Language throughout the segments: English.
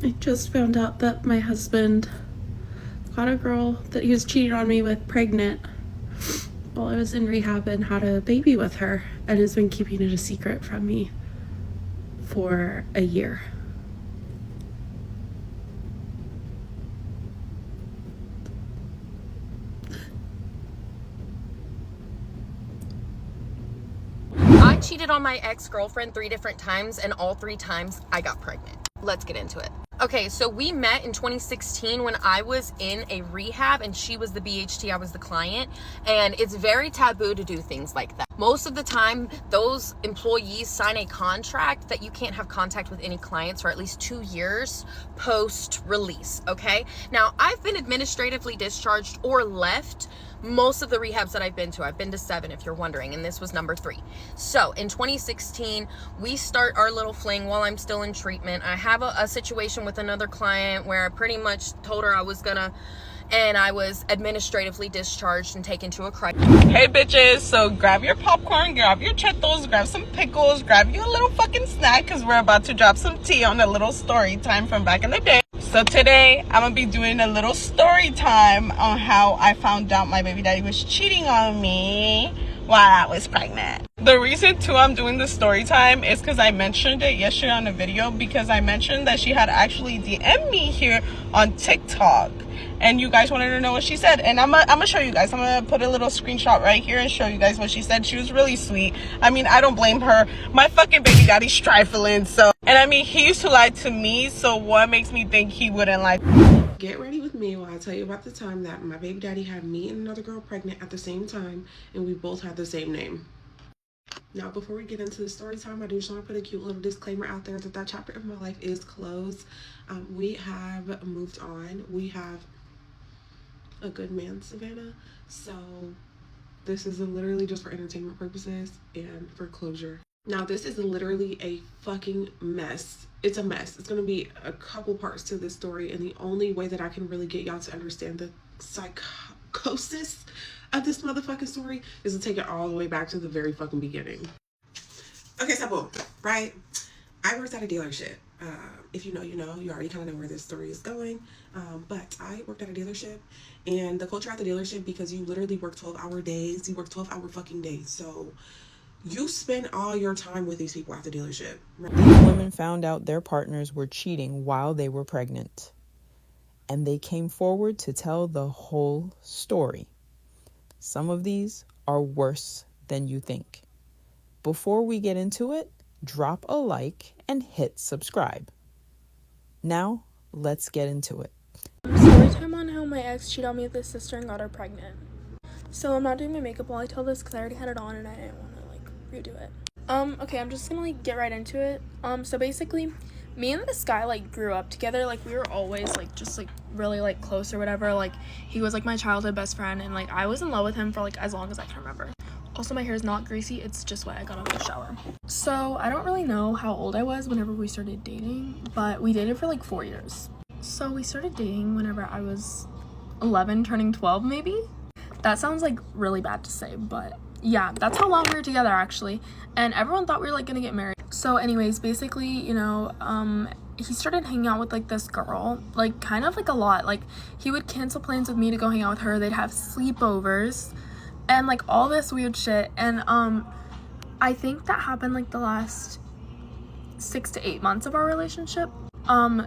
I just found out that my husband got a girl that he was cheating on me with pregnant while I was in rehab and had a baby with her, and has been keeping it a secret from me for a year. I cheated on my ex-girlfriend 3 different times, and all 3 times I got pregnant. Let's get into it. Okay, so we met in 2016 when I was in a rehab and she was the BHT, I was the client, and it's very taboo to do things like that. Most of the time, those employees sign a contract that you can't have contact with any clients for at least 2 years post-release, okay? Now, I've been administratively discharged or left most of the rehabs that I've been to. I've been to 7, if you're wondering, and this was number 3. So in 2016, we start our little fling while I'm still in treatment. I have a situation with another client where I pretty much told her I was gonna, and I was administratively discharged and taken to a crisis. Hey bitches, so grab your popcorn, grab your Cheetos, grab some pickles, grab you a little fucking snack, because we're about to drop some tea on a little story time from back in the day. So today, I'm going to be doing a little story time on how I found out my baby daddy was cheating on me while I was pregnant. The reason too I'm doing the story time is because I mentioned it yesterday on the video, because I mentioned that she had actually DM'd me here on TikTok. And you guys wanted to know what she said, and I'm gonna show you guys. I'm gonna put a little screenshot right here and show you guys what she said. She was really sweet. I mean, I don't blame her. My fucking baby daddy's trifling, so, and I mean, he used to lie to me, so what makes me think he wouldn't lie? Get ready with me while I tell you about the time that my baby daddy had me and another girl pregnant at the same time, and we both had the same name. Now, before we get into the story time, I do just want to put a cute little disclaimer out there that chapter of my life is closed. We have moved on. We have a good man, Savannah. So this is literally just for entertainment purposes and for closure. Now, this is literally a fucking mess. It's a mess. It's going to be a couple parts to this story, and the only way that I can really get y'all to understand the psychosis of this motherfucking story is to take it all the way back to the very fucking beginning. Okay, so boom, right? I worked at a dealership. If you know, you know. You already kind of know where this story is going. But I worked at a dealership, and the culture at the dealership, because you literally work 12-hour days, you work 12-hour fucking days. So you spend all your time with these people at the dealership. Right? These women found out their partners were cheating while they were pregnant, and they came forward to tell the whole story. Some of these are worse than you think. Before we get into it, drop a like and hit subscribe. Now, let's get into it. Story time on how my ex cheated on me with his sister and got her pregnant. So I'm not doing my makeup while I tell this because I already had it on and I didn't want to redo it. Okay, I'm just gonna get right into it. So basically, me and this guy grew up together. We were always just really close or whatever. He was my childhood best friend, and I was in love with him for as long as I can remember. Also, my hair is not greasy, it's just wet. I got out of the shower. So I don't really know how old I was whenever we started dating, but we dated for 4 years. So we started dating whenever I was 11, turning 12 maybe. That sounds really bad to say, but yeah, that's how long we were together actually. And everyone thought we were gonna get married. So anyways, basically, he started hanging out with this girl, kind of a lot. He would cancel plans with me to go hang out with her. They'd have sleepovers and all this weird shit. And I think that happened the last 6 to 8 months of our relationship.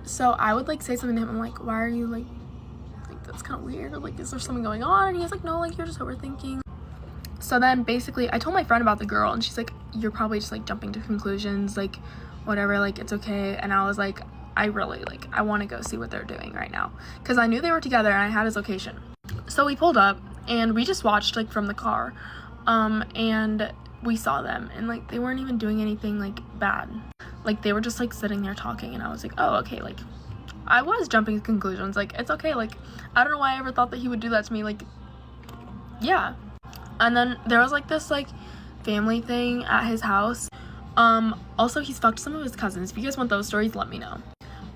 So I would say something to him. I'm why are you that's kind of weird, or is there something going on? And he's no, you're just overthinking. So then basically I told my friend about the girl, and she's you're probably just jumping to conclusions, whatever, it's okay. And I was I really I want to go see what they're doing right now, because I knew they were together and I had his location. So we pulled up and we just watched from the car, and we saw them, and they weren't even doing anything bad. They were just sitting there talking, and I was oh, okay. I was jumping to conclusions, it's okay. I don't know why I ever thought that he would do that to me. Yeah. And then there was this family thing at his house. Also, he's fucked some of his cousins. If you guys want those stories, let me know.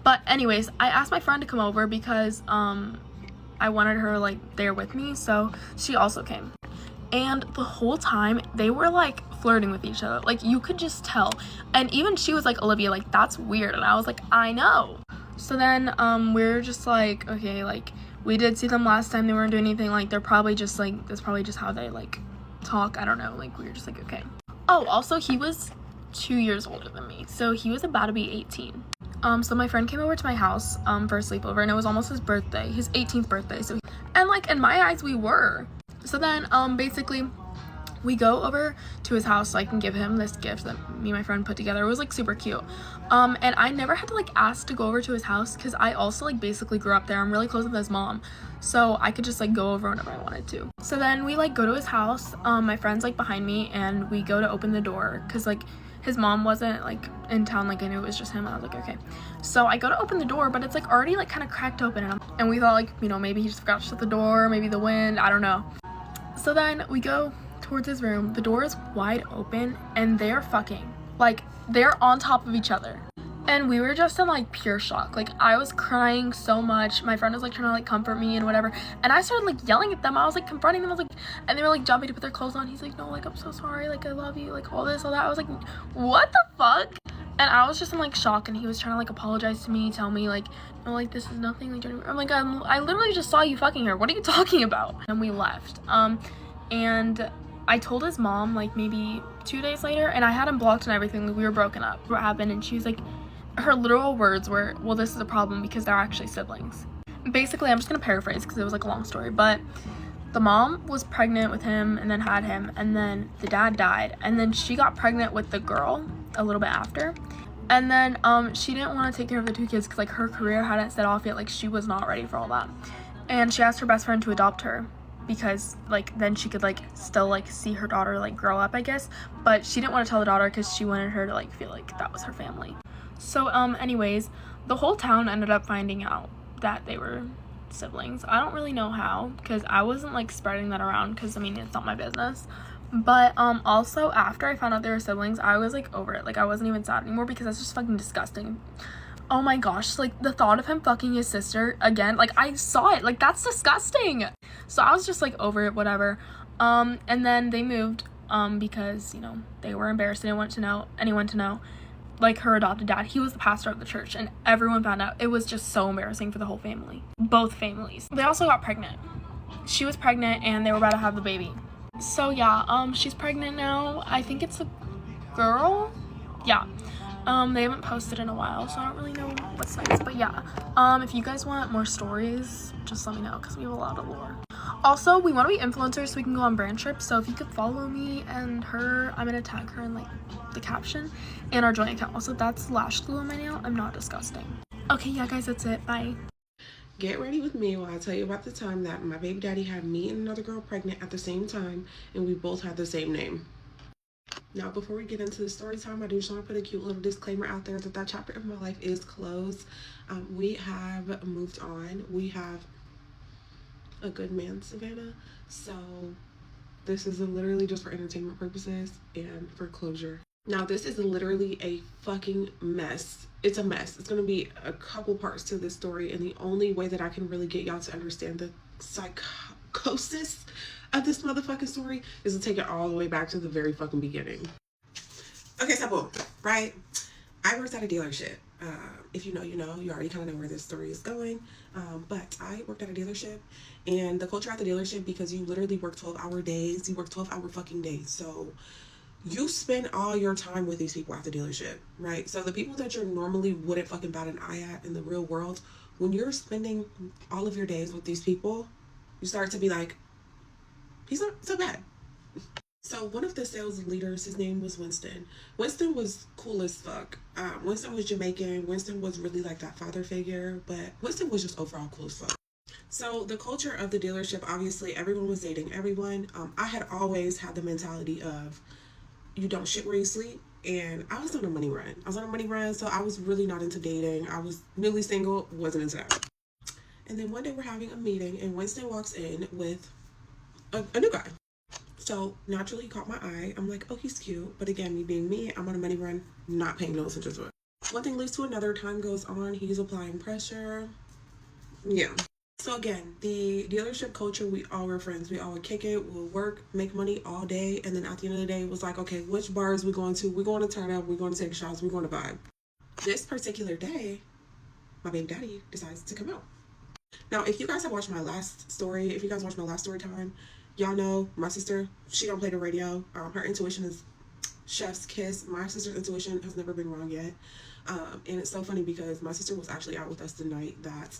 But anyways, I asked my friend to come over because I wanted her there with me, so she also came. And the whole time they were flirting with each other. You could just tell. And even she was Olivia, that's weird. And I was I know. So then we're just like, okay, like we did see them last time, they weren't doing anything, like they're probably just like, that's probably just how they like talk, I don't know, like we were just like, okay. Oh, also he was 2 years older than me, so he was about to be 18. So my friend came over to my house for a sleepover, and it was almost his birthday, his 18th birthday. So and like in my eyes we were. So then basically we go over to his house so I can give him this gift that me and my friend put together. It was like super cute. And I never had to like ask to go over to his house because I also like basically grew up there. I'm really close with his mom, so I could just like go over whenever I wanted to. So then we like go to his house. My friend's like behind me, and we go to open the door because like his mom wasn't like in town, like I knew it was just him, and I was like, okay. So I go to open the door, but it's like already like kind of cracked open, and we thought like, you know, maybe he just forgot to shut the door, maybe the wind, I don't know. So then we go towards his room, the door is wide open, and they're fucking, like they're on top of each other. And we were just in like pure shock. Like I was crying so much. My friend was like trying to like comfort me and whatever. And I started like yelling at them. I was like confronting them. I was like, and they were like jumping to put their clothes on. He's like, no, like I'm so sorry. Like I love you. Like all this, all that. I was like, what the fuck? And I was just in like shock. And he was trying to like apologize to me, tell me like, no, like this is nothing. Like I'm like, I literally just saw you fucking her. What are you talking about? And we left. And I told his mom like maybe 2 days later, and I had him blocked and everything. Like, we were broken up. What happened? And she was like, her literal words were, well, this is a problem because they're actually siblings. Basically, I'm just gonna paraphrase because it was like a long story, but the mom was pregnant with him and then had him, and then the dad died, and then she got pregnant with the girl a little bit after, and then she didn't want to take care of the 2 kids because like her career hadn't set off yet. Like she was not ready for all that, and she asked her best friend to adopt her because like then she could like still like see her daughter like grow up, I guess. But she didn't want to tell the daughter because she wanted her to like feel like that was her family. So anyways, the whole town ended up finding out that they were siblings. I don't really know how, because I wasn't like spreading that around, because I mean it's not my business. But also after I found out they were siblings, I was like over it. Like I wasn't even sad anymore because that's just fucking disgusting. Oh my gosh, like the thought of him fucking his sister again, like I saw it, like that's disgusting. So I was just like over it, whatever. And then they moved because, you know, they were embarrassed. They didn't want anyone to know. Like her adopted dad, he was the pastor of the church, and everyone found out. It was just so embarrassing for the whole family, both families. They also got pregnant. She was pregnant and they were about to have the baby. So yeah, she's pregnant now. I think it's a girl. Yeah. They haven't posted in a while, so I don't really know what sites, but yeah. If you guys want more stories, just let me know because we have a lot of lore. Also, we want to be influencers so we can go on brand trips, so if you could follow me and her, I'm gonna tag her in like the caption, and our joint account. Also, that's lash glue on my nail. I'm not disgusting. Okay, yeah guys, that's it. Bye. Get ready with me while I tell you about the time that my baby daddy had me and another girl pregnant at the same time, and we both had the same name. Now, before we get into the story time, I do just want to put a cute little disclaimer out there that chapter of my life is closed. We have moved on. We have a good man, Savannah. So this is literally just for entertainment purposes and for closure. Now, this is literally a fucking mess. It's a mess. It's going to be a couple parts to this story, and the only way that I can really get y'all to understand the psychosis of this motherfucking story is to take it all the way back to the very fucking beginning. Okay, so boom, right? I worked at a dealership. If you know, you know. You already kind of know where this story is going. But I worked at a dealership, and the culture at the dealership, because you literally work 12-hour days, you work 12-hour fucking days. So you spend all your time with these people at the dealership, right? So the people that you normally wouldn't fucking bat an eye at in the real world, when you're spending all of your days with these people, you start to be like, he's not so bad. So one of the sales leaders, his name was Winston. Winston was cool as fuck. Winston was Jamaican. Winston was really like that father figure, but Winston was just overall cool as fuck. So the culture of the dealership, obviously everyone was dating everyone. I had always had the mentality of, you don't shit where you sleep. And I was on a money run. So I was really not into dating. I was newly single, wasn't into that. And then one day we're having a meeting, and Winston walks in with a new guy. So naturally he caught my eye. I'm like, oh, he's cute. But again, me being me, I'm on a money run, not paying no attention to it. One thing leads to another. Time goes on. He's applying pressure. Yeah. So again, the dealership culture, we all were friends. We all would kick it. We'll work, make money all day. And then at the end of the day, it was like, okay, which bars we going to? We're going to turn up. We're going to take shots. We're going to vibe. This particular day, my baby daddy decides to come out. Now, if you guys have watched my last story, if you guys watched my last story time, y'all know my sister, she don't play the radio. Her intuition is chef's kiss. My sister's intuition has never been wrong yet. And it's so funny because my sister was actually out with us the night that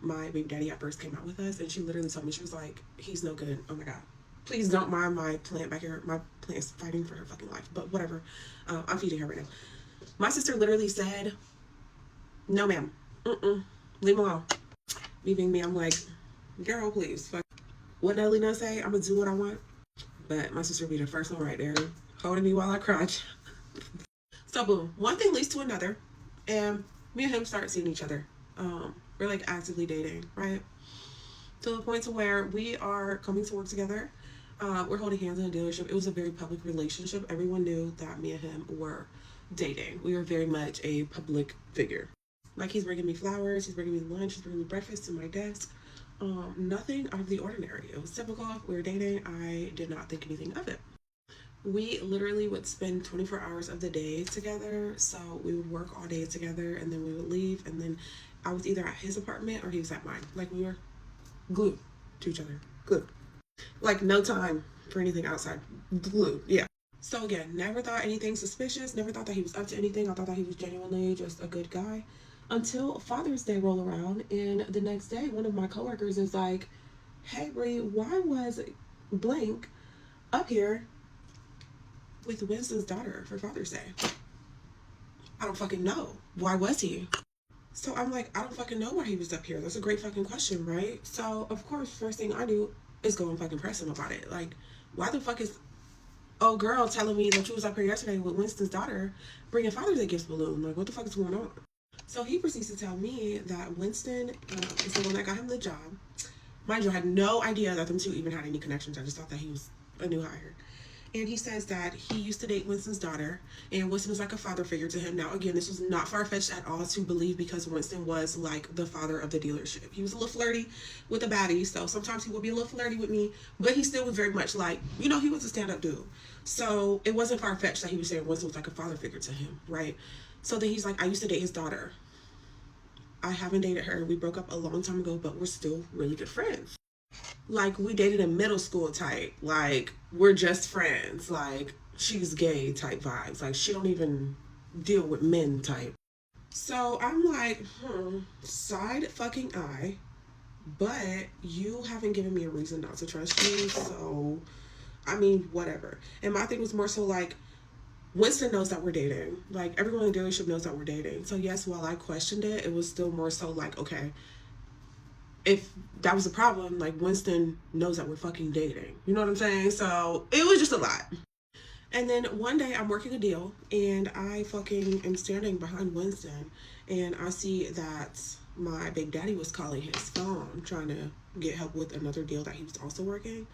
my baby daddy at first came out with us, and she literally told me, she was like, he's no good. Oh my god, please don't mind my plant back here. My plant is fighting for her fucking life, but whatever. I'm feeding her right now. My sister literally said, no ma'am, leave him alone. Me being me, I'm like, girl, please, fuck. What did Lena say? I'm gonna do what I want. But my sister be the first one right there holding me while I crotch. So boom, one thing leads to another, and me and him start seeing each other. We're like actively dating, right? To the point to where we are coming to work together. We're holding hands in a dealership. It was a very public relationship. Everyone knew that me and him were dating. We were very much a public figure. Like, he's bringing me flowers, he's bringing me lunch, he's bringing me breakfast to my desk. Nothing out of the ordinary. It was typical. We were dating. I did not think anything of it. We literally would spend 24 hours of the day together. So we would work all day together, and then we would leave, and then I was either at his apartment or he was at mine. Like, we were glued to each other. Glued. Like, no time for anything outside. Glued. Yeah. So again, never thought anything suspicious. Never thought that he was up to anything. I thought that he was genuinely just a good guy. Until Father's Day rolled around, and the next day, one of my coworkers is like, hey, Bree, why was blank up here with Winston's daughter for Father's Day? I don't fucking know. Why was he? So I'm like, I don't fucking know why he was up here. That's a great fucking question, right? So, of course, first thing I do is go and fucking press him about it. Like, why the fuck is old girl telling me that you was up here yesterday with Winston's daughter bringing Father's Day gifts balloon? Like, what the fuck is going on? So he proceeds to tell me that Winston is the one that got him the job. Mind you, I had no idea that them two even had any connections. I just thought that he was a new hire. And he says that he used to date Winston's daughter, and Winston was like a father figure to him. Now, again, this was not far-fetched at all to believe, because Winston was like the father of the dealership. He was a little flirty with the baddies, so sometimes he would be a little flirty with me, but he still was very much like, you know, he was a stand-up dude. So it wasn't far-fetched that he was saying Winston was like a father figure to him, right? So then he's like, I used to date his daughter. I haven't dated her. We broke up a long time ago, but we're still really good friends. Like, we dated in middle school type. Like, we're just friends. Like, she's gay type vibes. Like, she don't even deal with men type. So I'm like, side fucking eye. But you haven't given me a reason not to trust you. So, I mean, whatever. And my thing was more so like, Winston knows that we're dating. Like, everyone in the dealership knows that we're dating. So yes, while I questioned it, it was still more so like, okay, if that was a problem, like, Winston knows that we're fucking dating. You know what I'm saying? So it was just a lot. And then one day I'm working a deal, and I fucking am standing behind Winston, and I see that my baby daddy was calling his phone, trying to get help with another deal that he was also working.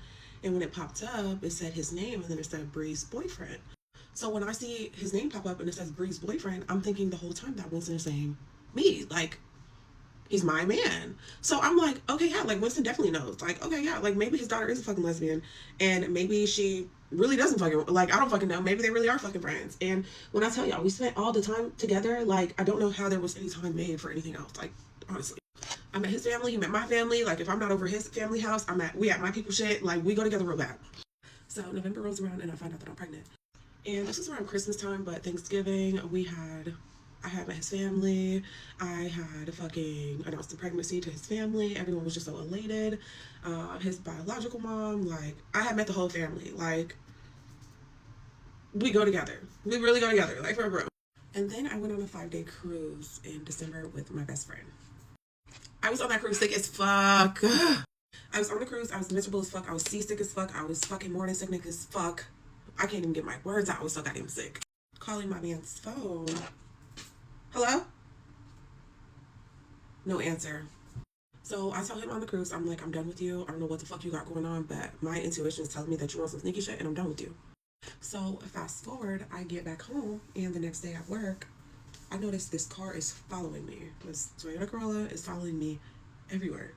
And when it popped up, it said his name, and then it said Bree's boyfriend. So when I see his name pop up and it says Bree's boyfriend, I'm thinking the whole time that Winston is saying me. Like, he's my man. So I'm like, okay, yeah, like, Winston definitely knows. Like, okay, yeah, like, maybe his daughter is a fucking lesbian, and maybe she really doesn't fucking, like, I don't fucking know. Maybe they really are fucking friends. And when I tell y'all, we spent all the time together. Like, I don't know how there was any time made for anything else. Like, honestly. I met his family, he met my family. Like, if I'm not over his family house, we at my people shit. Like, we go together real bad. So November rolls around, and I find out that I'm pregnant. And this was around Christmas time, but Thanksgiving, I had met his family. I had fucking announced the pregnancy to his family. Everyone was just so elated. His biological mom, like, I had met the whole family. Like, we go together. We really go together, like, for real. And then I went on a 5-day cruise in December with my best friend. I was on that cruise sick as fuck. I was on the cruise. I was miserable as fuck. I was seasick as fuck. I was fucking morning sickness as fuck. I can't even get my words out. I was so goddamn sick. Calling my man's phone. Hello? No answer. So I tell him on the cruise, I'm like, I'm done with you. I don't know what the fuck you got going on, but my intuition is telling me that you want some sneaky shit, and I'm done with you. So fast forward, I get back home, and the next day at work, I notice this car is following me. This Toyota Corolla is following me everywhere.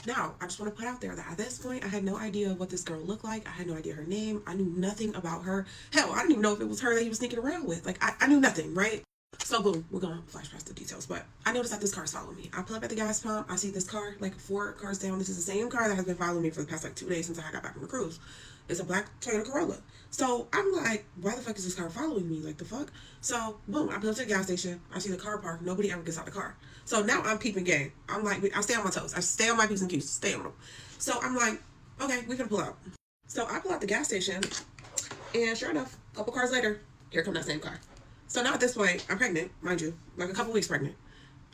Now, I just want to put out there that at this point, I had no idea what this girl looked like. I had no idea her name. I knew nothing about her. Hell, I didn't even know if it was her that he was sneaking around with. Like, I knew nothing, right? So boom, we're gonna flash past the details, but I noticed that this car is following me. I pull up at the gas pump, I see this car like 4 cars down. This is the same car that has been following me for the past like 2 days since I got back from the cruise. It's a black Toyota Corolla. So I'm like, why the fuck is this car following me? Like the fuck? So boom, I pull up to the gas station, I see the car parked, nobody ever gets out the car. So now I'm peeping game. I'm like, I stay on my toes. I stay on my P's and Q's, stay on them. So I'm like, okay, we can pull out. So I pull out the gas station, and sure enough, a couple cars later, here come that same car. So now at this point, I'm pregnant, mind you, like a couple weeks pregnant.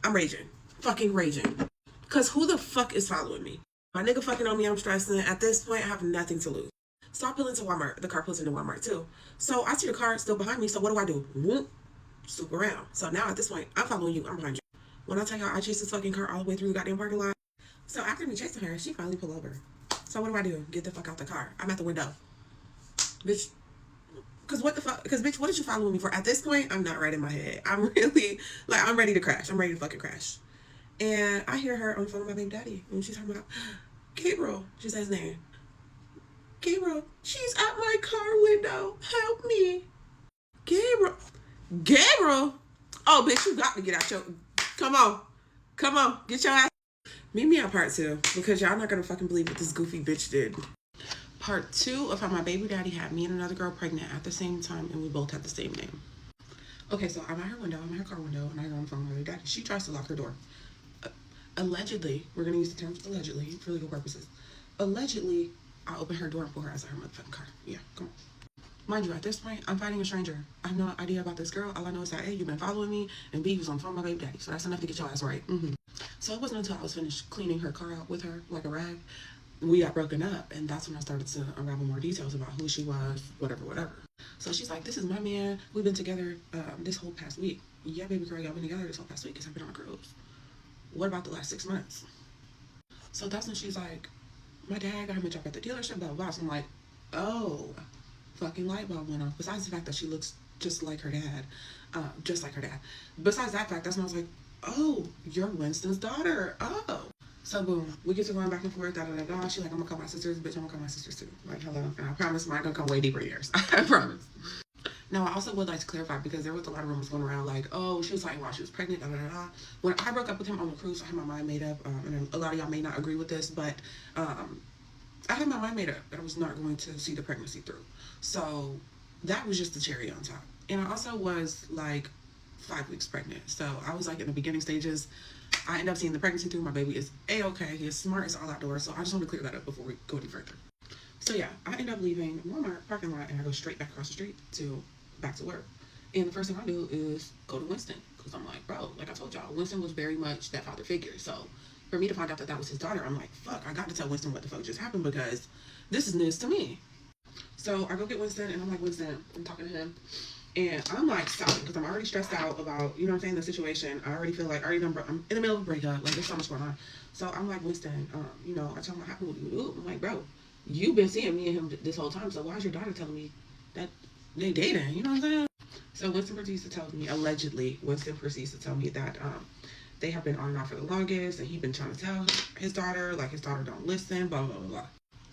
I'm raging, fucking raging. Cause who the fuck is following me? My nigga fucking on me, I'm stressing. At this point, I have nothing to lose. So I pull into Walmart. The car pulls into Walmart too. So I see the car still behind me. So what do? Whoop, swoop around. So now at this point, I'm following you. I'm behind you. When I tell y'all, I chased this fucking car all the way through the goddamn parking lot. So after me chasing her, she finally pulled over. So what do? Get the fuck out the car. I'm at the window. Bitch. Cause what the fuck? Cause bitch, what did you following me for? At this point, I'm not right in my head. I'm really like, I'm ready to crash. I'm ready to fucking crash. And I hear her on the phone with my baby daddy, and she's talking about Gabriel. She says his name. Gabriel, she's at my car window. Help me, Gabriel. Gabriel. Oh, bitch, you got to get out your. Come on, get your ass. Meet me at part 2 because y'all not gonna fucking believe what this goofy bitch did. Part 2 of how my baby daddy had me and another girl pregnant at the same time, and we both had the same name. Okay, so I'm at her window, I'm at her car window, and I go on the phone with my baby daddy. She tries to lock her door. Allegedly, we're gonna use the terms allegedly for legal purposes. Allegedly, I open her door and pull her outside her motherfucking car. Yeah, come on. Mind you, at this point, I'm fighting a stranger. I have no idea about this girl. All I know is that A, you've been following me, and B, you was on the phone with my baby daddy. So that's enough to get your ass right. So it wasn't until I was finished cleaning her car out with her like a rag, we got broken up, and that's when I started to unravel more details about who she was, whatever. So she's like, this is my man. We've been together this whole past week. Yeah, baby girl, y'all been together this whole past week because I've been on a cruise. What about the last 6 months? So that's when she's like, my dad got him a job at the dealership, blah, blah, blah. So I'm like, oh, fucking light bulb went off. Besides the fact that she looks just like her dad. Besides that fact, that's when I was like, oh, you're Winston's daughter. Oh. So boom, we get to going back and forth, da. She's like, I'm gonna call my sisters, bitch, I'm gonna call my sisters too. Like, hello. And I promise mine gonna come way deeper years. I promise. Now, I also would like to clarify, because there was a lot of rumors going around like, oh, she was like, while she was pregnant, da. When I broke up with him on the cruise, I had my mind made up, and a lot of y'all may not agree with this, but I had my mind made up that I was not going to see the pregnancy through. So that was just the cherry on top. And I also was like 5 weeks pregnant. So I was like in the beginning stages. I ended up seeing the pregnancy through. My baby is A-okay. He is smart. It's all outdoors. So I just want to clear that up before we go any further. So yeah, I end up leaving Walmart parking lot, and I go straight back across the street back to work. And the first thing I do is go to Winston, because I'm like, bro, like I told y'all, Winston was very much that father figure. So for me to find out that that was his daughter, I'm like, fuck, I got to tell Winston what the fuck just happened, because this is news to me. So I go get Winston, and I'm like, Winston, I'm talking to him, and I'm like sobbing because I'm already stressed out about, you know what I'm saying, the situation. I already feel like I'm in the middle of a breakup. Like, there's so much going on. So I'm like, Winston, you know, I tell him what happened with you. I'm like, bro, you've been seeing me and him this whole time. So why is your daughter telling me that they dating? You know what I'm saying? So Winston proceeds to tell me, allegedly, that they have been on and off for the longest, and he's been trying to tell his daughter, like, his daughter don't listen, blah, blah, blah, blah.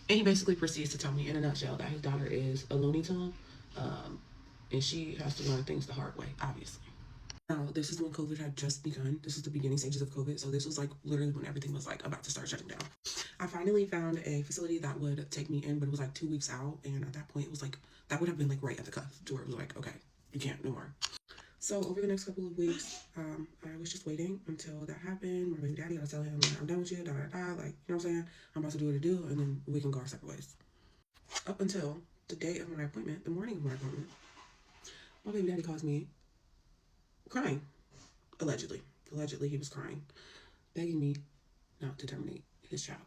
And he basically proceeds to tell me in a nutshell that his daughter is a Looney Tune, and she has to learn things the hard way, obviously. Now, this is when COVID had just begun. This is the beginning stages of COVID, so this was like literally when everything was like about to start shutting down. I finally found a facility that would take me in, but it was like 2 weeks out, and at that point, it was like, that would have been like right at the cuff, to where it was like, okay, you can't no more. So over the next couple of weeks, I was just waiting until that happened. My baby daddy, I was telling him, like, I'm done with you, like, you know what I'm saying? I'm about to do what I do, and then we can go our separate ways. Up until the day of my appointment, the morning of my appointment, my baby daddy calls me crying, allegedly. Allegedly, he was crying, begging me not to terminate his child.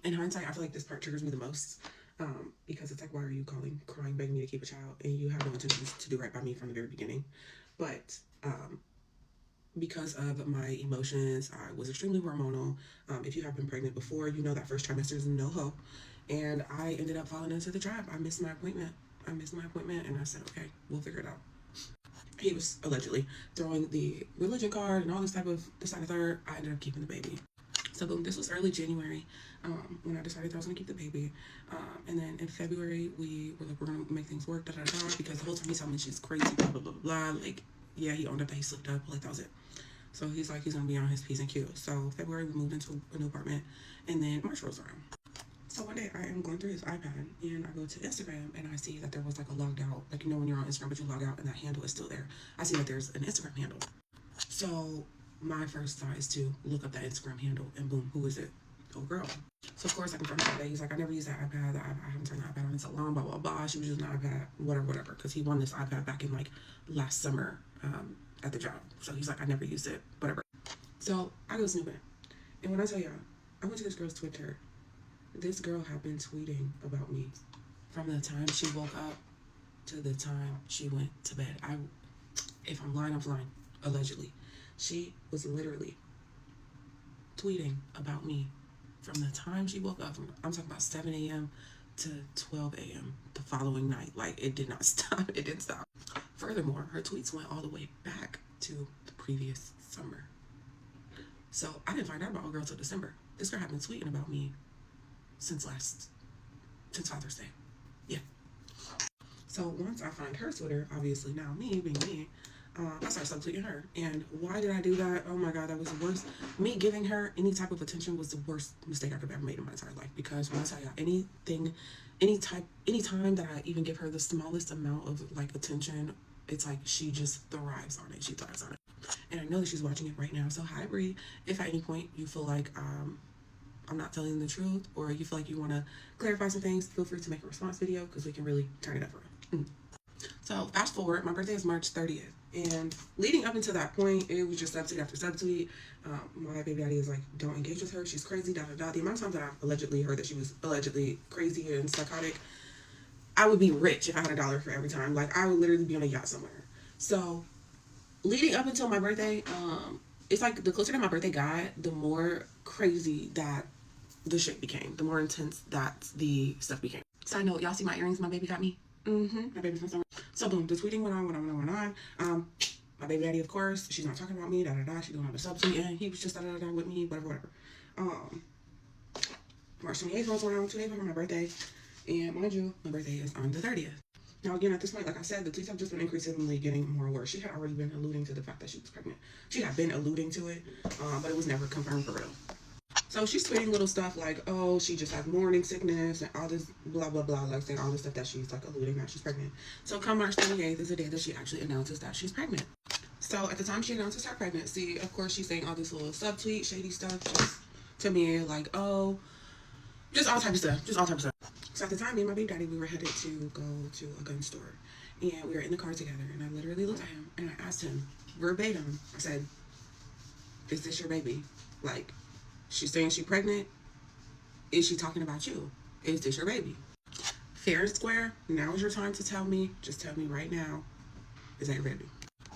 In hindsight, I feel like this part triggers me the most, because it's like, why are you crying, begging me to keep a child, and you have no intentions to do right by me from the very beginning? But because of my emotions, I was extremely hormonal. If you have been pregnant before, you know that first trimester is no hope, and I ended up falling into the trap. I missed my appointment, and I said, okay, we'll figure it out. He was allegedly throwing the religion card and all this, that, and the third. I ended up keeping the baby. So boom, this was early January when I decided that I was gonna keep the baby. And then in February, we were like, we're gonna make things work, because the whole time he's telling me she's crazy, blah, blah, blah, blah, like, yeah, he owned up that he slipped up. Like, that was it. So he's like, he's gonna be on his P's and Q's. So February, we moved into a new apartment, and then March rolls around. So one day I am going through his iPad, and I go to Instagram, and I see that there was like a logged out, like, you know, when you're on Instagram but you log out and that handle is still there. I see that there's an Instagram handle. So my first thought is to look up that Instagram handle, and boom, who is it? Oh, girl. So of course I confirm that. He's like, I never used that iPad. I haven't turned the iPad on in so long, blah blah blah. She was using the iPad, whatever, because he won this iPad back in like last summer at the job. So he's like, I never used it, whatever. So I go snooping, and when I tell y'all, I went to this girl's Twitter. This girl had been tweeting about me from the time she woke up to the time she went to bed. If I'm lying, I'm lying. Allegedly, she was literally tweeting about me from the time she woke up. I'm talking about 7 a.m. to 12 a.m. the following night. Like, it did not stop. It didn't stop. Furthermore, her tweets went all the way back to the previous summer. So I didn't find out about a girl till December. This girl had been tweeting about me since Father's Day. Yeah. So once I find her Twitter, obviously now me being me, I started subtweeting her. And why did I do that? Oh my God, that was the worst. Me giving her any type of attention was the worst mistake I could have ever made in my entire life. Because when I tell y'all, anytime that I even give her the smallest amount of like attention, it's like she just thrives on it. She thrives on it. And I know that she's watching it right now. So hi, Bree. If at any point you feel like I'm not telling the truth, or you feel like you want to clarify some things, feel free to make a response video, because we can really turn it up around. So fast forward, my birthday is March 30th, and leading up until that point, it was just subtweet after subtweet. My baby daddy is like, don't engage with her, she's crazy, da da da. The amount of times that I've allegedly heard that she was allegedly crazy and psychotic, I would be rich if I had $1 for every time. Like, I would literally be on a yacht somewhere. So leading up until my birthday, it's like the closer that my birthday got, the more crazy that the shit became, the more intense that the stuff became. Side note, y'all see my earrings my baby got me? My baby's from somewhere. So boom, the tweeting went on. My baby daddy, of course, she's not talking about me, da da da. She doing all the subtweet, and he was just da da da with me, whatever. March 28th rolls around, 2 days before my birthday, and mind you, my birthday is on the 30th. Now again, at this point, like I said, the tweets have just been increasingly getting more worse. She had already been alluding to the fact that she was pregnant. She had been alluding to it, but it was never confirmed for real. So she's tweeting little stuff like, oh, she just has morning sickness and all this blah, blah, blah, like saying all this stuff that she's like alluding that she's pregnant. So come March 28th is the day that she actually announces that she's pregnant. So at the time she announces her pregnancy, of course, she's saying all this little subtweet, shady stuff just to me, like, oh, just all type of stuff. So at the time, me and my baby daddy, we were headed to go to a gun store. And we were in the car together, and I literally looked at him and I asked him verbatim, I said, is this your baby? Like, she's saying she's pregnant. Is she talking about you? Is this your baby? Fair and square. Now is your time to tell me. Just tell me right now. Is that your baby?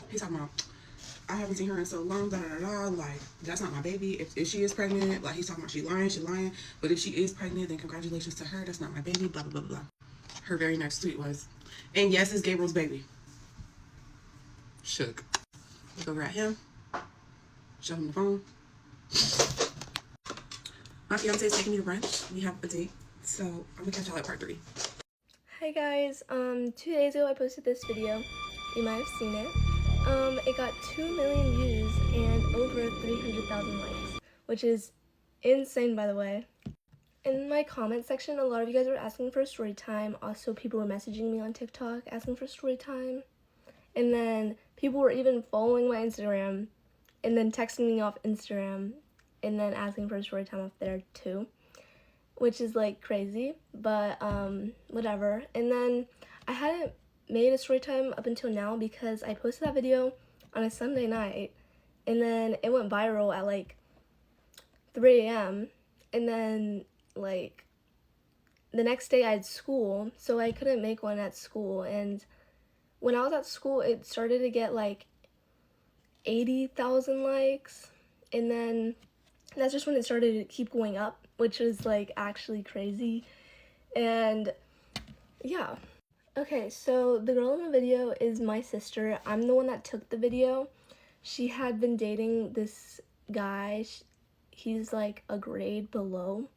He's talking about, I haven't seen her in so long, da da da da. Like, that's not my baby. If she is pregnant, like, he's talking about she lying. But if she is pregnant, then congratulations to her. That's not my baby, blah, blah, blah, blah. Her very next tweet was, and yes, it's Gabriel's baby. Shook. Look over at him. Show him the phone. My fiance is taking me to brunch. We have a date. So I'm gonna catch y'all at part 3. Hi guys, 2 days ago I posted this video. You might have seen it. It got 2 million views and over 300,000 likes, which is insane, by the way. In my comment section, a lot of you guys were asking for a story time. Also, people were messaging me on TikTok asking for story time. And then people were even following my Instagram and then texting me off Instagram and then asking for a story time off there too, which is like crazy, but whatever. And then I hadn't made a story time up until now because I posted that video on a Sunday night and then it went viral at like 3 a.m. and then like the next day I had school, so I couldn't make one at school. And when I was at school, it started to get like 80,000 likes, and then that's just when it started to keep going up, which was like actually crazy. And yeah. Okay, so the girl in the video is my sister. I'm the one that took the video. She had been dating this guy. He's like a grade below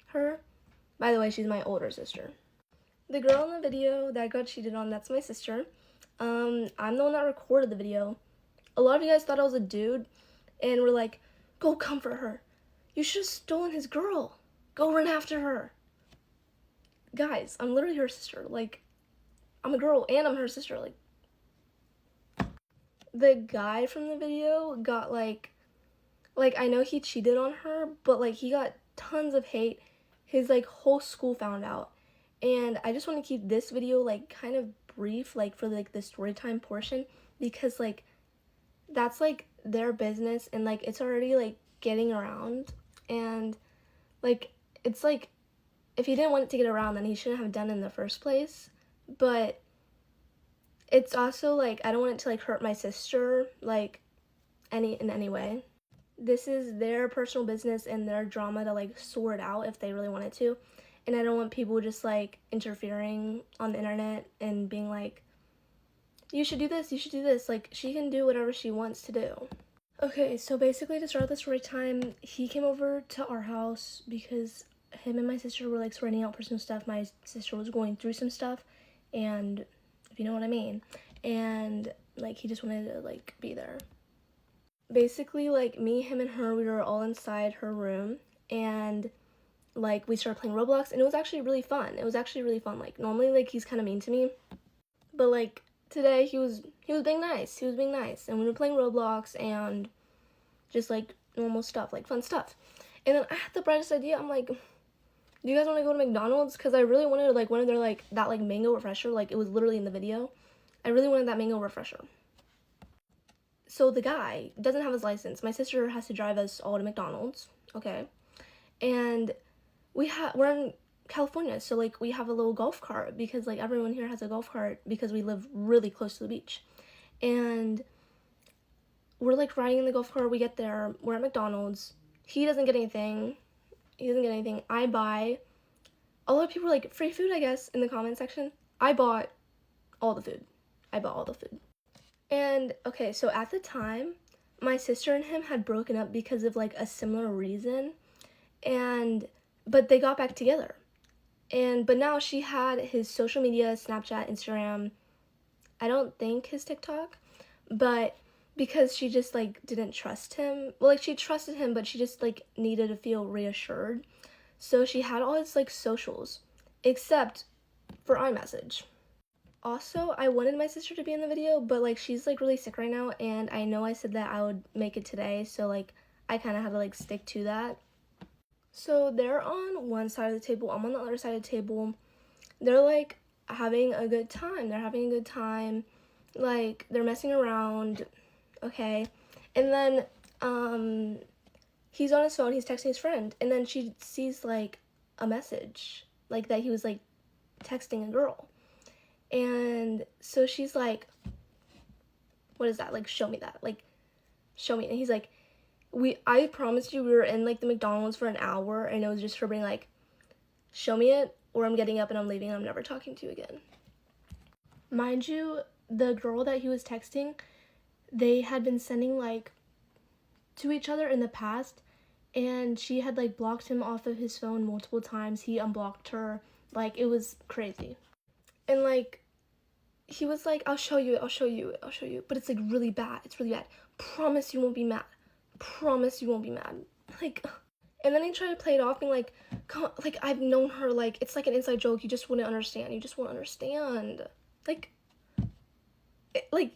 her. By the way, she's my older sister. The girl in the video that got cheated on, that's my sister. I'm the one that recorded the video. A lot of you guys thought I was a dude and were like, go comfort her. You should have stolen his girl. Go run after her. Guys, I'm literally her sister. Like, I'm a girl and I'm her sister. Like, the guy from the video got like I know he cheated on her, but like he got tons of hate. His like whole school found out. And I just want to keep this video like kind of brief, like for like the story time portion, because like that's like their business and like it's already like getting around, and like it's like if he didn't want it to get around, then he shouldn't have done it in the first place. But it's also like I don't want it to like hurt my sister like in any way. This is their personal business and their drama to like sort out if they really wanted to. And I don't want people just like interfering on the internet and being like, you should do this, you should do this. Like, she can do whatever she wants to do. Okay, so basically to start the story time, he came over to our house because him and my sister were like sorting out personal stuff. My sister was going through some stuff, and if you know what I mean. And like he just wanted to like be there. Basically, like me, him, and her, we were all inside her room, and like we started playing Roblox, and it was actually really fun. Like normally like he's kind of mean to me, but like today he was being nice. And we were playing Roblox and just like normal stuff, like fun stuff. And then I had the brightest idea. I'm like, do you guys want to go to McDonald's? Because I really wanted like one of their like that like mango refresher. Like it was literally in the video. I really wanted that mango refresher. So the guy doesn't have his license. My sister has to drive us all to McDonald's, okay? And we're in California, so like we have a little golf cart because like everyone here has a golf cart because we live really close to the beach. And we're like riding in the golf cart. We get there, we're at McDonald's. He doesn't get anything. I buy. A lot of people are like, free food, I guess, in the comment section. I bought all the food. And okay, so at the time, my sister and him had broken up because of like a similar reason, but they got back together. But now she had his social media, Snapchat, Instagram, I don't think his TikTok, but because she just like didn't trust him, well, like she trusted him, but she just like needed to feel reassured. So she had all his like socials, except for iMessage. Also, I wanted my sister to be in the video, but like she's like really sick right now, and I know I said that I would make it today, so like I kind of had to like stick to that. So they're on one side of the table, I'm on the other side of the table. They're like having a good time. Like they're messing around, okay? And then he's on his phone, he's texting his friend, and then she sees like a message like that he was like texting a girl. And so she's like, what is that? Like, show me that. Like, show me. And he's like, I promised you we were in, like, the McDonald's for an hour, and it was just her being like, show me it, or I'm getting up and I'm leaving and I'm never talking to you again. Mind you, the girl that he was texting, they had been sending, like, to each other in the past, and she had, like, blocked him off of his phone multiple times. He unblocked her. Like, it was crazy. And, like, he was like, I'll show you. But it's, like, really bad. It's really bad. Promise you won't be mad. Like, and then he tried to play it off being like, come on, like, I've known her. Like, it's like an inside joke. You just wouldn't understand. Like,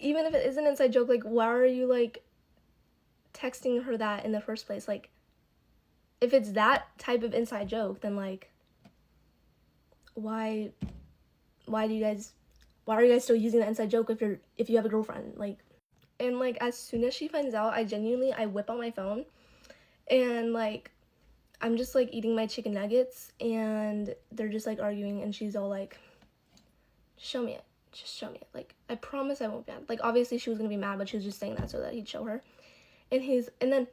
even if it is an inside joke, like, why are you, like, texting her that in the first place? Like, if it's that type of inside joke, then, like, why are you guys still using that inside joke if you have a girlfriend? Like, and like as soon as she finds out, I whip out my phone, and like I'm just like eating my chicken nuggets, and they're just like arguing, and she's all like, show me it, just show me it, like I promise I won't be mad. Like obviously she was gonna be mad, but she was just saying that so that he'd show her. And then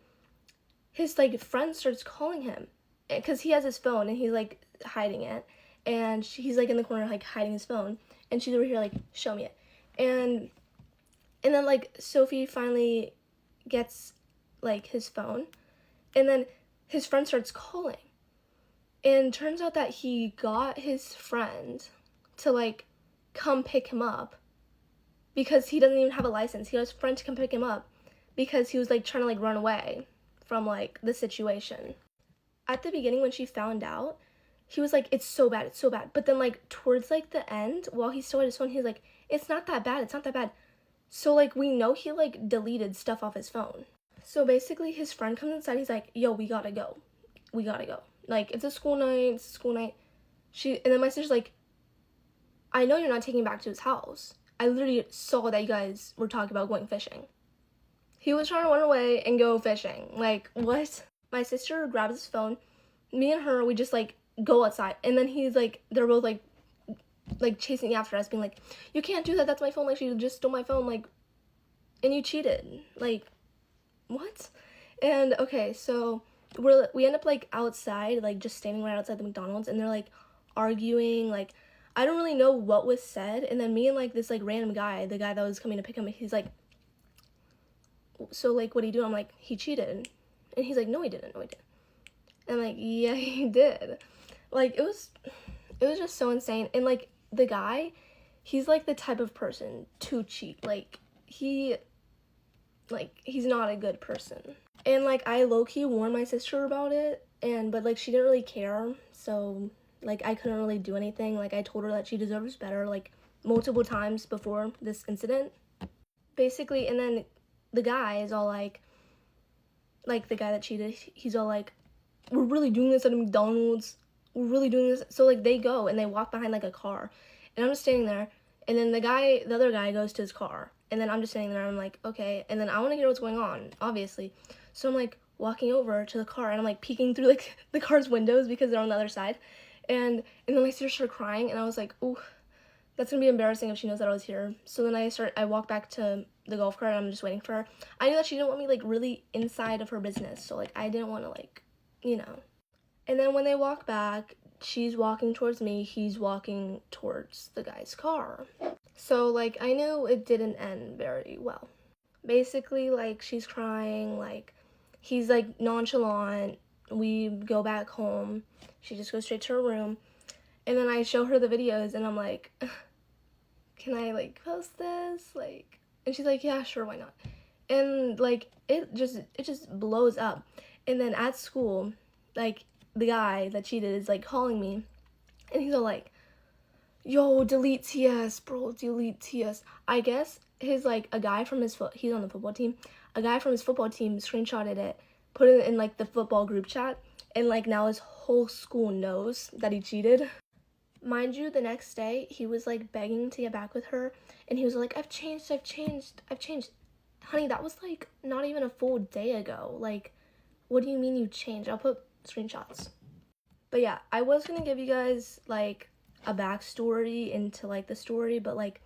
his like friend starts calling him because he has his phone and he's like hiding it. And he's like in the corner like hiding his phone, and she's over here like, show me it. And then like Sophie finally gets like his phone, and then his friend starts calling, and turns out that he got his friend to like come pick him up because he doesn't even have a license. He has a friend to come pick him up because he was like trying to like run away from like the situation. At the beginning when she found out, he was like, it's so bad, it's so bad. But then like towards like the end, while he still had his phone, he's like, it's not that bad, it's not that bad. So like we know he like deleted stuff off his phone. So basically his friend comes inside, he's like, yo, we gotta go. We gotta go. Like, it's a school night, it's a school night. And then my sister's like, I know you're not taking him back to his house. I literally saw that you guys were talking about going fishing. He was trying to run away and go fishing. Like, what? My sister grabs his phone. Me and her, we just, like, go outside. And then he's, like, they're both, like chasing after us, being like, you can't do that. That's my phone. Like, she just stole my phone. Like, and you cheated. Like, what? And, okay, so we end up, like, outside, like, just standing right outside the McDonald's. And they're, like, arguing, like, I don't really know what was said. And then me and, like, this, like, random guy, the guy that was coming to pick him, he's like, so, like, what did he do? I'm like, he cheated. And he's like, no, he didn't. No, he didn't. And I'm like, yeah, he did. Like, it was just so insane. And, like, the guy, he's, like, the type of person to cheat. Like, he's not a good person. And, like, I low-key warned my sister about it. But, like, she didn't really care. So, like, I couldn't really do anything. Like, I told her that she deserves better, like, multiple times before this incident. Basically, and then the guy is all like the guy that cheated, he's all like, we're really doing this at a McDonald's. We're really doing this. So, like, they go and they walk behind, like, a car. And I'm just standing there. And then the other guy goes to his car. And then I'm just standing there. I'm like, okay. And then I want to hear what's going on, obviously. So I'm, like, walking over to the car. And I'm, like, peeking through, like, the car's windows because they're on the other side. And then my sister started crying. And I was like, ooh, that's going to be embarrassing if she knows that I was here. So then I walk back to the golf cart. And I'm just waiting for her. I knew that she didn't want me, like, really inside of her business. So, like, I didn't want to, like, you know. And then when they walk back, she's walking towards me, he's walking towards the guy's car. So, like, I knew it didn't end very well. Basically, like, she's crying, like, he's, like, nonchalant. We go back home. She just goes straight to her room. And then I show her the videos, and I'm like, can I, like, post this? Like, and she's like, yeah, sure, why not? And, like, it just blows up. And then at school, like, the guy that cheated is, like, calling me. And he's all like, yo, delete TS, bro, delete TS. I guess he's on the football team. A guy from his football team screenshotted it, put it in, like, the football group chat. And, like, now his whole school knows that he cheated. Mind you, the next day, he was, like, begging to get back with her. And he was like, I've changed. Honey, that was, like, not even a full day ago. Like, what do you mean you changed? I'll put screenshots. But yeah, I was gonna give you guys, like, a backstory into, like, the story, but, like,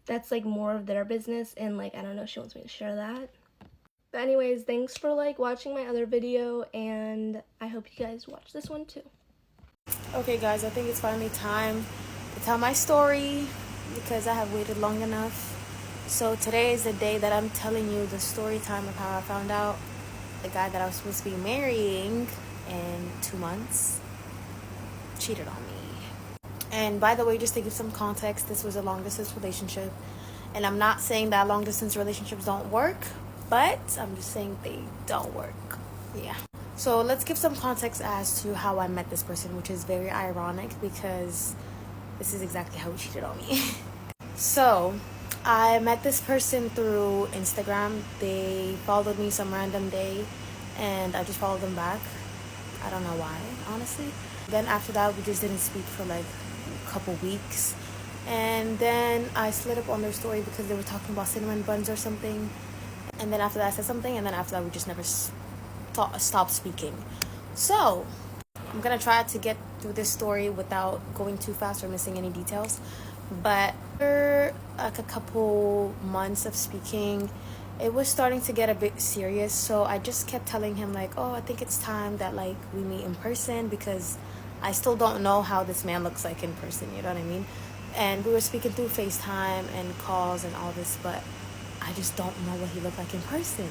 that's, like, more of their business, and, like, I don't know if she wants me to share that. But anyways, thanks for, like, watching my other video, and I hope you guys watch this one too. Okay guys, I think it's finally time to tell my story because I have waited long enough. So today is the day that I'm telling you the story time of how I found out the guy that I was supposed to be marrying in 2 months cheated on me. And by the way, just to give some context, this was a long distance relationship. And I'm not saying that long distance relationships don't work, but I'm just saying they don't work. Yeah. So let's give some context as to how I met this person, which is very ironic because this is exactly how he cheated on me. So I met this person through Instagram. They followed me some random day and I just followed them back. I don't know why, honestly. Then after that, we just didn't speak for like a couple weeks. And then I slid up on their story because they were talking about cinnamon buns or something. And then after that, I said something. And then after that, we just never stopped speaking. So I'm gonna try to get through this story without going too fast or missing any details. But after like a couple months of speaking, it was starting to get a bit serious. So I just kept telling him like, oh, I think it's time that like we meet in person because I still don't know how this man looks like in person, you know what I mean? And we were speaking through FaceTime and calls and all this, but I just don't know what he looked like in person.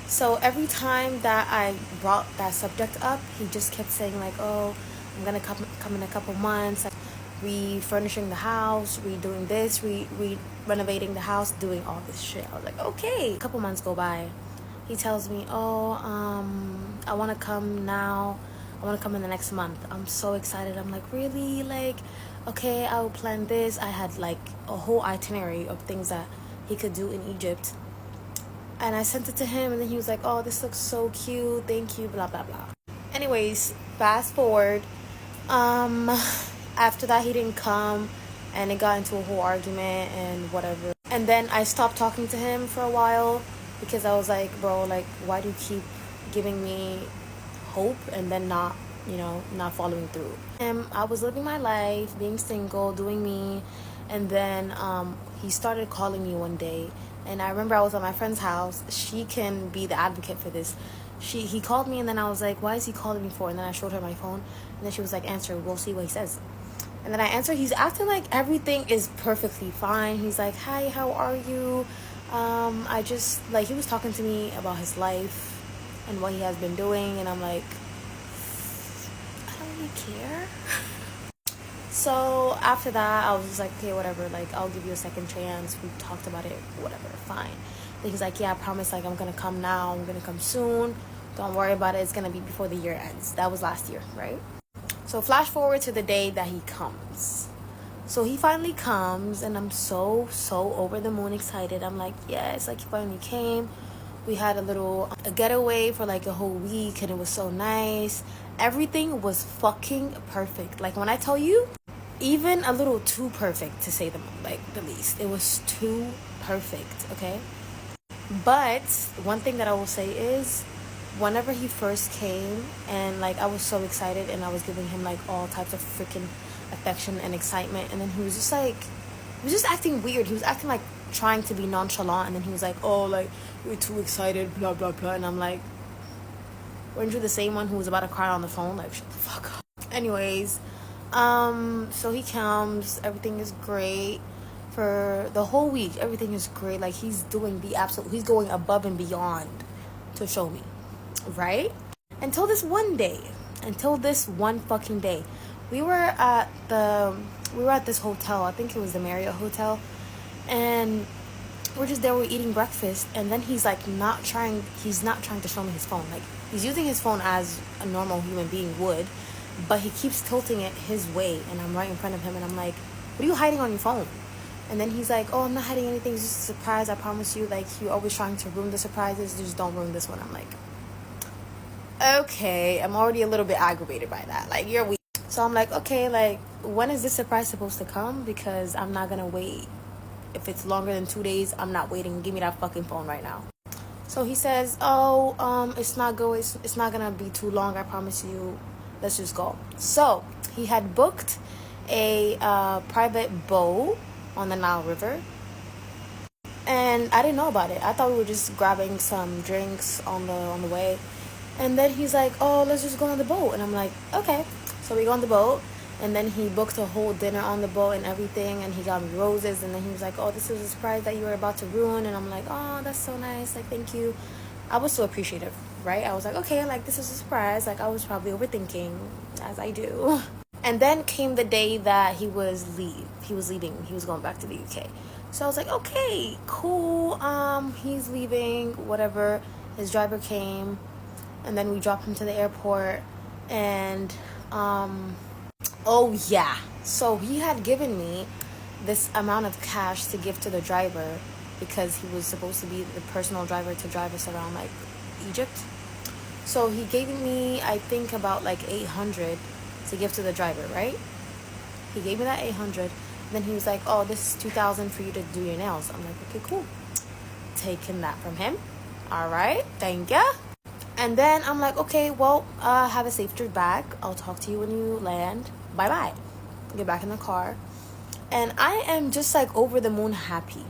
So every time that I brought that subject up, he just kept saying like, oh, I'm gonna come in a couple months. refurnishing the house, redoing this, renovating the house, doing all this shit. I was like, okay. A couple months go by. He tells me, oh, I want to come now. I want to come in the next month. I'm so excited. I'm like, really? Like, okay, I will plan this. I had like a whole itinerary of things that he could do in Egypt. And I sent it to him, and then he was like, oh, this looks so cute. Thank you, blah, blah, blah. Anyways, fast forward. After that, he didn't come, and it got into a whole argument and whatever. And then I stopped talking to him for a while because I was like, bro, like, why do you keep giving me hope and then not following through? And I was living my life, being single, doing me, and then he started calling me one day. And I remember I was at my friend's house. She can be the advocate for this. He called me, and then I was like, why is he calling me for? And then I showed her my phone, and then she was like, answer, we'll see what he says. And then I answered. He's acting like everything is perfectly fine. He's like, hi, how are you? I just, like, he was talking to me about his life and what he has been doing, and I'm like, I don't really care. So after that, I was just like, okay, whatever, like, I'll give you a second chance. We talked about it, whatever, fine. Then he's like, yeah, I promise, like, I'm gonna come now, I'm gonna come soon, don't worry about it, it's gonna be before the year ends. That was last year, right? So flash forward to the day that he comes. So he finally comes, and I'm so over the moon excited. I'm like, yes, like, he finally came. We had a getaway for like a whole week, and it was so nice. Everything was fucking perfect. Like, when I tell you, even a little too perfect, to say the least. It was too perfect, okay? But one thing that I will say is, whenever he first came, and like, I was so excited, and I was giving him like all types of freaking affection and excitement, and then he was just acting weird. He was acting like trying to be nonchalant, and then he was like, oh, like, you're too excited, blah blah blah. And I'm like, weren't you the same one who was about to cry on the phone? Like, shut the fuck up. Anyways, so he comes, everything is great. For the whole week, everything is great. Like, he's going above and beyond to show me, right? Until this one fucking day. We were at this hotel. I think it was the Marriott Hotel, and we're just there, we're eating breakfast, and then he's not trying to show me his phone. Like, he's using his phone as a normal human being would, but he keeps tilting it his way, and I'm right in front of him, and I'm like, what are you hiding on your phone? And then he's like, oh, I'm not hiding anything, it's just a surprise, I promise you. Like, you're always trying to ruin the surprises, just don't ruin this one. I'm like, okay, I'm already a little bit aggravated by that. Like, you're weak. So I'm like, okay, like, when is this surprise supposed to come? Because I'm not gonna wait. If it's longer than 2 days, I'm not waiting. Give me that fucking phone right now. So he says, oh, it's not gonna be too long, I promise you. Let's just go. So he had booked a private boat on the Nile River, and I didn't know about it. I thought we were just grabbing some drinks on the way. And then he's like, oh, let's just go on the boat. And I'm like, okay. So we go on the boat, and then he booked a whole dinner on the boat and everything, and he got me roses, and then he was like, oh, this is a surprise that you were about to ruin. And I'm like, oh, that's so nice, like, thank you. I was so appreciative, right? I was like, okay, like, this is a surprise. Like, I was probably overthinking, as I do. And then came the day that he was leaving. He was going back to the UK. So I was like, okay, cool. He's leaving, whatever. His driver came, and then we dropped him to the airport, and oh yeah, so he had given me this amount of cash to give to the driver because he was supposed to be the personal driver to drive us around like Egypt. So he gave me, I think, about like 800 to give to the driver, right? He gave me that 800, and then he was like, oh, this is 2,000 for you to do your nails. I'm like, okay, cool. Taking that from him. All right, thank ya. And then I'm like, okay, well, have a safe trip back. I'll talk to you when you land. Bye-bye. Get back in the car. And I am just like over the moon happy.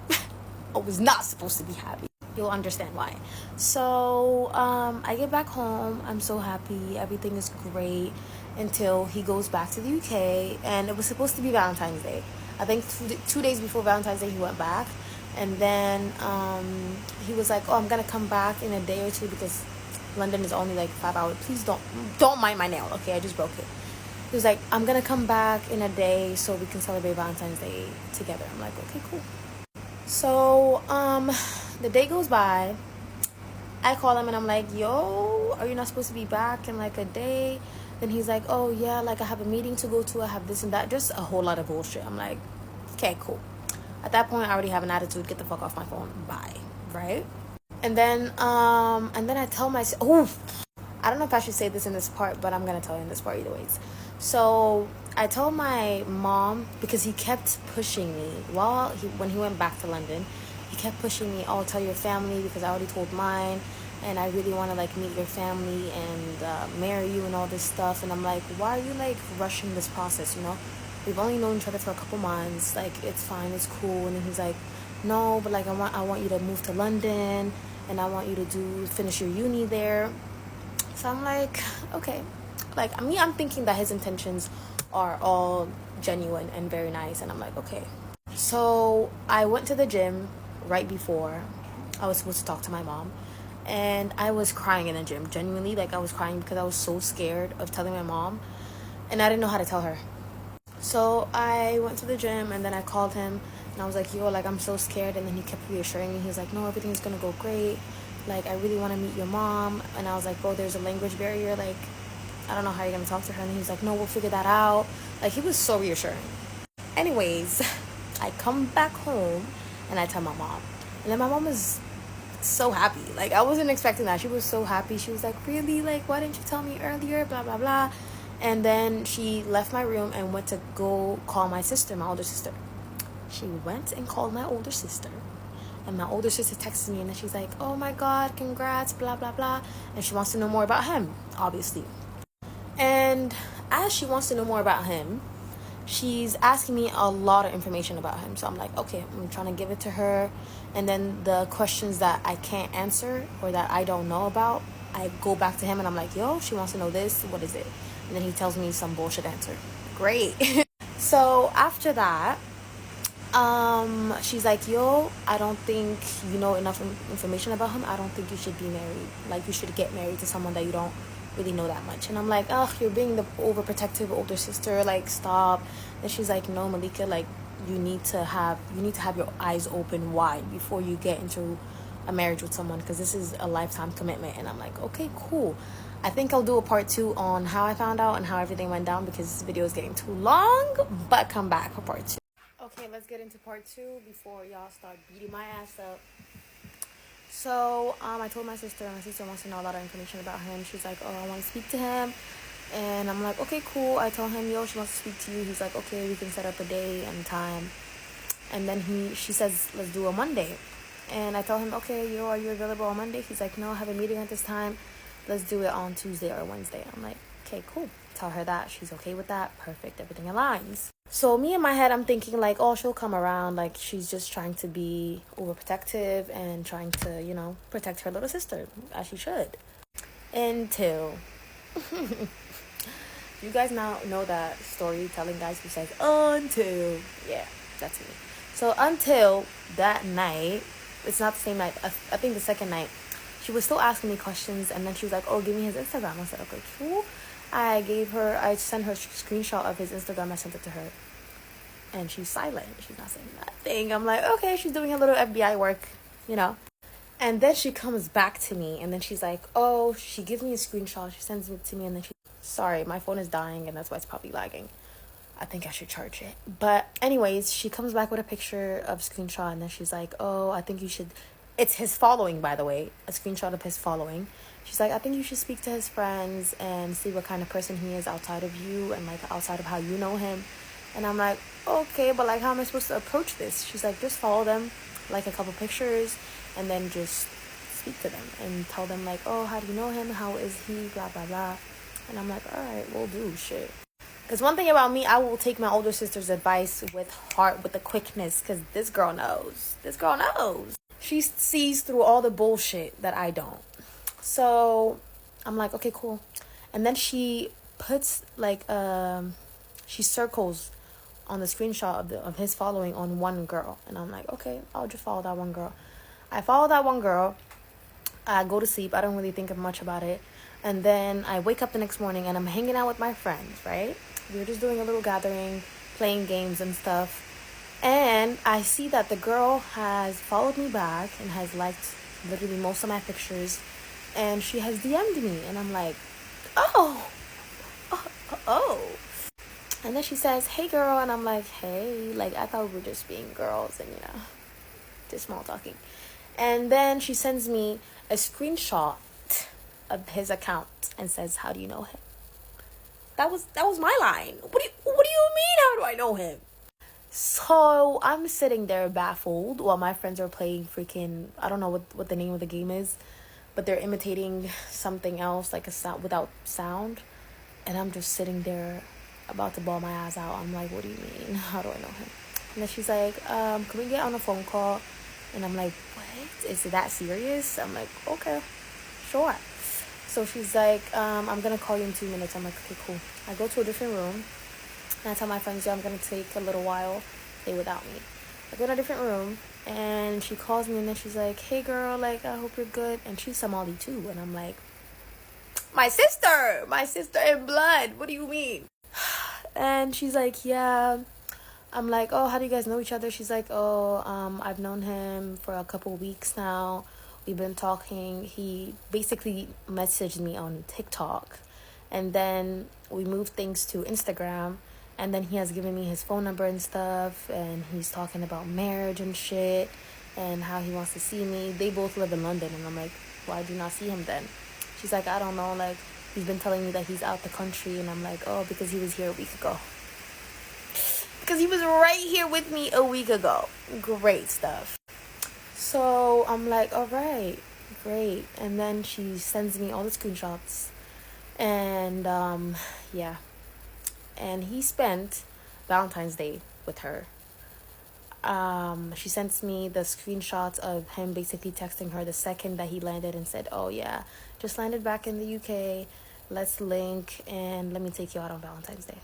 I was not supposed to be happy. You'll understand why. So I get back home. I'm so happy. Everything is great until he goes back to the UK. And it was supposed to be Valentine's Day. I think 2 days before Valentine's Day, he went back. And then he was like, oh, I'm going to come back in a day or two because London is only like 5 hours. Please don't mind my nail, okay? I just broke it. He was like, I'm gonna come back in a day so we can celebrate Valentine's Day together. I'm like, okay, cool. So the day goes by. I call him and I'm like, yo, are you not supposed to be back in like a day? Then he's like, oh yeah, like I have a meeting to go to, I have this and that, just a whole lot of bullshit. I'm like, okay, cool. At that point I already have an attitude, get the fuck off my phone, bye, right? And then I tell myself, oh, I don't know if I should say this in this part, but I'm gonna tell you in this part either ways. So I told my mom, because he kept pushing me when he went back to London. He kept pushing me, oh, tell your family, because I already told mine, and I really want to like meet your family and marry you and all this stuff. And I'm like, why are you like rushing this process? You know, we've only known each other for a couple months. Like, it's fine, it's cool. And then he's like, no, but like I want you to move to London, and I want you to finish your uni there. So I'm like, okay. Like, I'm thinking that his intentions are all genuine and very nice, and I'm like, okay. So I went to the gym right before I was supposed to talk to my mom, and I was crying in the gym, genuinely. Like, I was crying because I was so scared of telling my mom, and I didn't know how to tell her. So I went to the gym, and then I called him, and I was like, yo, like, I'm so scared. And then he kept reassuring me. He was like, no, everything's gonna go great. Like, I really want to meet your mom. And I was like, bro, there's a language barrier. Like, I don't know how you're gonna talk to her. And he was like, no, we'll figure that out. Like, he was so reassuring. Anyways, I come back home and I tell my mom, and then my mom was so happy. Like, I wasn't expecting that. She was so happy. She was like, really? Like, why didn't you tell me earlier? Blah blah blah. And then she left my room and went to go call my sister, my older sister. She went and called my older sister, and my older sister texted me, and then she's like, oh my god, congrats, blah blah blah. And she wants to know more about him, obviously. And as she wants to know more about him, she's asking me a lot of information about him. So I'm like, okay, I'm trying to give it to her. And then the questions that I can't answer or that I don't know about, I go back to him and I'm like, yo, she wants to know this, what is it? And then he tells me some bullshit answer. Great. So after that, she's like, yo, I don't think you know enough information about him. I don't think you should be married. Like, you should get married to someone that you don't really know that much. And I'm like, ugh, you're being the overprotective older sister, like, stop. And she's like, no, Malika, like, you need to have your eyes open wide before you get into a marriage with someone, because this is a lifetime commitment. And I'm like, okay, cool. I think I'll do a part 2 on how I found out and how everything went down, because this video is getting too long. But come back for part 2. Okay, let's get into part 2 before y'all start beating my ass up. So I told my sister, and my sister wants to know a lot of information about him. She's like, oh, I want to speak to him. And I'm like, okay, cool. I told him, yo, she wants to speak to you. He's like, okay, we can set up a day and time. And then she says, let's do a Monday. And I tell him, okay, yo, are you available on Monday? He's like, no, I have a meeting at this time. Let's do it on Tuesday or Wednesday. I'm like, okay, cool. Tell her that. She's okay with that. Perfect. Everything aligns. So me in my head, I'm thinking like, oh, she'll come around. Like, she's just trying to be overprotective and trying to, you know, protect her little sister, as she should. Until you guys now know that storytelling guys who says until. Yeah, that's me. So until that night, it's not the same night. I think the second night, she was still asking me questions, and then she was like, oh, give me his Instagram. I said, okay, cool. I sent her a screenshot of his Instagram. I sent it to her. And she's silent. She's not saying nothing. I'm like, okay, she's doing a little FBI work, you know. And then she comes back to me, and then she's like, oh, she gives me a screenshot. She sends it to me, and then sorry, my phone is dying, and that's why it's probably lagging. I think I should charge it. But anyways, she comes back with a picture of screenshot, and then she's like, oh, I think you should. It's his following, by the way. A screenshot of his following. She's like, I think you should speak to his friends and see what kind of person he is outside of you and, like, outside of how you know him. And I'm like, okay, but, like, how am I supposed to approach this? She's like, just follow them, like, a couple pictures, and then just speak to them and tell them, like, oh, how do you know him? How is he? Blah, blah, blah. And I'm like, all right, we'll do shit. Because one thing about me, I will take my older sister's advice with heart, with the quickness, because this girl knows. This girl knows. She sees through all the bullshit that I don't. So I'm like, okay, cool. And then she puts, like, she circles on the screenshot of his following on one girl. And I'm like, okay, I'll just follow that one girl. I follow that one girl. I go to sleep. I don't really think of much about it. And then I wake up the next morning and I'm hanging out with my friends, right? We were just doing a little gathering, playing games and stuff. And I see that the girl has followed me back and has liked literally most of my pictures. And she has DM'd me. And I'm like, oh. And then she says, hey, girl. And I'm like, hey. Like, I thought we were just being girls and, just small talking. And then she sends me a screenshot of his account and says, how do you know him? That was my line. What do you mean, how do I know him? So I'm sitting there baffled while my friends are playing freaking, I don't know what the name of the game is, but they're imitating something else, like a sound without sound. And I'm just sitting there about to bawl my eyes out. I'm like, what do you mean? How do I know him? And then she's like, can we get on a phone call? And I'm like, what? Is it that serious? I'm like, okay, sure. So she's like, I'm going to call you in 2 minutes. I'm like, okay, cool. I go to a different room. And I tell my friends, I'm going to take a little while. Stay without me. I go to a different room. And she calls me. And then she's like, hey, girl. Like, I hope you're good. And she's Somali, too. And I'm like, my sister in blood. What do you mean? And she's like, yeah. I'm like, oh, how do you guys know each other? She's like, oh, I've known him for a couple weeks now. We've been talking. He basically messaged me on TikTok. And then we moved things to Instagram. And then he has given me his phone number and stuff. And he's talking about marriage and shit. And how he wants to see me. They both live in London. And I'm like, why do you not see him then? She's like, I don't know. Like, he's been telling me that he's out the country. And I'm like, oh, because he was here a week ago. Because he was right here with me a week ago. Great stuff. So I'm like, all right, great. And then she sends me all the screenshots. And yeah. And he spent Valentine's Day with her. She sends me the screenshots of him basically texting her the second that he landed and said, oh yeah, just landed back in the UK. Let's link and let me take you out on Valentine's Day.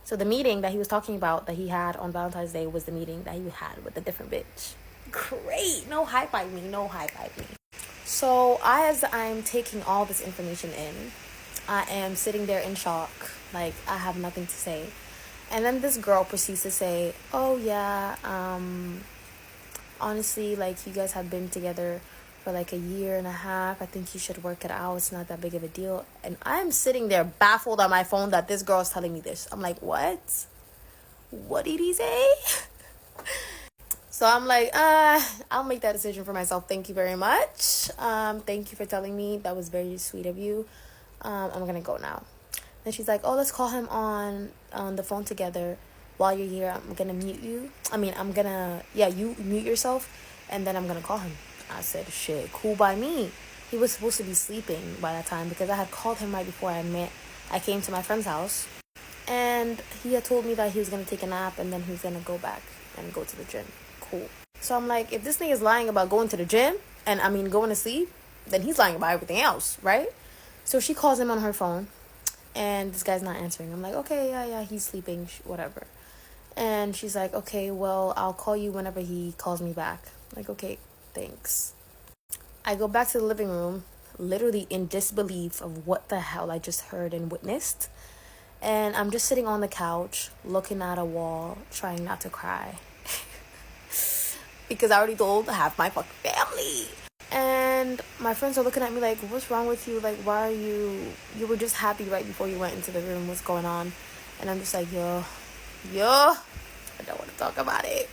So the meeting that he was talking about that he had on Valentine's Day was the meeting that he had with a different bitch. Great. No high-five me. So as I'm taking all this information in, I am sitting there in shock. Like, I have nothing to say. And then this girl proceeds to say, oh yeah, honestly, like, you guys have been together for like a year and a half. I think you should work it out. It's not that big of a deal. And I'm sitting there baffled on my phone that this girl is telling me this. I'm like, what? What did he say? So I'm like, I'll make that decision for myself. Thank you very much. Thank you for telling me. That was very sweet of you. I'm going to go now. Then she's like, oh, let's call him on the phone together. While you're here, I'm going to mute you. You mute yourself. And then I'm going to call him. I said, shit, cool by me. He was supposed to be sleeping by that time because I had called him right before I came to my friend's house. And he had told me that he was going to take a nap and then he's going to go back and go to the gym. Cool. So I'm like, if this thing is lying about going to the gym and going to sleep, then he's lying about everything else, right? So she calls him on her phone and this guy's not answering. I'm like, okay, yeah, he's sleeping, whatever. And she's like, okay, well, I'll call you whenever he calls me back. I'm like, okay, thanks. I go back to the living room, literally in disbelief of what the hell I just heard and witnessed. And I'm just sitting on the couch, looking at a wall, trying not to cry. Because I already told half my fucking family. And my friends are looking at me like, what's wrong with you? Like, why are you were just happy right before you went into the room. What's going on? And I'm just like, yo, I don't want to talk about it.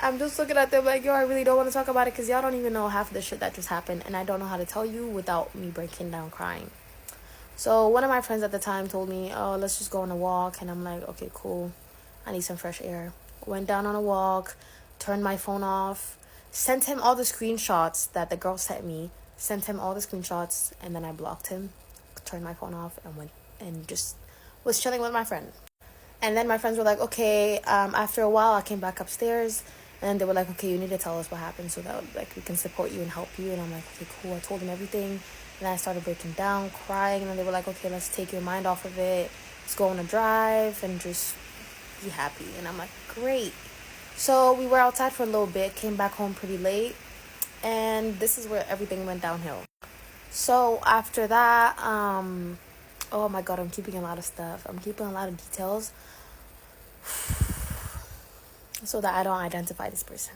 I'm just looking at them like, yo, I really don't want to talk about it because y'all don't even know half of the shit that just happened. And I don't know how to tell you without me breaking down crying. So one of my friends at the time told me, oh, let's just go on a walk. And I'm like, okay, cool. I need some fresh air. Went down on a walk, turned my phone off, sent him all the screenshots that the girl sent me, and then I blocked him, turned my phone off, and went and just was chilling with my friend. And then my friends were like, okay, after a while, I came back upstairs. And then they were like, okay, you need to tell us what happened so that like we can support you and help you. And I'm like, okay, cool. I told them everything. And I started breaking down, crying. And then they were like, okay, let's take your mind off of it. Let's go on a drive and just be happy. And I'm like, great. So we were outside for a little bit, came back home pretty late. And this is where everything went downhill. So after that, oh my god, I'm keeping a lot of stuff. I'm keeping a lot of details so that I don't identify this person.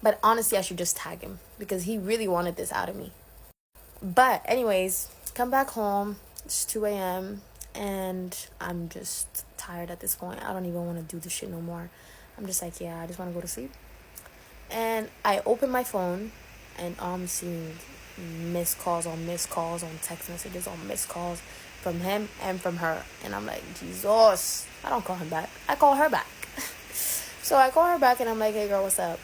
But honestly, I should just tag him because he really wanted this out of me. But anyways, come back home. It's 2 a.m. and I'm just tired at this point. I don't even want to do this shit no more. I'm just like, yeah, I just want to go to sleep. And I open my phone and I'm seeing missed calls on text messages on missed calls from him and from her. And I'm like, Jesus. I don't call him back. I call her back. So I call her back and I'm like, hey girl, what's up?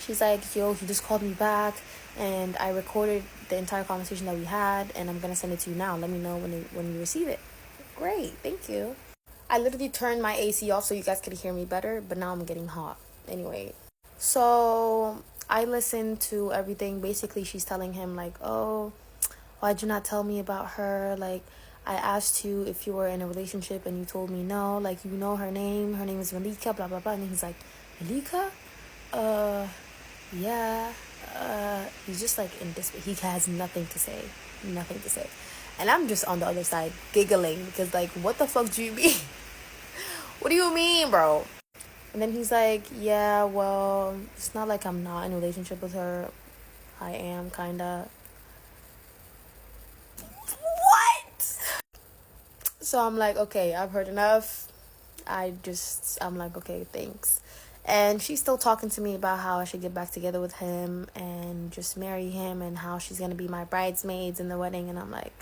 She's like, yo, he just called me back and I recorded the entire conversation that we had and I'm gonna send it to you now. Let me know when you receive it. Great, thank you. I literally turned my AC off so you guys could hear me better, but now I'm getting hot. Anyway, so I listened to everything. Basically, she's telling him like, oh, why'd you not tell me about her? Like, I asked you if you were in a relationship and you told me no. Like, you know her name. Her name is Malika, blah, blah, blah. And he's like, Malika? Yeah. He's just like in this. He has nothing to say. Nothing to say. And I'm just on the other side giggling because like, what the fuck do you mean? What do you mean, bro? And then he's like, yeah, well, it's not like I'm not in a relationship with her. I am, kinda. What? So I'm like, okay, I've heard enough. I'm like, okay, thanks. And she's still talking to me about how I should get back together with him and just marry him and how she's going to be my bridesmaids in the wedding. And I'm like,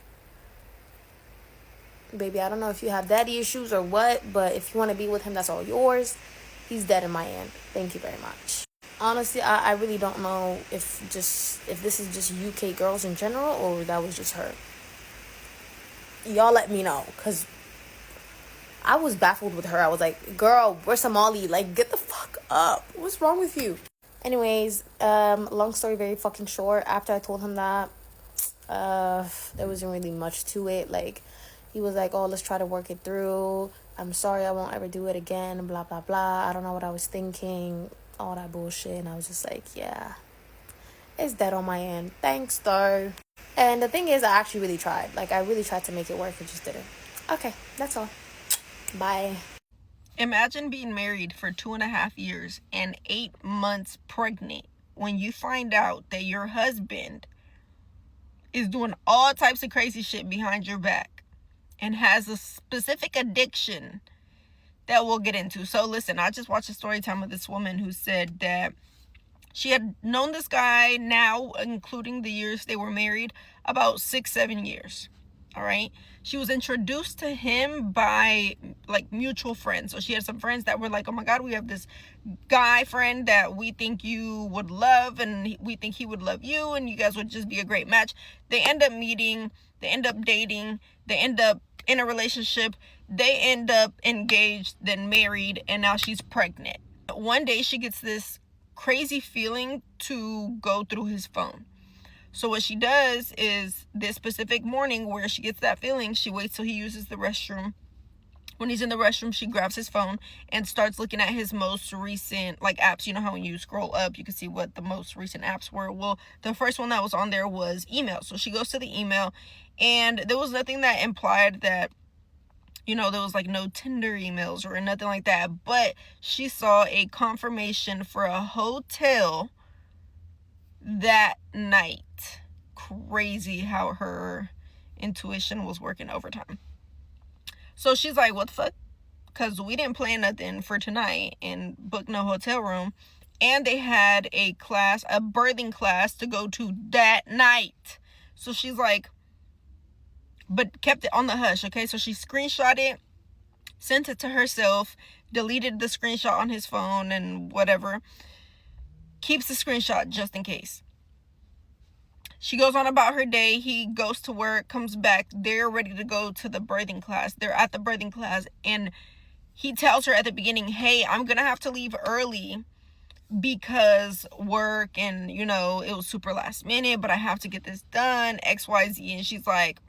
baby, I don't know if you have daddy issues or what, but if you want to be with him, that's all yours. He's dead in my end. Thank you very much. Honestly, I really don't know if this is just UK girls in general or that was just her. Y'all let me know, because I was baffled with her. I was like, girl, we're Somali. Like, get the fuck up. What's wrong with you? Anyways, long story very fucking short. After I told him that, there wasn't really much to it. Like, he was like, oh, let's try to work it through. I'm sorry, I won't ever do it again, blah, blah, blah. I don't know what I was thinking, all that bullshit. And I was just like, yeah, it's dead on my end. Thanks, though. And the thing is, I actually really tried. Like, I really tried to make it work. It just didn't. Okay, that's all. Bye. Imagine being married for 2.5 years and 8 months pregnant when you find out that your husband is doing all types of crazy shit behind your back and has a specific addiction that we'll get into. So listen, I just watched a story time of this woman who said that she had known this guy now, including the years they were married, about 6-7 years. All right. She was introduced to him by like mutual friends. So she had some friends that were like, oh my God, we have this guy friend that we think you would love and we think he would love you and you guys would just be a great match. They end up meeting, they end up dating, they end up in a relationship, they end up engaged, then married, and now she's pregnant. One day she gets this crazy feeling to go through his phone. So what she does is this specific morning where she gets that feeling, she waits till he uses the restroom. When he's in the restroom, she grabs his phone and starts looking at his most recent like apps. You know how when you scroll up, you can see what the most recent apps were. Well, the first one that was on there was email. So she goes to the email and there was nothing that implied that, you know, there was like no Tinder emails or nothing like that. But she saw a confirmation for a hotel that night. Crazy how her intuition was working overtime. So she's like, what the fuck? Because we didn't plan nothing for tonight and book no hotel room. And they had a birthing class to go to that night. So she's like, but kept it on the hush, okay? So she screenshot it, sent it to herself, deleted the screenshot on his phone and whatever. Keeps the screenshot just in case. She goes on about her day. He goes to work, comes back. They're ready to go to the birthing class. They're at the birthing class. And he tells her at the beginning, hey, I'm going to have to leave early because work and, you know, it was super last minute, but I have to get this done, XYZ. And she's like,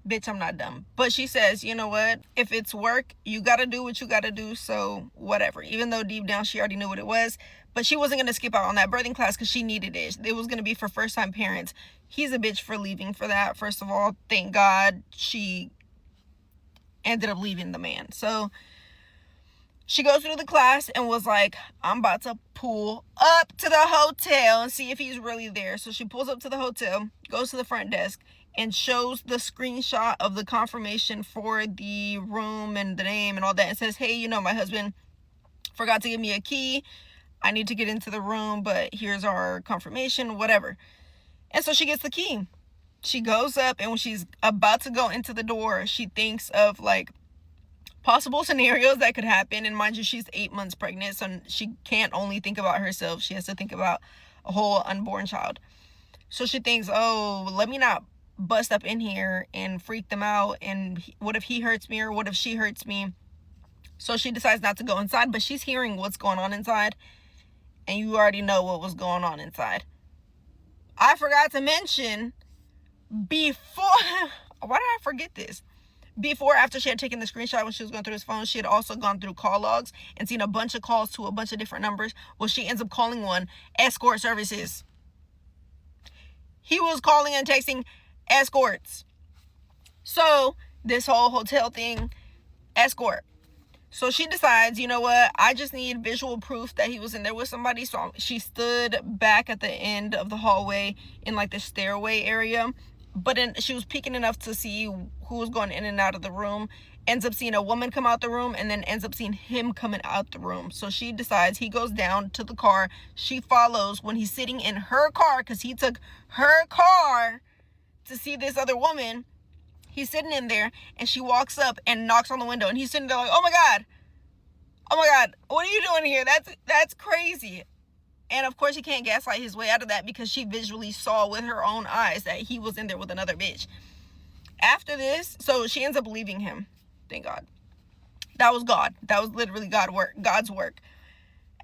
Bitch, I'm not dumb. But she says, you know what? If it's work, you gotta do what you gotta do, so whatever. Even though deep down she already knew what it was. But she wasn't gonna skip out on that birthing class because she needed it. It was gonna be for first-time parents. He's a bitch for leaving for that. First of all, thank God she ended up leaving the man. So she goes through the class and was like, I'm about to pull up to the hotel and see if he's really there. So she pulls up to the hotel, goes to the front desk, and shows the screenshot of the confirmation for the room and the name and all that. And says, hey, you know, my husband forgot to give me a key. I need to get into the room, but here's our confirmation, whatever. And so she gets the key. She goes up, and when she's about to go into the door, she thinks of like possible scenarios that could happen. And mind you, she's 8 months pregnant, so she can't only think about herself. She has to think about a whole unborn child. So she thinks, oh, let me not bust up in here and freak them out. And what if he hurts me, or what if she hurts me? So she decides not to go inside, but she's hearing what's going on inside. And you already know what was going on inside. I forgot to mention before, why did I forget this? Before, after she had taken the screenshot when she was going through his phone, she had also gone through call logs and seen a bunch of calls to a bunch of different numbers. Well, she ends up calling one, escort services. He was calling and texting escorts. So this whole hotel thing, escort. So she decides, you know what, I just need visual proof that he was in there with somebody. So she stood back at the end of the hallway in like the stairway area. But then she was peeking enough to see who was going in and out of the room. Ends up seeing a woman come out the room, and then ends up seeing him coming out the room. So she decides, he goes down to the car. She follows when he's sitting in her car, because he took her car to see this other woman. He's sitting in there, and she walks up and knocks on the window, and he's sitting there like, oh my God, what are you doing here? That's crazy. And of course he can't gaslight his way out of that, because she visually saw with her own eyes that he was in there with another bitch. After this, so she ends up leaving him. Thank God. That was God. That was literally God's work.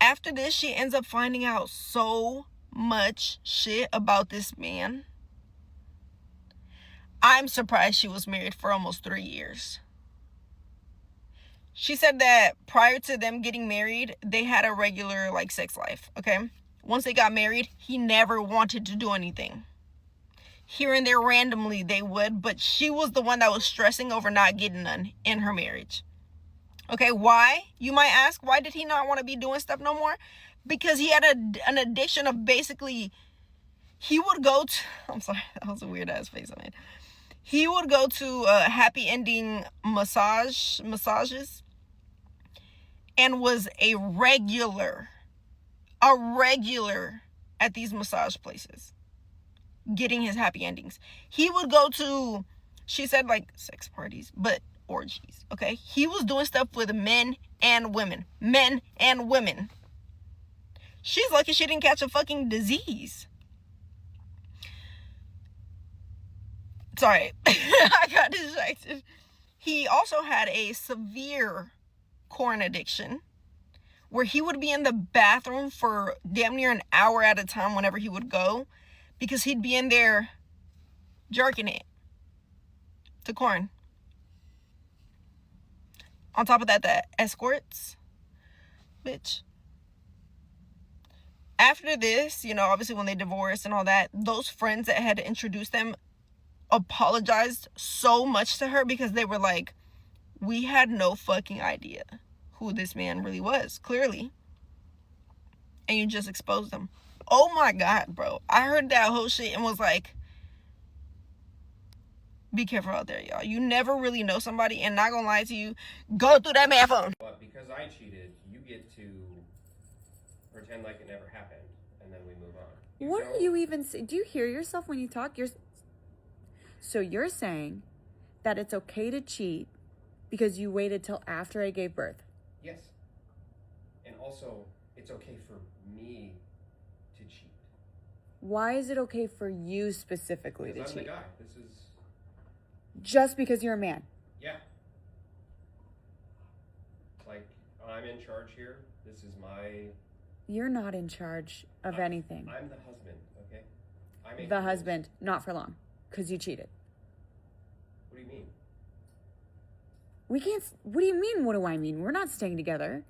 After this, she ends up finding out so much shit about this man. I'm surprised she was married for almost 3 years. She said that prior to them getting married, they had a regular like sex life, okay? Once they got married, he never wanted to do anything. Here and there randomly they would, but she was the one that was stressing over not getting none in her marriage. Okay, why? You might ask, why did he not want to be doing stuff no more? Because he had an addiction of basically, he would go to, I'm sorry, that was a weird ass face I made. He would go to happy ending massages, and was a regular at these massage places, getting his happy endings. He would go to, she said like sex parties, but orgies, okay? He was doing stuff with men and women. She's lucky she didn't catch a fucking disease. Sorry, I got distracted. He also had a severe corn addiction, where he would be in the bathroom for damn near an hour at a time whenever he would go, because he'd be in there jerking it to corn. On top of that, the escorts, bitch. After this, you know, obviously when they divorced and all that, those friends that had introduced them apologized so much to her, because they were like, we had no fucking idea who this man really was, clearly, and you just exposed him. Oh my God, bro. I heard that whole shit and was like, be careful out there, y'all. You never really know somebody, and not gonna lie to you, go through that man phone. But because I cheated, you get to pretend like it never happened, and then we move on. What are you even saying? Do you hear yourself when you talk? So you're saying that it's okay to cheat because you waited till after I gave birth? Yes. And also, it's okay for me to cheat. Why is it okay for you specifically to Because I'm cheat? the guy. This is... Just because you're a man? Yeah. Like, I'm in charge here. This is my... You're not in charge of anything. I'm the husband, okay? I make The rules. husband, not for long, because you cheated. What do you mean? We can't. What do you mean? What do I mean? We're not staying together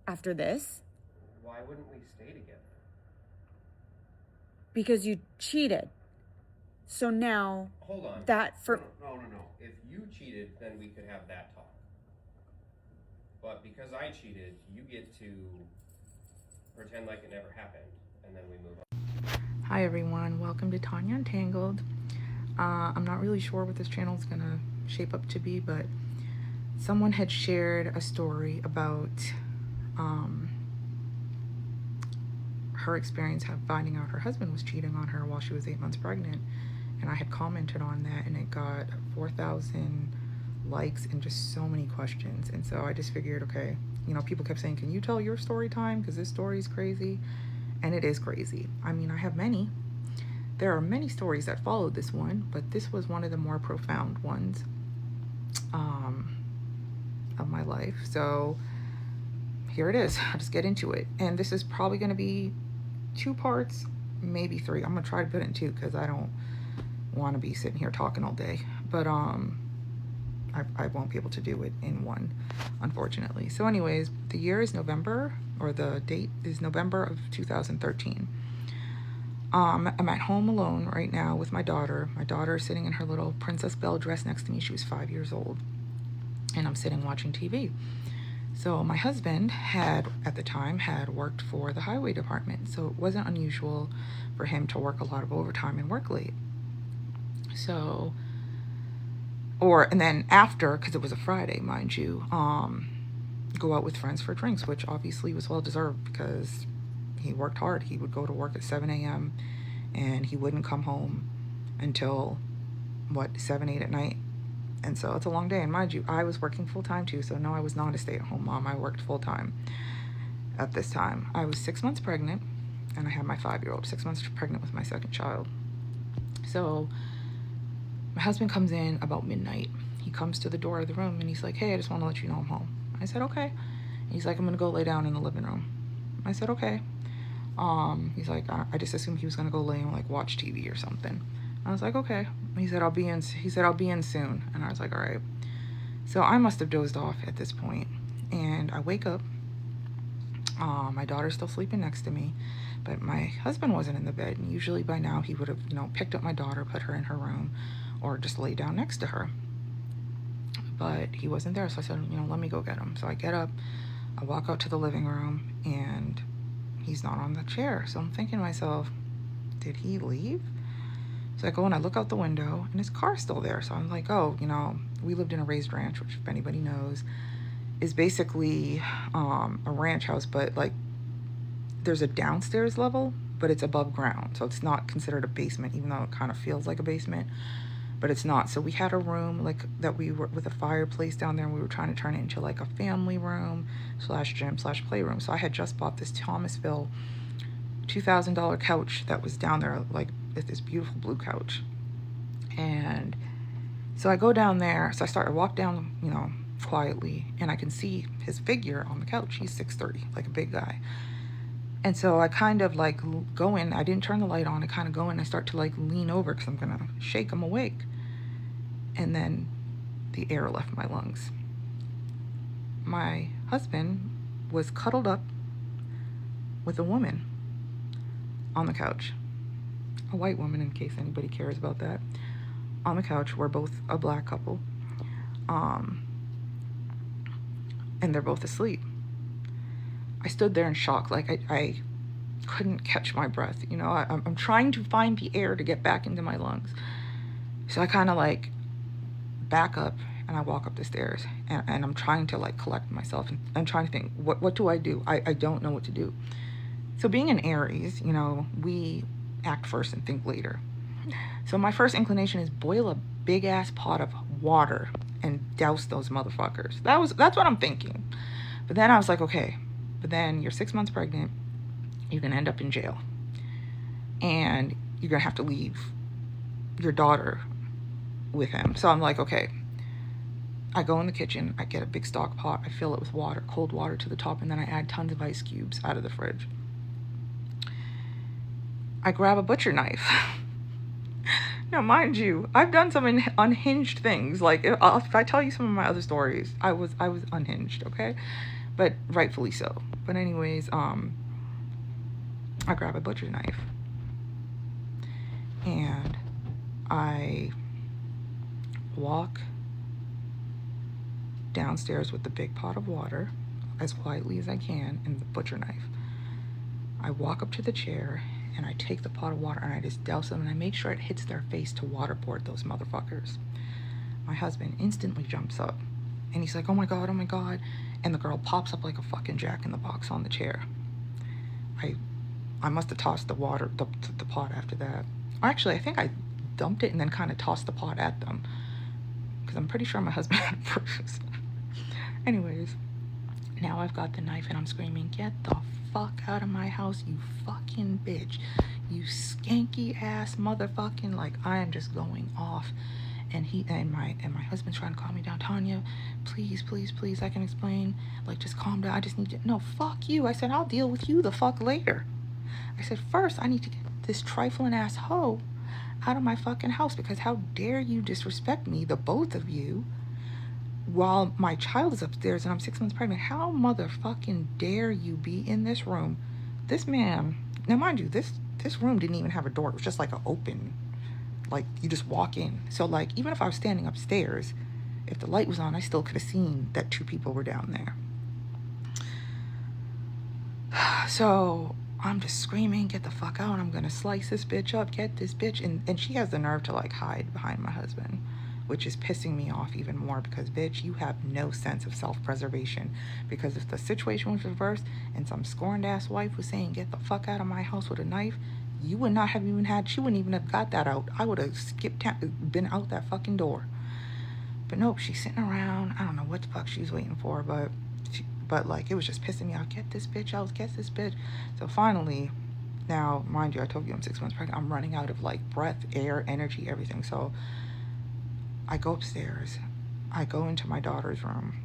after this. Why wouldn't we stay together? Because you cheated. So now. Hold on. That for. No. If you cheated, then we could have that talk. But because I cheated, you get to pretend like it never happened, and then we move on. Hi everyone, welcome to Tanya Untangled. I'm not really sure what this channel is gonna shape up to be, but someone had shared a story about her experience of finding out her husband was cheating on her while she was 8 months pregnant, and I had commented on that, and it got 4,000 likes and just so many questions. And so I just figured, okay, you know, people kept saying, can you tell your story time, because this story is crazy. And it is crazy. I mean, I have many. There are many stories that followed this one, but this was one of the more profound ones of my life. So here it is. I'll just get into it. And this is probably going to be 2 parts, maybe 3. I'm going to try to put it in 2 because I don't want to be sitting here talking all day. But I won't be able to do it in 1, unfortunately. So anyways, the year is November, or the date is November of 2013. I'm at home alone right now with my daughter. My daughter is sitting in her little Princess Belle dress next to me. She was 5 years old. And I'm sitting watching TV. So my husband at the time, had worked for the highway department. So it wasn't unusual for him to work a lot of overtime and work late. So, and then after, because it was a Friday, mind you, go out with friends for drinks, which obviously was well deserved because he worked hard. He would go to work at 7 a.m. and he wouldn't come home until 7, 8 at night. And so it's a long day. And mind you, I was working full time too. So no, I was not a stay-at-home mom. I worked full time at this time. I was 6 months pregnant and I had my 5-year-old, 6 months pregnant with my second child. So my husband comes in about midnight. He comes to the door of the room and he's like, hey, I just want to let you know I'm home. I said, okay. He's like, I'm gonna go lay down in the living room. I said, okay. He's like, I just assumed he was gonna go lay and like watch TV or something. I was like, okay. He said, I'll be in soon. And I was like, all right. So I must have dozed off at this point. And I wake up. My daughter's still sleeping next to me, but my husband wasn't in the bed. And usually by now he would have, picked up my daughter, put her in her room, or just lay down next to her. But he wasn't there. So I said, let me go get him. So I get up, I walk out to the living room, and he's not on the chair. So I'm thinking to myself, did he leave? So I go and I look out the window and his car's still there. So I'm like, oh, we lived in a raised ranch, which if anybody knows is basically a ranch house, but like there's a downstairs level, but it's above ground. So it's not considered a basement, even though it kind of feels like a basement, but it's not. So we had a room like that we were with a fireplace down there, and we were trying to turn it into like a family room / gym / playroom. So I had just bought this Thomasville $2,000 couch that was down there, like this beautiful blue couch. And so I go down there. So I walk down, quietly, and I can see his figure on the couch. He's 6'3", like a big guy. And so I kind of like go in. I didn't turn the light on. I kind of go in. I start to like lean over because I'm gonna shake him awake. And then the air left my lungs. My husband was cuddled up with a woman on the couch. A white woman, in case anybody cares about that. On the couch. We're both a black couple. And they're both asleep. I stood there in shock. Like I couldn't catch my breath. I'm trying to find the air to get back into my lungs. So I kind of like back up and I walk up the stairs, and I'm trying to like collect myself, and I'm trying to think, what do? I don't know what to do. So being an Aries, we act first and think later. So my first inclination is boil a big ass pot of water and douse those motherfuckers. That's what I'm thinking. But then I was like, okay, but then you're 6 months pregnant, you're gonna end up in jail, and you're gonna have to leave your daughter with him. So I'm like, okay. I go in the kitchen, I get a big stock pot, I fill it with water, cold water to the top, and then I add tons of ice cubes out of the fridge. I grab a butcher knife Now, mind you, I've done some unhinged things. Like, if I tell you some of my other stories, I was unhinged, okay? But rightfully so. But anyways, I grab a butcher knife and I walk downstairs with the big pot of water as quietly as I can and the butcher knife. I walk up to the chair and I take the pot of water and I just douse them and I make sure it hits their face to waterboard those motherfuckers. My husband instantly jumps up and he's like, oh my God, oh my God. And the girl pops up like a fucking jack in the box on the chair. I must have tossed the water, the pot after that. Actually, I think I dumped it and then kind of tossed the pot at them because I'm pretty sure my husband had a bruise. Anyways, now I've got the knife and I'm screaming, get the fuck out of my house, you fucking bitch. You skanky ass motherfucking, like, I am just going off. And my husband's trying to calm me down. Tanya, please, please, please, I can explain. Like, just calm down. I just need to. No, fuck you. I said, I'll deal with you the fuck later. I said, first, I need to get this trifling ass hoe out of my fucking house because how dare you disrespect me, the both of you, while my child is upstairs and I'm 6 months pregnant. How motherfucking dare you be in this room? This man, now mind you, this room didn't even have a door. It was just like an open, like you just walk in. So like, even if I was standing upstairs, if the light was on, I still could have seen that 2 people were down there. So I'm just screaming, get the fuck out. I'm gonna slice this bitch up, get this bitch. And she has the nerve to like hide behind my husband, which is pissing me off even more because, bitch, you have no sense of self-preservation. Because if the situation was reversed and some scorned ass wife was saying, get the fuck out of my house with a knife, you would not have even had, she wouldn't even have got that out. I would have been out that fucking door. But nope, she's sitting around. I don't know what the fuck she was waiting for, but like, it was just pissing me off. Get this bitch out, get this bitch. So finally, now, mind you, I told you I'm 6 months pregnant. I'm running out of like breath, air, energy, everything. So I go upstairs. I go into my daughter's room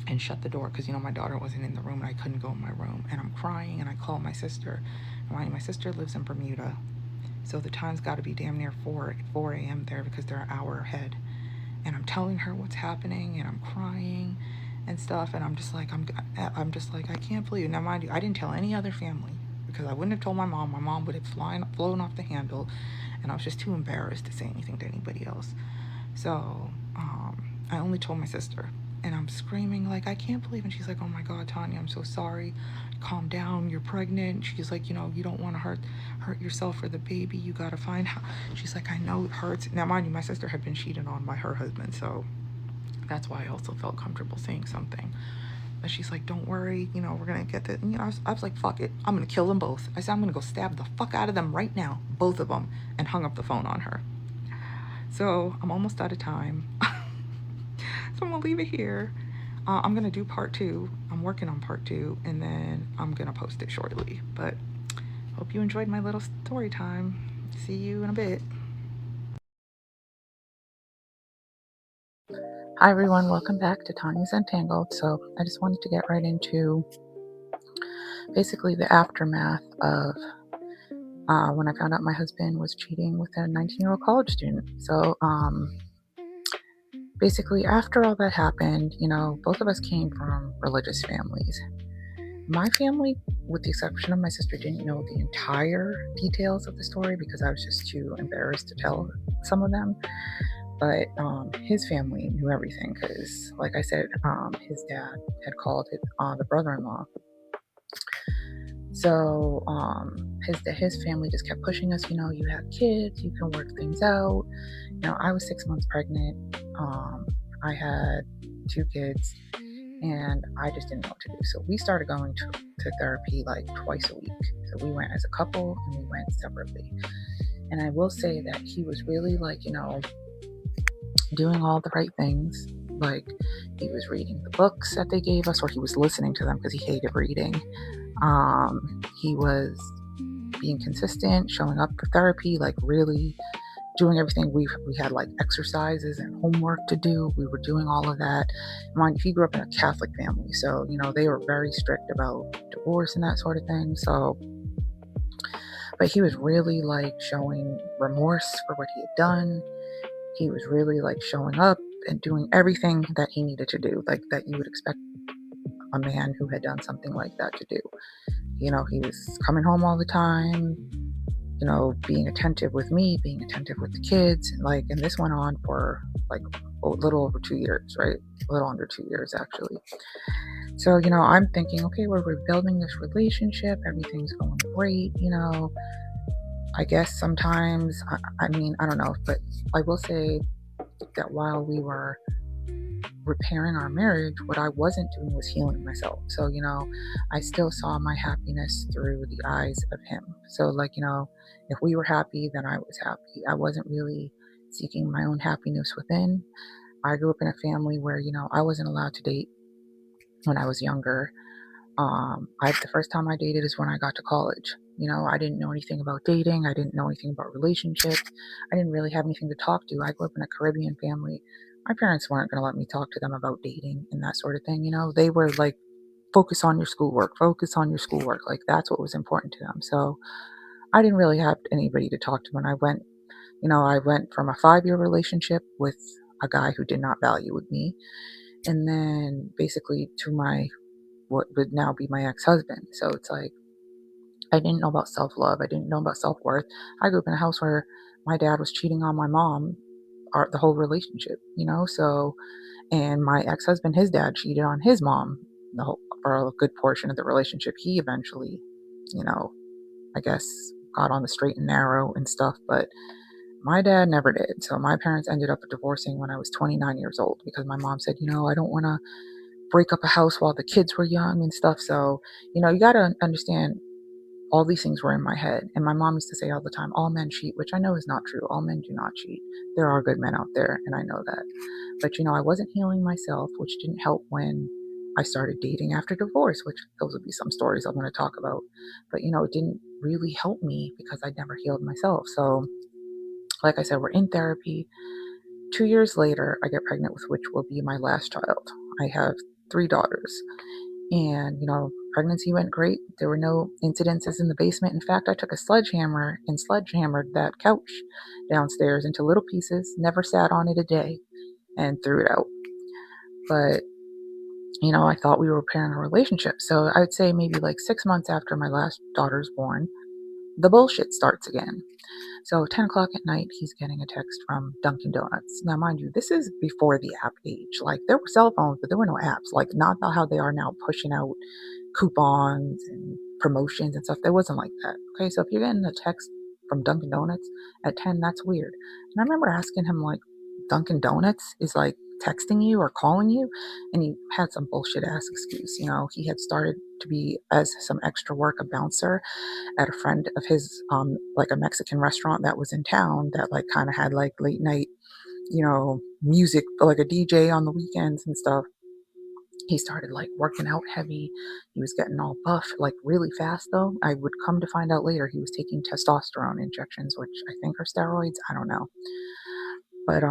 and shut the door because, you know, my daughter wasn't in the room and I couldn't go in my room. And I'm crying and I call my sister. And my sister lives in Bermuda. So the time's got to be damn near 4 a.m. there because they're an hour ahead. And I'm telling her what's happening and I'm crying and stuff. And I'm just like, I can't believe it. Now, mind you, I didn't tell any other family because I wouldn't have told my mom. My mom would have flown off the handle. And I was just too embarrassed to say anything to anybody else. So I only told my sister and I'm screaming like, I can't believe. And she's like, oh my God, Tanya, I'm so sorry. Calm down. You're pregnant. She's like, you know, you don't want to hurt yourself or the baby. You got to find how. She's like, I know it hurts. Now, mind you, my sister had been cheated on by her husband. So that's why I also felt comfortable saying something. But she's like, don't worry. You know, we're going to get that. And, you know, I was like, fuck it. I'm going to kill them both. I said, I'm going to go stab the fuck out of them right now. Both of them. And hung up the phone on her. So I'm almost out of time. So I'm gonna leave it here. I'm gonna do part 2. I'm working on part 2 and then I'm gonna post it shortly. But hope you enjoyed my little story time. See you in a bit. Hi everyone, welcome back to Tanya's Untangled. So I just wanted to get right into basically the aftermath of when I found out my husband was cheating with a 19-year-old college student. So basically, after all that happened, you know, both of us came from religious families. My family, with the exception of my sister, didn't know the entire details of the story because I was just too embarrassed to tell some of them. But his family knew everything because, like I said, his dad had called it the brother-in-law. So his family just kept pushing us, you know, you have kids, you can work things out. You know, I was 6 months pregnant. I had 2 kids and I just didn't know what to do. So we started going to therapy like twice a week. So we went as a couple and we went separately. And I will say that he was really like, you know, doing all the right things. Like he was reading the books that they gave us, or he was listening to them because he hated reading. He was being consistent, showing up for therapy, like really doing everything. We had like exercises and homework to do. We were doing all of that. He grew up in a Catholic family, so you know they were very strict about divorce and that sort of thing. So But he was really like showing remorse for what he had done. He was really like showing up and doing everything that he needed to do, like that you would expect a man who had done something like that to do. He was coming home all the time, being attentive with me, being attentive with the kids, and this went on for like a little over 2 years, right? A little under 2 years, actually. So, I'm thinking, okay, we're rebuilding this relationship. Everything's going great. I guess sometimes, I mean, I don't know, but I will say that while we were repairing our marriage, what I wasn't doing was healing myself. So, I still saw my happiness through the eyes of him. So, if we were happy, then I was happy. I wasn't really seeking my own happiness within. I grew up in a family where, I wasn't allowed to date when I was younger. The first time I dated is when I got to college. I didn't know anything about dating. I didn't know anything about relationships. I didn't really have anything to talk to. I grew up in a Caribbean family. My parents weren't going to let me talk to them about dating and that sort of thing. They were like, focus on your schoolwork, focus on your schoolwork. Like, that's what was important to them. So I didn't really have anybody to talk to when I went. I went from a 5-year relationship with a guy who did not value me, and then basically to what would now be my ex-husband. So it's like, I didn't know about self-love. I didn't know about self-worth. I grew up in a house where my dad was cheating on my mom the whole relationship, so, and my ex-husband, his dad cheated on his mom for a good portion of the relationship. He eventually, I guess, got on the straight and narrow and stuff, but my dad never did. So my parents ended up divorcing when I was 29 years old because my mom said, I don't want to break up a house while the kids were young and stuff. So, you got to understand, all these things were in my head. And my mom used to say all the time, all men cheat, which I know is not true. All men do not cheat. There are good men out there, and I know that. But, I wasn't healing myself, which didn't help when I started dating after divorce, which those would be some stories I want to talk about. But, it didn't really help me because I never healed myself. So, like I said, we're in therapy. 2 years later, I get pregnant with which will be my last child. I have 3 daughters. And, pregnancy went great. There were no incidences in the basement. In fact, I took a sledgehammer and sledgehammered that couch downstairs into little pieces, never sat on it a day, and threw it out. But, I thought we were repairing a relationship. So I would say maybe like 6 months after my last daughter's born, the bullshit starts again. So 10 o'clock at night, he's getting a text from Dunkin' Donuts. Now, mind you, this is before the app age. Like, there were cell phones, but there were no apps. Like, not how they are now, pushing out coupons and promotions and stuff. There wasn't like that. Okay, so if you're getting a text from Dunkin' Donuts at 10, that's weird. And I remember asking him, like, Dunkin' Donuts is like texting you or calling you? And he had some bullshit ass excuse. He had started to be, as some extra work, a bouncer at a friend of his, like a Mexican restaurant that was in town that like kind of had like late night, music, like a DJ on the weekends and stuff. He started like working out heavy. He was getting all buff, like really fast though. I would come to find out later he was taking testosterone injections, which I think are steroids. I don't know. But,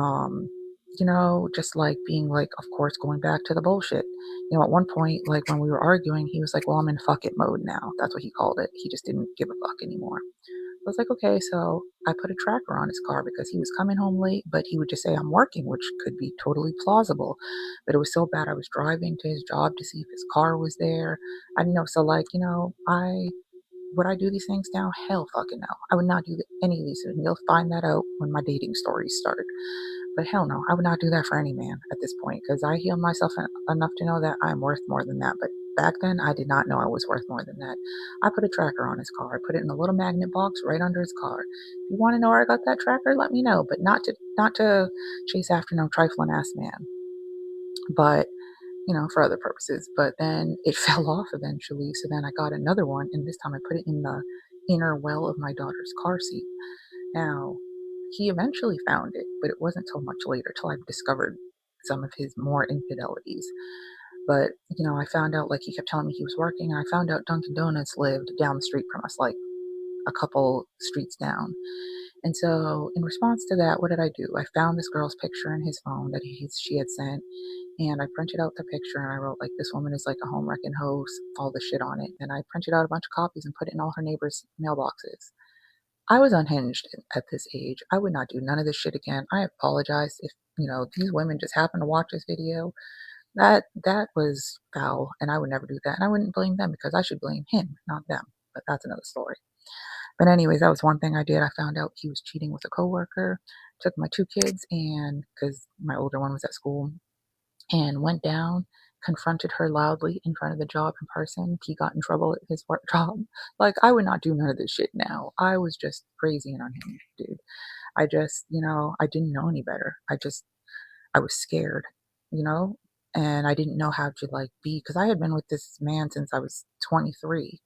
just like being like, of course, going back to the bullshit. At one point, like when we were arguing, he was like, well, I'm in fuck it mode now. That's what he called it. He just didn't give a fuck anymore. I was like, okay, so I put a tracker on his car because he was coming home late, but he would just say I'm working, which could be totally plausible. But it was so bad. I was driving to his job to see if his car was there. I didn't know. So like, would I do these things now? Hell fucking no. I would not do any of these things. You'll find that out when my dating stories start. But hell no, I would not do that for any man at this point because I healed myself enough to know that I'm worth more than that. But back then, I did not know I was worth more than that. I put a tracker on his car. I put it in a little magnet box right under his car. If you want to know where I got that tracker, let me know. But not to chase after no trifling ass man. But for other purposes. But then it fell off eventually. So then I got another one, and this time I put it in the inner well of my daughter's car seat. Now, he eventually found it, but it wasn't till much later, till I discovered some of his more infidelities. But, I found out, like, he kept telling me he was working, and I found out Dunkin' Donuts lived down the street from us, like a couple streets down. And so, in response to that, what did I do? I found this girl's picture in his phone that she had sent, and I printed out the picture, and I wrote, like, this woman is like a home wrecking host, all the shit on it. And I printed out a bunch of copies and put it in all her neighbors' mailboxes. I was unhinged at this age. I would not do none of this shit again. I apologize if, these women just happen to watch this video. That was foul, and I would never do that. And I wouldn't blame them because I should blame him, not them. But that's another story. But anyways, that was one thing I did. I found out he was cheating with a coworker, took my 2 kids, and because my older one was at school, and went down, confronted her loudly in front of the job in person. He got in trouble at his work job. Like, I would not do none of this shit now. I was just crazy and unhinged, dude. I just, I didn't know any better. I was scared, you know, and I didn't know how to like be, because I had been with this man since I was 23.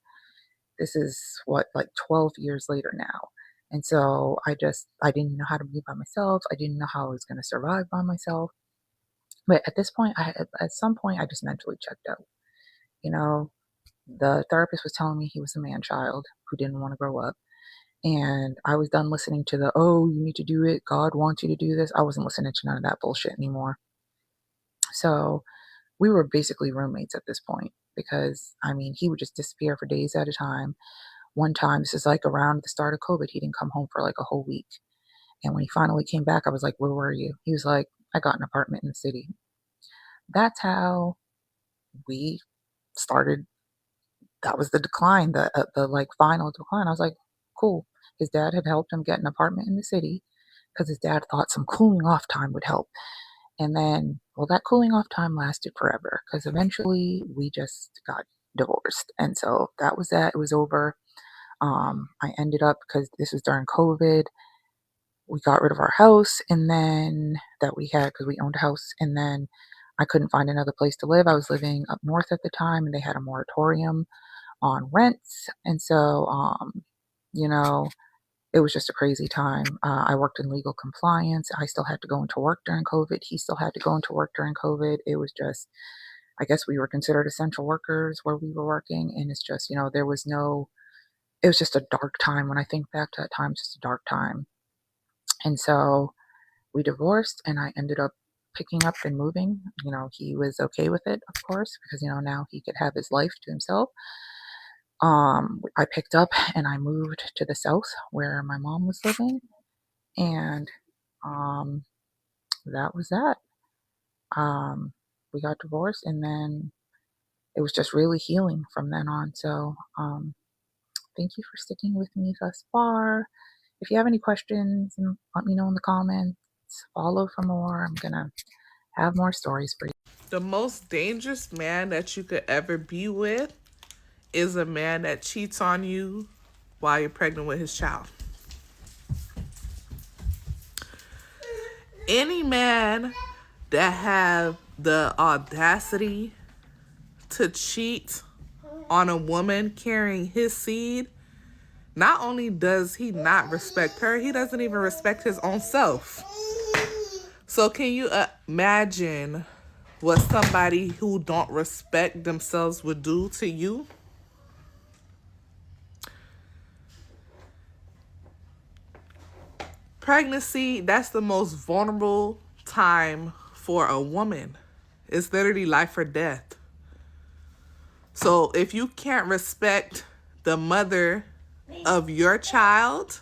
This is what, like 12 years later now. And so I didn't know how to be by myself. I didn't know how I was going to survive by myself. But at this point, at some point, I just mentally checked out. You know, the therapist was telling me he was a man child who didn't want to grow up. And I was done listening to oh, you need to do it. God wants you to do this. I wasn't listening to none of that bullshit anymore. So we were basically roommates at this point because, I mean, he would just disappear for days at a time. One time, this is like around the start of COVID, he didn't come home for like a whole week. And when he finally came back, I was like, where were you? He was like, I got an apartment in the city. That's how we started. That was the decline, the like final decline. I was like, cool. His dad had helped him get an apartment in the city because his dad thought some cooling off time would help. And then, well, that cooling off time lasted forever because eventually we just got divorced. And so that was that. It was over. I ended up, because this was during COVID, we got rid of our house and then that we had, because we owned a house, and then I couldn't find another place to live. I was living up north at the time and they had a moratorium on rents. And so, it was just a crazy time. I worked in legal compliance. I still had to go into work during COVID. He still had to go into work during COVID. It was just, I guess we were considered essential workers where we were working. And it's just, there was it was just a dark time. When I think back to that time, it's just a dark time. And so we divorced and I ended up picking up and moving. He was okay with it, of course, because, now he could have his life to himself. I picked up and I moved to the south where my mom was living, and that was that. We got divorced, and then it was just really healing from then on. So thank you for sticking with me thus far. If you have any questions, let me know in the comments. Follow for more. I'm gonna have more stories for you. The most dangerous man that you could ever be with is a man that cheats on you while you're pregnant with his child. Any man that have the audacity to cheat on a woman carrying his seed, not only does he not respect her, he doesn't even respect his own self. So can you imagine what somebody who don't respect themselves would do to you? Pregnancy, that's the most vulnerable time for a woman. It's literally life or death. So if you can't respect the mother of your child,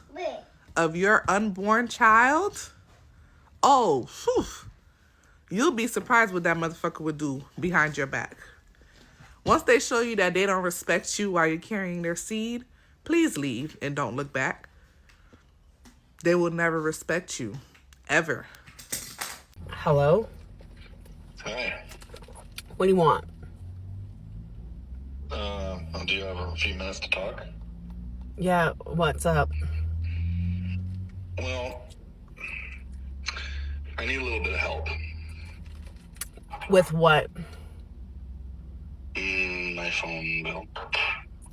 of your unborn child, you'll be surprised what that motherfucker would do behind your back. Once they show you that they don't respect you while you're carrying their seed, please leave and don't look back. They will never respect you, ever. Hello? Hi. What do you want? Do you have a few minutes to talk? Yeah, what's up? Well, I need a little bit of help. With what? My phone bill.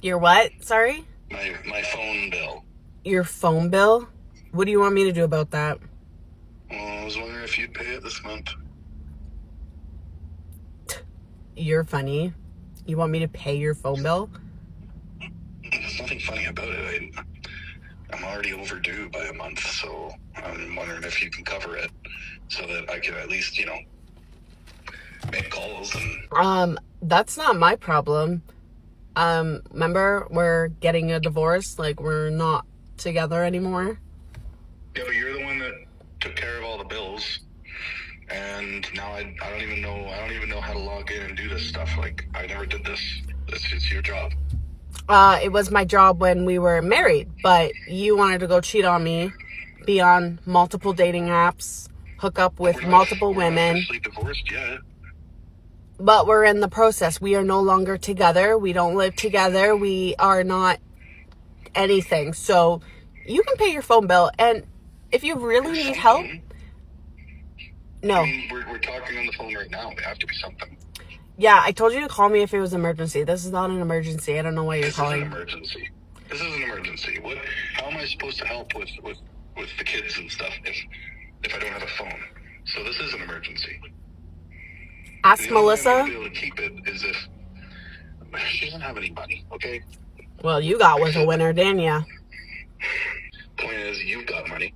Your what? Sorry? My phone bill. Your phone bill? What do you want me to do about that? Well, I was wondering if you'd pay it this month. You're funny. You want me to pay your phone bill? There's nothing funny about it. I'm already overdue by a month, so I'm wondering if you can cover it so that I can at least, make calls and... That's not my problem. Remember, we're getting a divorce. Like, we're not together anymore. Yeah, but you're the one that took care of all the bills, and now I don't even know how to log in and do this stuff. Like, I never did this. This is your job. It was my job when we were married, but you wanted to go cheat on me, be on multiple dating apps, hook up with multiple women. We're not officially divorced yet. But we're in the process. We are no longer together. We don't live together. We are not anything. So you can pay your phone bill, and if you really need help, no. I mean, we're talking on the phone right now. There have to be something. Yeah, I told you to call me if it was an emergency. This is not an emergency. I don't know why you're calling. This is an emergency. This is an emergency. How am I supposed to help with the kids and stuff if I don't have a phone? So this is an emergency. Ask Melissa. The only way I'm gonna be able to keep it is if she doesn't have any money, okay? Well, you got with a winner, didn't ya? Point is, you've got money,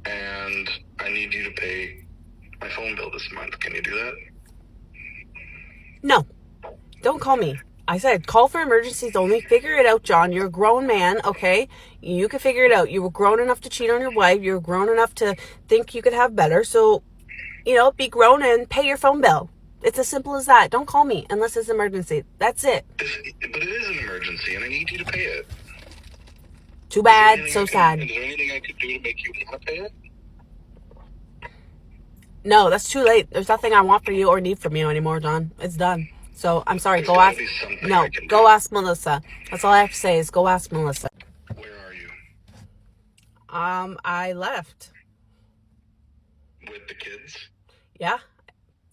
and I need you to pay my phone bill this month. Can you do that? No. Don't call me. I said, call for emergencies only. Figure it out, John. You're a grown man, okay? You can figure it out. You were grown enough to cheat on your wife. You were grown enough to think you could have better. So, be grown and pay your phone bill. It's as simple as that. Don't call me unless it's an emergency. That's it. But it is an emergency, and I need you to pay it. Too bad. So sad. Is there anything I could do to make you want to pay it? No, that's too late. There's nothing I want for you or need from you anymore, John. It's done. So, I'm sorry. Go ask. No, go ask Melissa. That's all I have to say is go ask Melissa. Where are you? I left. With the kids? Yeah.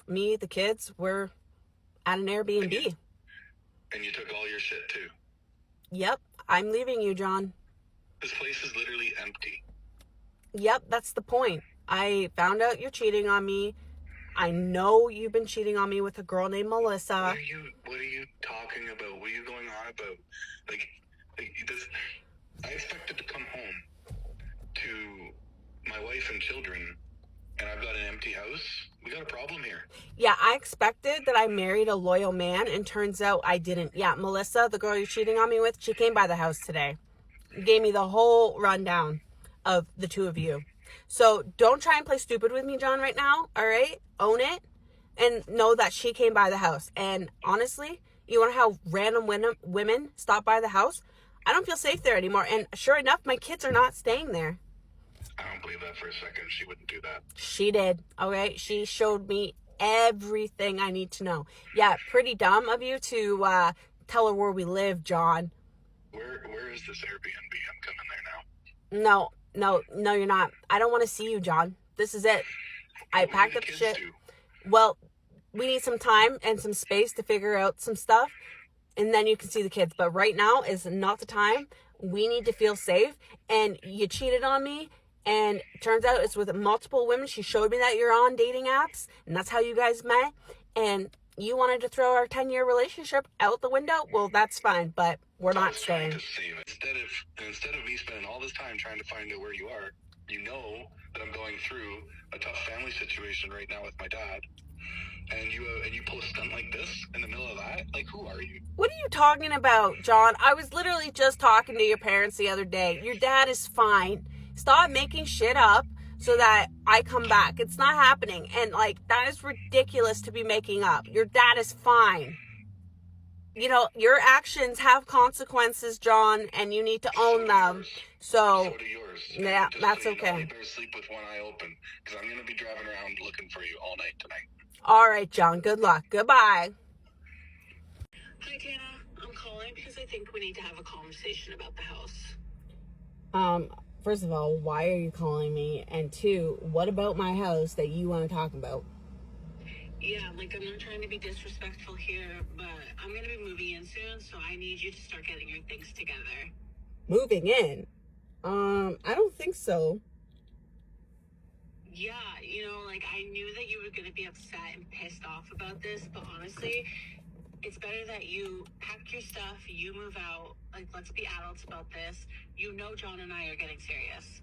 Me, the kids, we're at an Airbnb. And you took all your shit too? Yep. I'm leaving you, John. This place is literally empty. Yep, that's the point. I found out you're cheating on me. I know you've been cheating on me with a girl named Melissa. What are you talking about? What are you going on about? Like this, I expected to come home to my wife and children, and I've got an empty house. We got a problem here. Yeah, I expected that I married a loyal man, and turns out I didn't. Yeah, Melissa, the girl you're cheating on me with, she came by the house today. Gave me the whole rundown of the two of you. So don't try and play stupid with me, John, right now, all right? Own it and know that she came by the house. And honestly, you want to have random women stop by the house? I don't feel safe there anymore. And sure enough, my kids are not staying there. I don't believe that for a second. She wouldn't do that. She did, all right? She showed me everything I need to know. Yeah, pretty dumb of you to tell her where we live, John. Where is this Airbnb? I'm coming there now. No, you're not. I don't want to see you, John. This is it. I packed up shit. Well, we need some time and some space to figure out some stuff, and then you can see the kids. But right now is not the time. We need to feel safe. And you cheated on me, and turns out it's with multiple women. She showed me that you're on dating apps, and that's how you guys met. And you wanted to throw our 10-year relationship out the window? Well, that's fine, but we're not staying. Instead of me spending all this time trying to find out where you are, you know that I'm going through a tough family situation right now with my dad, and you pull a stunt like this in the middle of that? Like, who are you? What are you talking about, John? I was literally just talking to your parents the other day. Your dad is fine. Stop making shit up so that I come back. It's not happening. And, that is ridiculous to be making up. Your dad is fine. Your actions have consequences, John, and you need to own them. So do yours. Yeah, that's okay. You better sleep with one eye open, because I'm going to be driving around looking for you all night tonight. All right, John. Good luck. Goodbye. Hi, Tana. I'm calling because I think we need to have a conversation about the house. First of all, why are you calling me? And two, what about my house that you want to talk about? Yeah, I'm not trying to be disrespectful here, but I'm going to be moving in soon, so I need you to start getting your things together. Moving in? I don't think so. Yeah, I knew that you were going to be upset and pissed off about this, but honestly, it's better that you pack your stuff, you move out. Let's be adults about this. John and I are getting serious.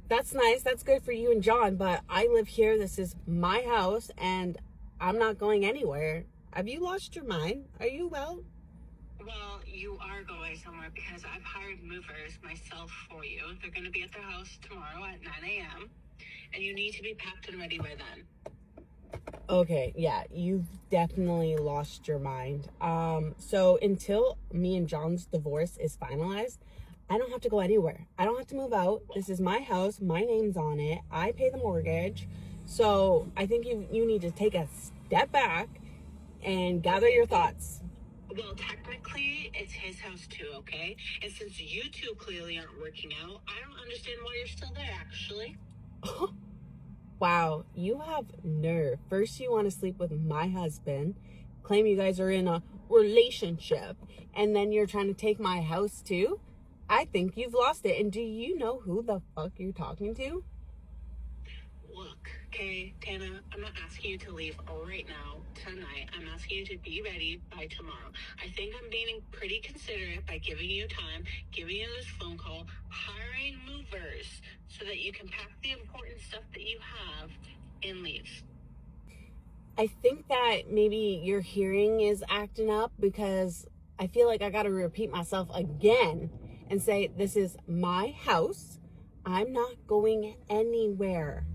That's nice. That's good for you and John, but I live here. This is my house, and I'm not going anywhere. Have you lost your mind? Are you well? Well, you are going somewhere because I've hired movers myself for you. They're going to be at their house tomorrow at 9 a.m. and you need to be packed and ready by then. Okay, yeah, you've definitely lost your mind. So until me and John's divorce is finalized, I don't have to go anywhere. I don't have to move out. This is my house. My name's on it. I pay the mortgage. So I think you need to take a step back and gather your thoughts. Well, technically, it's his house too, okay? And since you two clearly aren't working out, I don't understand why you're still there, actually. Wow, you have nerve. First you want to sleep with my husband, claim you guys are in a relationship, and then you're trying to take my house too? I think you've lost it. And do you know who the fuck you're talking to? Look, okay, Tana, I'm not asking you to leave right now, tonight. I'm asking you to be ready by tomorrow. I think I'm being pretty considerate by giving you time, giving you this phone call, hiring movers so that you can pack the important stuff that you have and leave. I think that maybe your hearing is acting up because I feel like I got to repeat myself again and say, this is my house. I'm not going anywhere.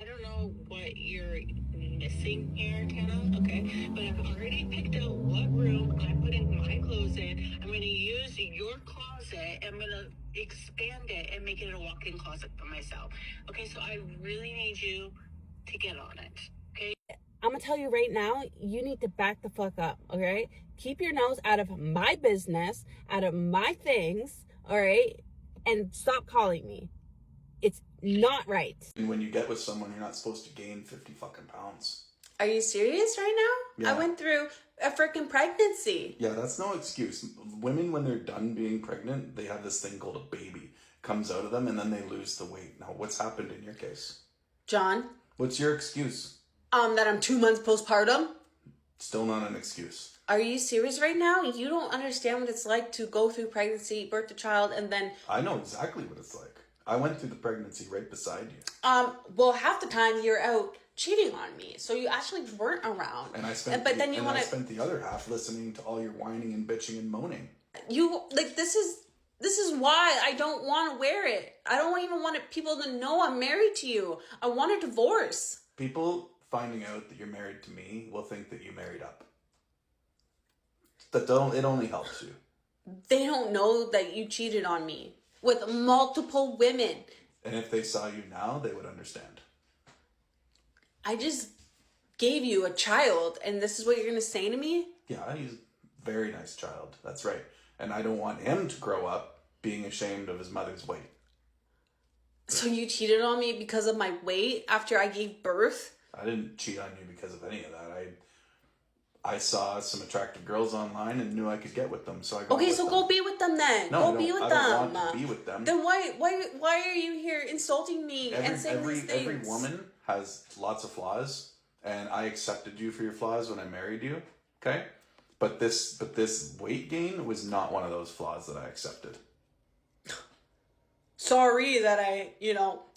I don't know what you're missing here, Tana, okay? But I've already picked out what room I'm putting my clothes in. I'm going to use your closet. I'm going to expand it and make it a walk-in closet for myself. Okay, so I really need you to get on it, okay? I'm going to tell you right now, you need to back the fuck up, okay? Keep your nose out of my business, out of my things, all right? And stop calling me. It's not right. And when you get with someone, you're not supposed to gain 50 fucking pounds. Are you serious right now? Yeah. I went through a freaking pregnancy. Yeah, that's no excuse. Women, when they're done being pregnant, they have this thing called a baby. Comes out of them, and then they lose the weight. Now, what's happened in your case? John? What's your excuse? That I'm 2 months postpartum? Still not an excuse. Are you serious right now? You don't understand what it's like to go through pregnancy, birth a child, and then... I know exactly what it's like. I went through the pregnancy right beside you. Well, half the time you're out cheating on me, so you actually weren't around. And I spent, I spent the other half listening to all your whining and bitching and moaning. This is why I don't want to wear it. I don't even want people to know I'm married to you. I want a divorce. People finding out that you're married to me will think that you married up. It only helps you. They don't know that you cheated on me with multiple women. And if they saw you now, they would understand. I just gave you a child, and this is what you're going to say to me? Yeah, he's a very nice child. That's right. And I don't want him to grow up being ashamed of his mother's weight. So you cheated on me because of my weight after I gave birth? I didn't cheat on you because of any of that. I saw some attractive girls online and knew I could get with them, so I got Okay, with so them. go be with them then. No, go be with I them. don't want to be with them. Then why are you here insulting me and saying these things? Every woman has lots of flaws, and I accepted you for your flaws when I married you. Okay, but this weight gain was not one of those flaws that I accepted. Sorry that I,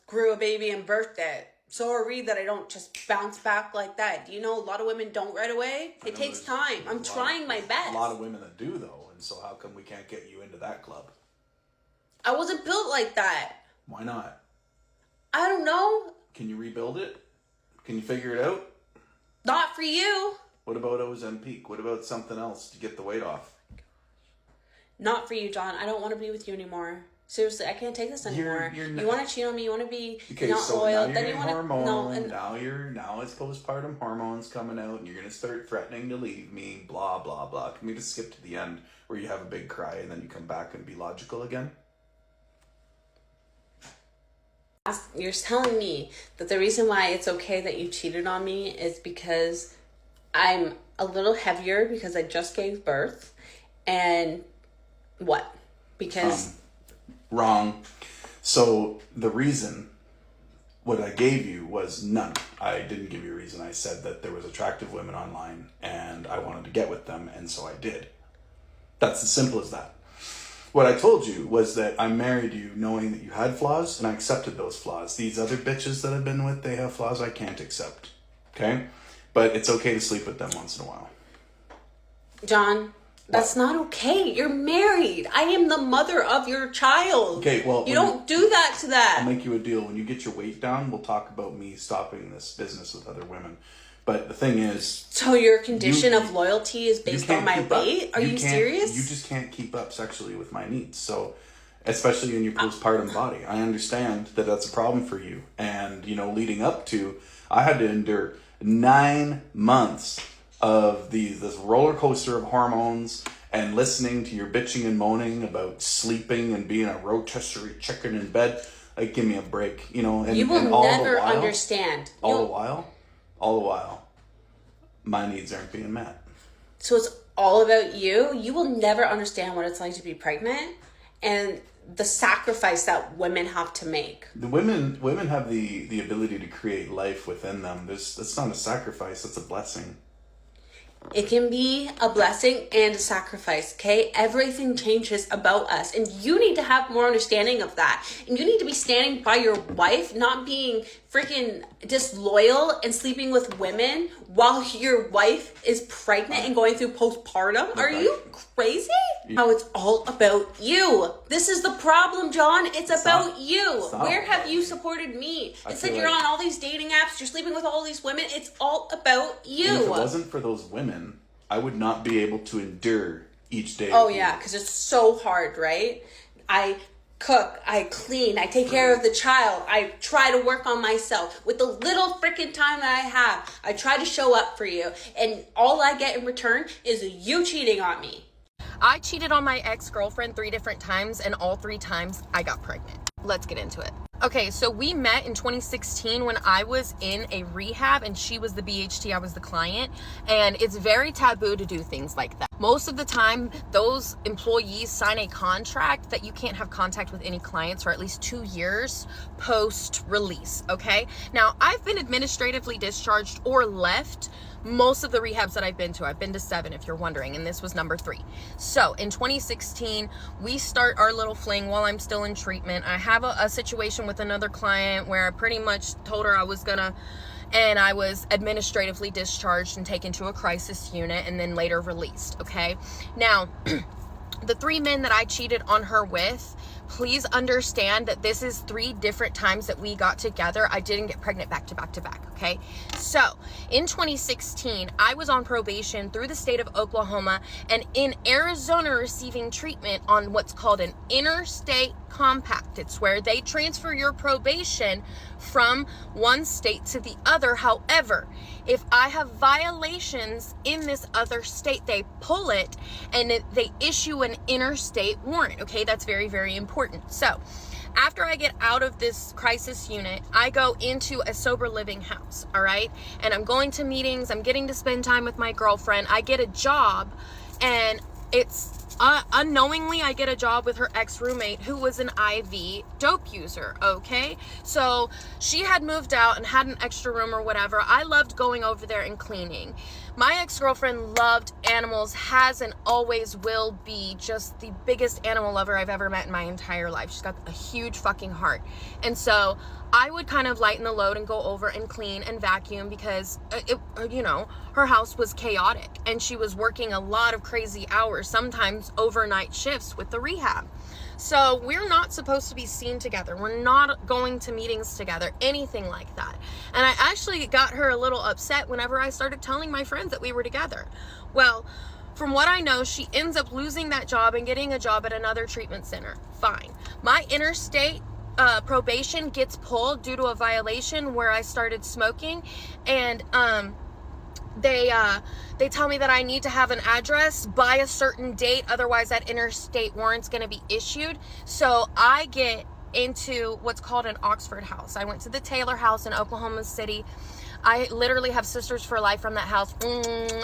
grew a baby and birthed it. Sorry that I don't just bounce back like that. Do you know a lot of women don't right away? It takes time. I'm trying my best. A lot of women that do, though, and so how come we can't get you into that club? I wasn't built like that. Why not? I don't know. Can you rebuild it? Can you figure it out? Not for you. What about Ozempic? What about something else to get the weight off? Not for you, John. I don't want to be with you anymore. Seriously, I can't take this anymore. You want to cheat on me? You want to be not loyal? Now then you want to now it's postpartum hormones coming out, and you're gonna start threatening to leave me. Blah blah blah. Can we just skip to the end where you have a big cry and then you come back and be logical again? You're telling me that the reason why it's okay that you cheated on me is because I'm a little heavier because I just gave birth, and what? Because. Wrong. So the reason what I gave you was none. I didn't give you a reason. I said that there was attractive women online and I wanted to get with them, and so I did. That's as simple as that. What I told you was that I married you knowing that you had flaws, and I accepted those flaws. These other bitches that I've been with, they have flaws I can't accept. Okay? But it's okay to sleep with them once in a while. John, That's not okay. You're married. I am the mother of your child. Okay, well... You don't do that to that. I'll make you a deal. When you get your weight down, we'll talk about me stopping this business with other women. But the thing is... So your condition of loyalty is based on my weight? Are you serious? You just can't keep up sexually with my needs. So, especially in your postpartum body. I understand that that's a problem for you. And, you know, leading up to... I had to endure 9 months of this roller coaster of hormones and listening to your bitching and moaning about sleeping and being a rotisserie chicken in bed. Like, give me a break, you know. And, you will and all never the while, understand. All the while, my needs aren't being met. So it's all about you. You will never understand what it's like to be pregnant and the sacrifice that women have to make. The women have the ability to create life within them. That's not a sacrifice, that's a blessing. It can be a blessing and a sacrifice, okay? Everything changes about us. And you need to have more understanding of that. And you need to be standing by your wife, not being freaking disloyal and sleeping with women while your wife is pregnant and going through postpartum. Are you crazy? How it's all about you. This is the problem, John. It's about you. Where have you supported me? It said you're on all these dating apps, you're sleeping with all these women. It's all about you. And if it wasn't for those women, I would not be able to endure each day. Oh yeah, because it's so hard, right? I cook, I clean, I take care of the child, I try to work on myself. With the little freaking time that I have, I try to show up for you. And all I get in return is you cheating on me. I cheated on my ex-girlfriend 3 different times, and all 3 times I got pregnant. Let's get into it. Okay, so we met in 2016 when I was in a rehab and she was the BHT, I was the client, and it's very taboo to do things like that. Most of the time, those employees sign a contract that you can't have contact with any clients for at least 2 years post-release, okay? Now, I've been administratively discharged or left most of the rehabs that I've been to. I've been to 7, if you're wondering, and this was number 3. So in 2016, we start our little fling while I'm still in treatment. I have a situation with another client where I pretty much told her I was gonna, and I was administratively discharged and taken to a crisis unit and then later released, okay? Now, the 3 men that I cheated on her with, please understand that this is 3 different times that we got together. I didn't get pregnant back to back to back, okay? So, in 2016, I was on probation through the state of Oklahoma and in Arizona receiving treatment on what's called an interstate compact. It's where they transfer your probation from one state to the other. However, if I have violations in this other state, they pull it and they issue an interstate warrant, okay? That's very, very important. So, after I get out of this crisis unit, I go into a sober living house, all right? And I'm going to meetings, I'm getting to spend time with my girlfriend. I get a job, and it's unknowingly, I get a job with her ex-roommate who was an IV dope user, okay? So she had moved out and had an extra room or whatever. I loved going over there and cleaning. My ex-girlfriend loved animals, has and always will be just the biggest animal lover I've ever met in my entire life. She's got a huge fucking heart. And so I would kind of lighten the load and go over and clean and vacuum because, you know, her house was chaotic and she was working a lot of crazy hours, sometimes overnight shifts with the rehab. So we're not supposed to be seen together. We're not going to meetings together, anything like that. And I actually got her a little upset whenever I started telling my friends that we were together. Well, from what I know, she ends up losing that job and getting a job at another treatment center. Fine. My interstate probation gets pulled due to a violation where I started smoking, and they tell me that I need to have an address by a certain date, otherwise that interstate warrant's going to be issued. So I get into what's called an Oxford house. I went to the Taylor house in Oklahoma City. I literally have sisters for life from that house.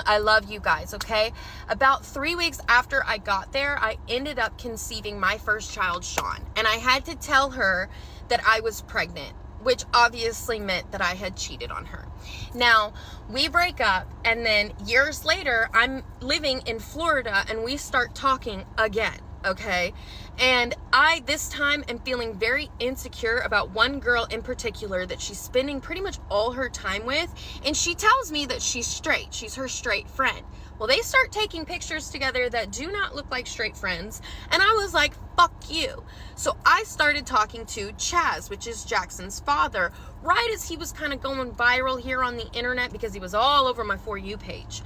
I love you guys, okay? About 3 weeks after I got there, I ended up conceiving my first child, Sean. And I had to tell her that I was pregnant, which obviously meant that I had cheated on her. Now, we break up, and then years later, I'm living in Florida, and we start talking again, okay? And I, this time, am feeling very insecure about one girl in particular that she's spending pretty much all her time with, and she tells me that she's straight. She's her straight friend. Well, they start taking pictures together that do not look like straight friends, and I was like, fuck you. So I started talking to Chaz, which is Jackson's father, right as he was kind of going viral here on the internet because he was all over my For You page.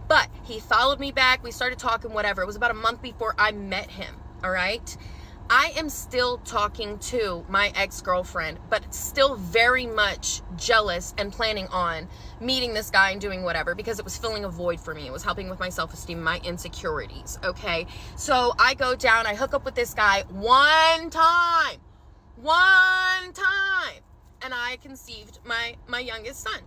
But he followed me back. We started talking, whatever. It was about a month before I met him, all right? I am still talking to my ex-girlfriend, but still very much jealous and planning on meeting this guy and doing whatever because it was filling a void for me. It was helping with my self-esteem, my insecurities, okay? So I go down, I hook up with this guy one time, and I conceived my youngest son.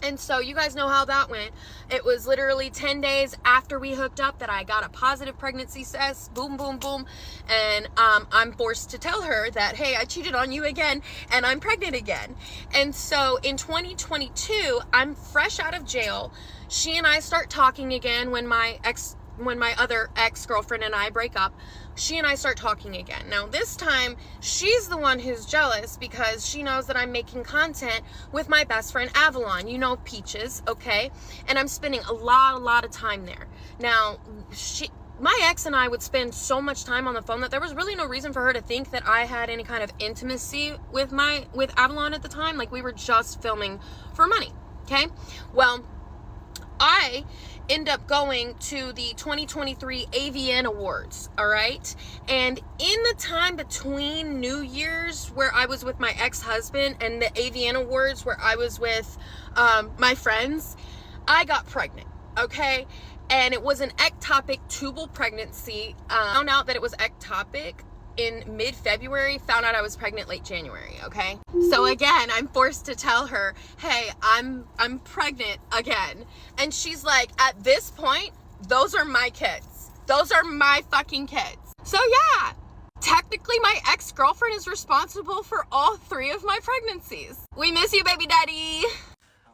And so you guys know how that went. It was literally 10 days after we hooked up that I got a positive pregnancy test. Boom, boom, boom. And I'm forced to tell her that, hey, I cheated on you again and I'm pregnant again. And so in 2022, I'm fresh out of jail. She and I start talking again when my other ex-girlfriend and I break up. She and I start talking again. Now this time, she's the one who's jealous because she knows that I'm making content with my best friend Avalon, you know, Peaches, okay? And I'm spending a lot of time there. Now, my ex and I would spend so much time on the phone that there was really no reason for her to think that I had any kind of intimacy with Avalon at the time. Like, we were just filming for money, okay? Well, I end up going to the 2023 AVN Awards, all right? And in the time between New Year's, where I was with my ex-husband, and the AVN Awards, where I was with my friends, I got pregnant, okay? And it was an ectopic tubal pregnancy. Found out that it was ectopic in mid-February, found out I was pregnant late January, okay? So again, I'm forced to tell her, hey, I'm pregnant again. And she's like, at this point, those are my kids. Those are my fucking kids. So yeah, technically my ex-girlfriend is responsible for all 3 of my pregnancies. We miss you, baby daddy.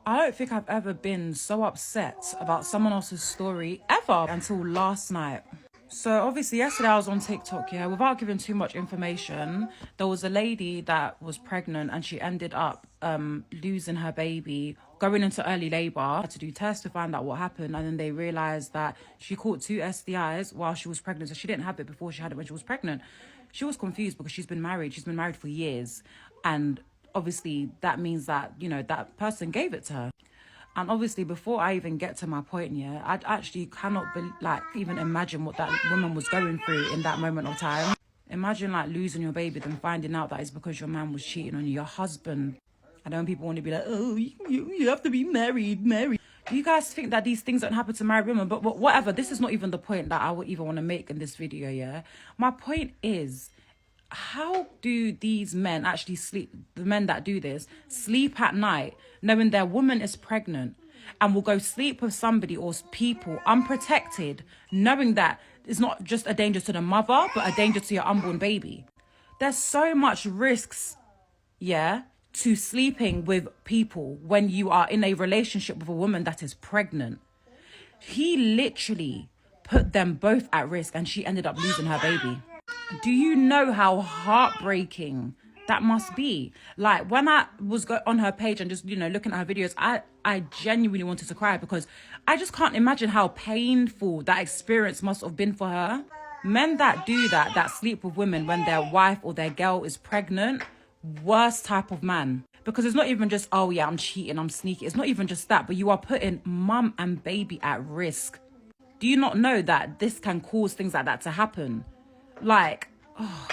I don't think I've ever been so upset about someone else's story ever until last night. So obviously yesterday I was on TikTok, yeah, without giving too much information. There was a lady that was pregnant and she ended up losing her baby, going into early labor, had to do tests to find out what happened, and then they realized that she caught 2 STIs while she was pregnant. So she didn't have it before, she had it when she was pregnant. She was confused because she's been married for years, and obviously that means that, you know, that person gave it to her. And obviously, before I even get to my point, yeah, I actually cannot even imagine what that woman was going through in that moment of time. Imagine like losing your baby, then finding out that it's because your man was cheating on you, your husband. And then people want to be like, oh, you have to be married. Do you guys think that these things don't happen to married women? But whatever, this is not even the point that I would even want to make in this video, yeah? My point is, how do these men actually sleep, the men that do this, sleep at night knowing their woman is pregnant and will go sleep with somebody or people unprotected, knowing that it's not just a danger to the mother, but a danger to your unborn baby? There's so much risks, yeah, to sleeping with people when you are in a relationship with a woman that is pregnant. He literally put them both at risk and she ended up losing her baby. Do you know how heartbreaking that must be? Like, when I was on her page and just, you know, looking at her videos, I genuinely wanted to cry because I just can't imagine how painful that experience must have been for her. Men that do that sleep with women when their wife or their girl is pregnant, worst type of man. Because it's not even just, oh yeah, I'm cheating, I'm sneaky. It's not even just that, but you are putting mum and baby at risk. Do you not know that this can cause things like that to happen? Like, oh,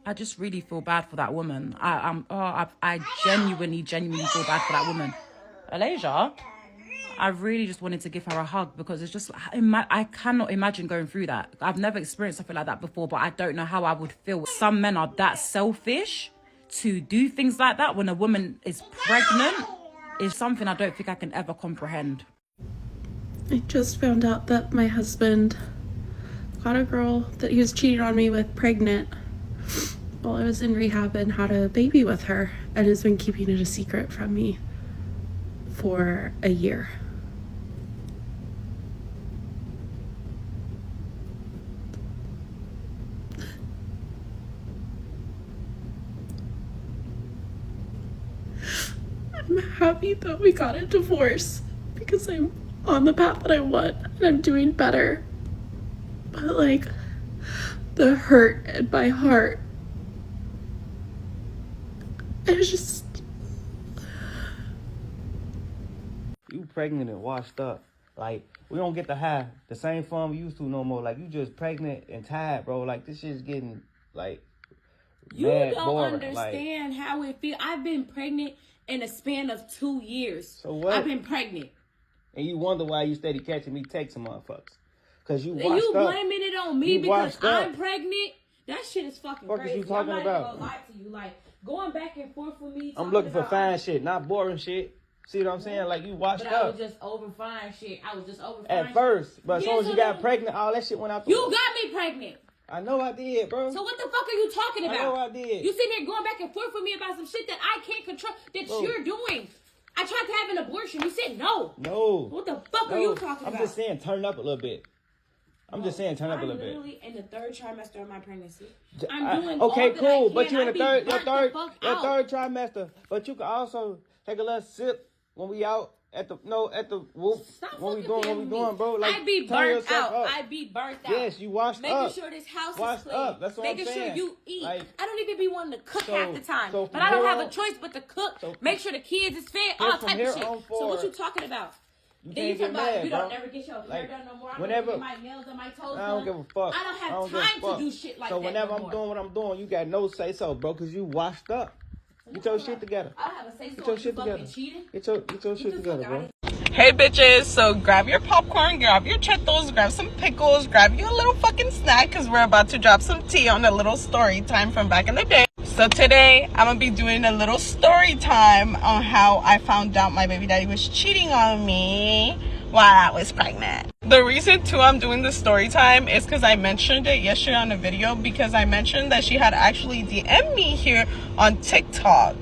I just really feel bad for that woman. I genuinely feel bad for that woman. Alasia, I really just wanted to give her a hug because it's just, I cannot imagine going through that. I've never experienced something like that before, but I don't know how I would feel. Some men are that selfish to do things like that when a woman is pregnant is something I don't think I can ever comprehend. I just found out that my husband got a girl that he was cheating on me with pregnant while I was in rehab and had a baby with her, and has been keeping it a secret from me for a year. I'm happy that we got a divorce because I'm on the path that I want and I'm doing better. But like, the hurt in my heart, it's just... You pregnant and washed up. Like, we don't get to have the same fun we used to no more. Like, you just pregnant and tired, bro. Like, this shit's getting, like, you mad don't boring. understand how it feels. I've been pregnant in a span of 2 years. So what? I've been pregnant. And you wonder why you steady catching me texting motherfuckers. Because you washed and you up. blaming it on me you because I'm up. pregnant? That shit is fucking What crazy. you talking I'm not about? even gonna lie to you. Like, going back and forth with me. I'm looking for fine shit, not boring shit. See what I'm saying? Like, you washed but up. I was just over fine shit. I was just over fine At first. But as soon as you got so pregnant, all that shit went out the You window. got me pregnant. I know I did, bro. So what the fuck are you talking about? I know I did. You sitting there going back and forth with me about some shit that I can't control, that you're doing. I tried to have an abortion. You said no. No. What the fuck are you talking about? I'm just saying turn up a little bit. I'm just saying turn up a little bit. I'm literally in the 3rd trimester of my pregnancy. I'm doing okay, all that cool. I can. But you're in the third your third trimester. But you can also take a little sip when we out at the whoop. Stop when we doing, bro. Like, I be burnt out. I be burnt out. Yes, you washed making up. Sure this house washed is clean. up. That's what making I'm saying. Sure you eat. Like, I don't even be wanting to cook half the time. So but I don't have a choice but to cook. Make sure the kids is fed. All type of shit. So what you talking about? Then you talking about you don't never get your hair done no more. I don't get my nails and my toes done. I don't give a fuck. I don't have time to do shit like that. So whenever I'm doing what I'm doing, you got no say so, bro, because you washed up. Get your shit together. I don't have a say so. Get your shit together. Get your shit together, bro. Hey bitches, so grab your popcorn, grab your Cheetos, grab some pickles, grab you a little fucking snack because we're about to drop some tea on a little story time from back in the day. So today, I'm going to be doing a little story time on how I found out my baby daddy was cheating on me while I was pregnant. The reason too I'm doing the story time is because I mentioned it yesterday on a video, because I mentioned that she had actually DM'd me here on TikTok.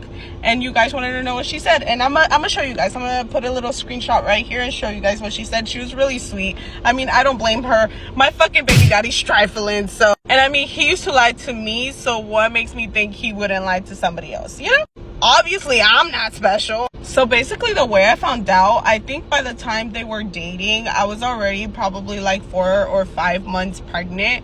And you guys wanted to know what she said. And I'm gonna show you guys. I'm gonna put a little screenshot right here and show you guys what she said. She was really sweet. I mean, I don't blame her. My fucking baby daddy's trifling, so. And I mean, he used to lie to me, so what makes me think he wouldn't lie to somebody else, you know? Obviously, I'm not special. So basically, the way I found out, I think by the time they were dating, I was already probably like 4 or 5 months pregnant.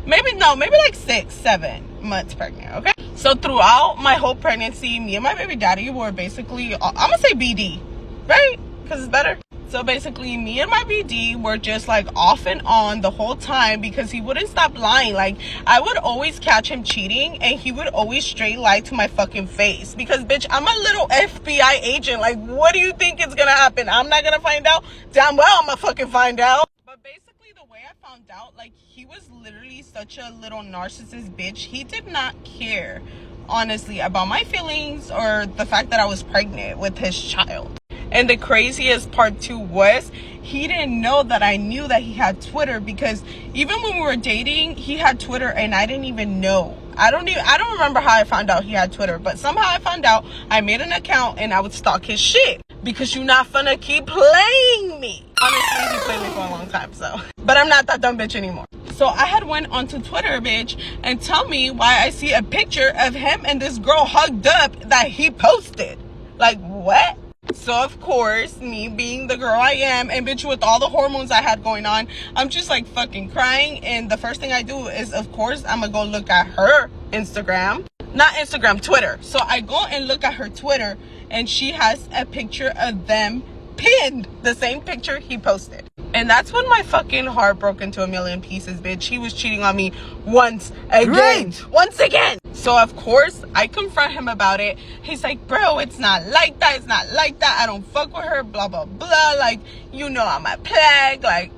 Maybe like 6, 7 months pregnant, okay? So throughout my whole pregnancy, me and my baby daddy were basically, I'm gonna say BD, right? Because it's better. So basically, me and my BD were just like off and on the whole time because he wouldn't stop lying. Like, I would always catch him cheating and he would always straight lie to my fucking face. Because, bitch, I'm a little FBI agent. Like, what do you think is gonna happen? I'm not gonna find out? Damn well I'm gonna fucking find out. But basically, the way I found out, like, he was literally such a little narcissist bitch. He did not care, honestly, about my feelings or the fact that I was pregnant with his child. And the craziest part too was he didn't know that I knew that he had Twitter, because even when we were dating, he had Twitter and I didn't even know. I don't remember how I found out he had Twitter, but somehow I found out. I made an account and I would stalk his shit because you're not finna keep playing me. Honestly, he played me for a long time, so. But I'm not that dumb bitch anymore. So I had went onto Twitter, bitch, and tell me why I see a picture of him and this girl hugged up that he posted. Like, what? So of course, me being the girl I am, and bitch with all the hormones I had going on, I'm just like fucking crying. And the first thing I do is, of course, I'm gonna go look at her Instagram. Not Instagram, Twitter. So I go and look at her Twitter, and she has a picture of them pinned, the same picture he posted. And that's when my fucking heart broke into a million pieces, bitch. He was cheating on me once again. Once again. So of course I confront him about it. He's like, bro, it's not like that. It's not like that. I don't fuck with her, blah, blah, blah. Like, you know I'm a plague. Like,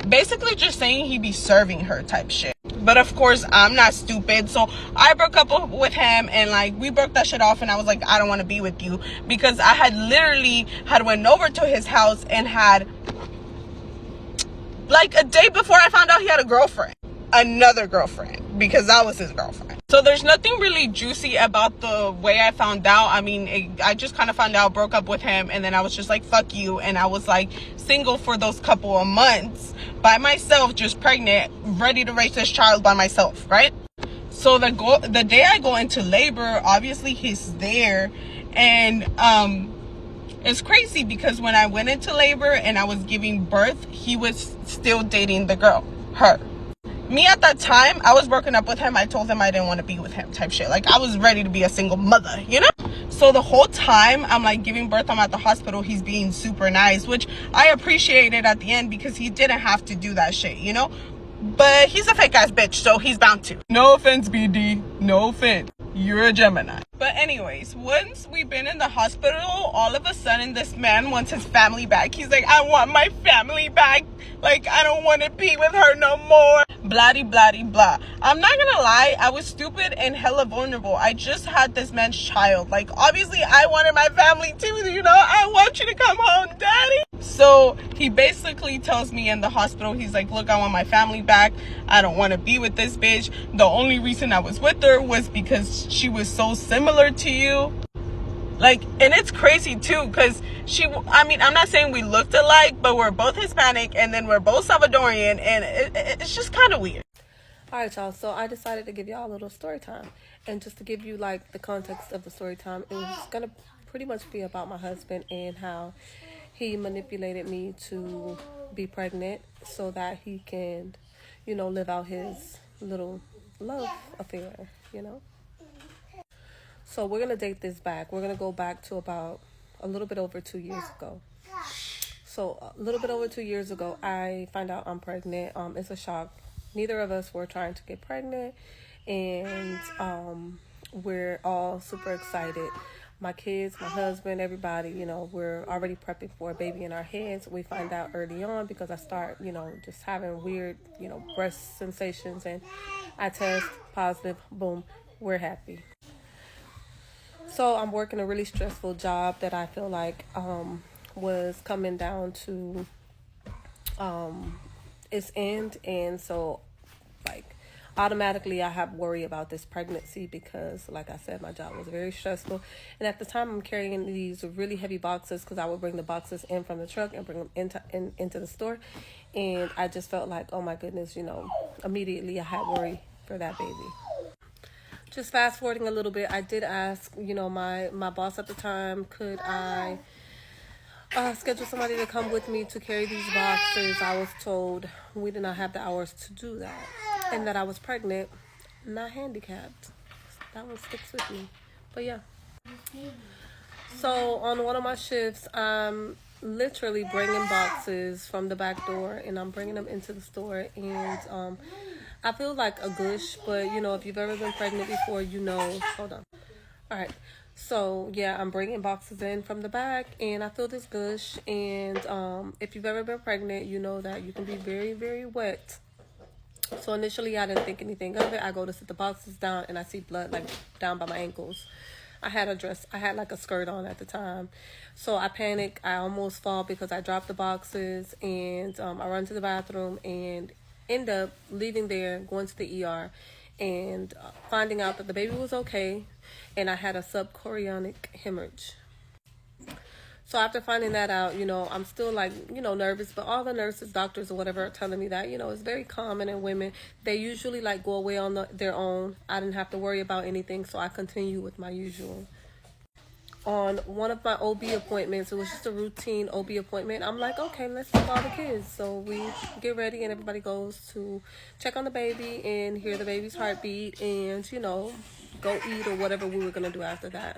basically just saying he be serving her type shit. But of course, I'm not stupid. So I broke up with him, and like, we broke that shit off, and I was like, I don't want to be with you, because I had literally went over to his house and had, like, a day before I found out he had a girlfriend. Another girlfriend, because I was his girlfriend. So there's nothing really juicy about the way I found out. I mean, I just kind of found out, broke up with him, and then I was just like, fuck you. And I was like single for those couple of months by myself, just pregnant, ready to raise this child by myself, right? So the day I go into labor, obviously he's there, and It's crazy because when I went into labor and I was giving birth, he was still dating the girl, her. Me at that time, I was broken up with him. I told him I didn't want to be with him type shit. Like, I was ready to be a single mother, you know? So the whole time I'm like giving birth, I'm at the hospital, he's being super nice, which I appreciated at the end because he didn't have to do that shit, you know? But he's a fake ass bitch, so he's bound to. No offense, BD. No offense. You're a Gemini. But anyways, once we've been in the hospital, all of a sudden this man wants his family back. He's like, I want my family back. Like, I don't want to be with her no more. Blah-de, blah-de, blah. I'm not gonna lie, I was stupid and hella vulnerable. I just had this man's child. Like, obviously, I wanted my family too, you know? I want you to come home, daddy. So he basically tells me in the hospital, he's like, look, I want my family back. I don't want to be with this bitch. The only reason I was with her was because she was so similar to you. Like, and it's crazy too, because I mean, I'm not saying we looked alike, but we're both Hispanic and then we're both Salvadorian, and it's just kind of weird. All right, y'all, so I decided to give y'all a little story time. And just to give you like the context of the story time, it was gonna pretty much be about my husband and how he manipulated me to be pregnant so that he can, you know, live out his little love affair, you know. So we're gonna date this back. We're gonna go back to about a little bit over 2 years ago. So a little bit over 2 years ago, I find out I'm pregnant. It's a shock. Neither of us were trying to get pregnant, and we're all super excited. My kids, my husband, everybody, you know, we're already prepping for a baby in our heads. We find out early on because I start, you know, just having weird, you know, breast sensations, and I test positive. Boom, we're happy. So I'm working a really stressful job that I feel like was coming down to its end, and so like automatically I have worry about this pregnancy because, like I said, my job was very stressful, and at the time I'm carrying these really heavy boxes because I would bring the boxes in from the truck and bring them into the store, and I just felt like, oh my goodness, you know, immediately I had worry for that baby. Just fast forwarding a little bit, I did ask, you know, my boss at the time, could I schedule somebody to come with me to carry these boxes. I was told we did not have the hours to do that, and that I was pregnant, not handicapped. That one sticks with me. But yeah. So on one of my shifts, I'm literally bringing boxes from the back door, and I'm bringing them into the store, and I feel like a gush, but you know, if you've ever been pregnant before, you know. Hold on. All right. So yeah, I'm bringing boxes in from the back, and I feel this gush. And if you've ever been pregnant, you know that you can be very, very wet. So initially, I didn't think anything of it. I go to sit the boxes down, and I see blood like down by my ankles. I had like a skirt on at the time. So I panic. I almost fall because I dropped the boxes, and I run to the bathroom and end up leaving there, going to the ER, and finding out that the baby was okay, and I had a subchorionic hemorrhage. So after finding that out, you know, I'm still like, you know, nervous, but all the nurses, doctors, or whatever are telling me that, you know, it's very common in women. They usually like go away on their own. I didn't have to worry about anything, so I continue with my usual. On one of my OB appointments, it was just a routine OB appointment. I'm like, okay, let's take all the kids. So we get ready, and everybody goes to check on the baby and hear the baby's heartbeat, and, you know, go eat or whatever we were gonna do after that.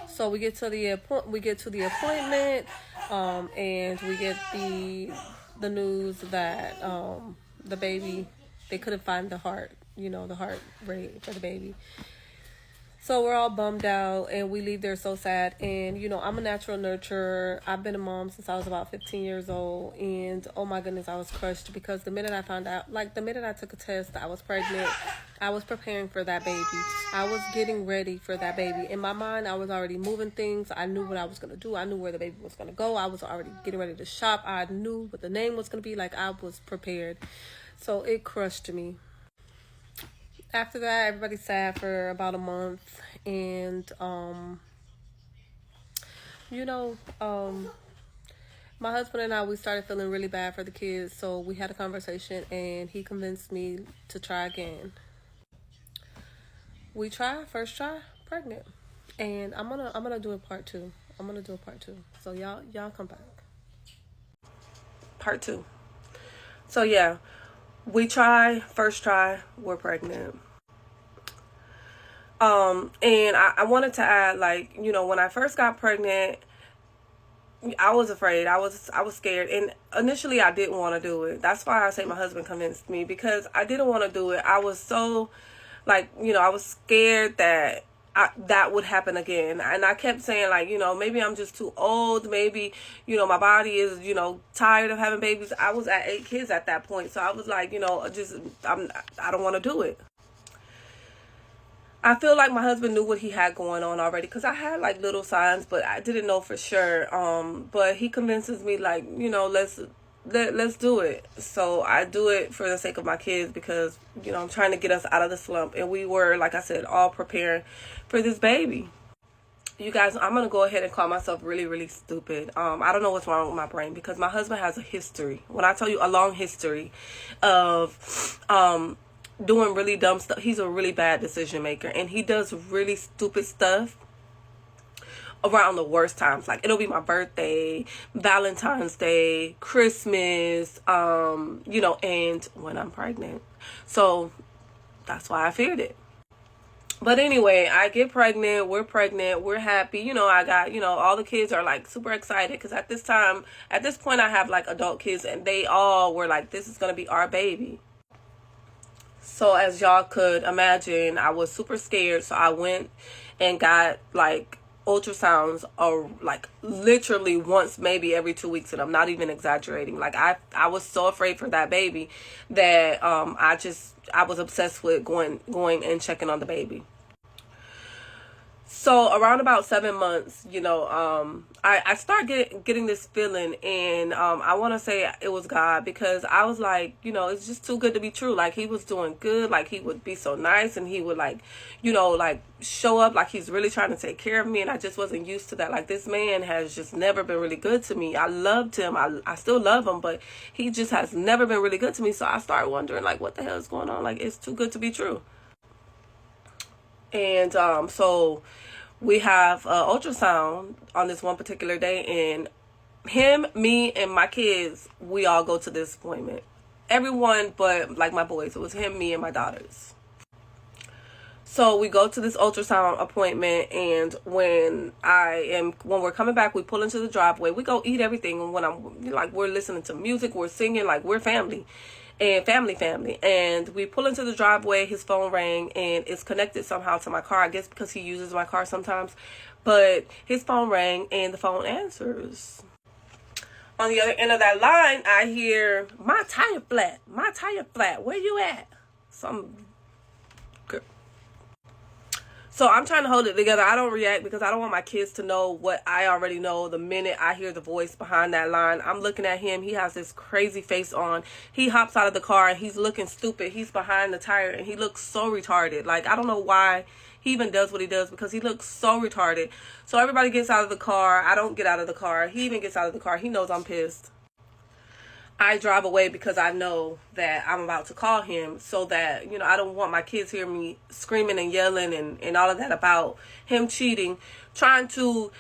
So we get to the appointment, and we get the news that the baby, they couldn't find the heart, you know, the heart rate for the baby. So we're all bummed out, and we leave there so sad. And, you know, I'm a natural nurturer. I've been a mom since I was about 15 years old. And, oh, my goodness, I was crushed because the minute I found out, like, the minute I took a test that I was pregnant, I was preparing for that baby. I was getting ready for that baby. In my mind, I was already moving things. I knew what I was going to do. I knew where the baby was going to go. I was already getting ready to shop. I knew what the name was going to be. Like, I was prepared. So it crushed me. After that, everybody sat for about a month, and, you know, my husband and I, we started feeling really bad for the kids, so we had a conversation, and he convinced me to try again. We tried, first try, pregnant, and I'm gonna do a part 2. I'm gonna do a part 2. So y'all come back. Part 2. So yeah, we try, first try, we're pregnant. And I wanted to add, like, you know, when I first got pregnant, I was afraid. I was scared. And initially I didn't want to do it. That's why I say my husband convinced me, because I didn't want to do it. I was so, like, you know, I was scared that that would happen again. And I kept saying, like, you know, maybe I'm just too old. Maybe, you know, my body is, you know, tired of having babies. I was at 8 kids at that point. So I was like, you know, I don't want to do it. I feel like my husband knew what he had going on already, because I had like little signs, but I didn't know for sure. But he convinces me, like, you know, let's do it. So I do it for the sake of my kids, because, you know, I'm trying to get us out of the slump. And we were, like I said, all preparing for this baby. You guys, I'm going to go ahead and call myself really, really stupid. I don't know what's wrong with my brain, because my husband has a history. When I tell you, a long history of doing really dumb stuff. He's a really bad decision maker, and he does really stupid stuff around the worst times. Like, it'll be my birthday, Valentine's Day, Christmas, you know, and when I'm pregnant. So that's why I feared it. But anyway, I get pregnant, we're happy. You know, I got, you know, all the kids are like super excited, because at this point I have like adult kids, and they all were like, this is going to be our baby. So as y'all could imagine, I was super scared. So I went and got like ultrasounds, or like literally once, maybe every 2 weeks. And I'm not even exaggerating. Like I was so afraid for that baby that I was obsessed with going and checking on the baby. So around about 7 months, you know, I start getting this feeling, and I want to say it was God, because I was like, you know, it's just too good to be true. Like, he was doing good, like he would be so nice, and he would, like, you know, like show up like he's really trying to take care of me, and I just wasn't used to that. Like, this man has just never been really good to me. I loved him, I still love him, but he just has never been really good to me. So I started wondering, like, what the hell is going on? Like, it's too good to be true. And so we have ultrasound on this one particular day, and him, me, and my kids, we all go to this appointment. Everyone but like my boys. It was him, me, and my daughters. So we go to this ultrasound appointment, and when we're coming back, we pull into the driveway. We go eat everything, and when we're listening to music, we're singing, like we're family. And family. And we pull into the driveway, his phone rang, and it's connected somehow to my car. I guess because he uses my car sometimes. But his phone rang, and the phone answers. On the other end of that line, I hear, my tire flat. Where you at? So I'm trying to hold it together. I don't react, because I don't want my kids to know what I already know the minute I hear the voice behind that line. I'm looking at him. He has this crazy face on. He hops out of the car, and he's looking stupid. He's behind the tire, and he looks so retarded. Like, I don't know why he even does what he does, because he looks so retarded. So everybody gets out of the car. I don't get out of the car. He even gets out of the car. He knows I'm pissed. I drive away, because I know that I'm about to call him, so that, you know, I don't want my kids hear me screaming and yelling and all of that about him cheating, trying to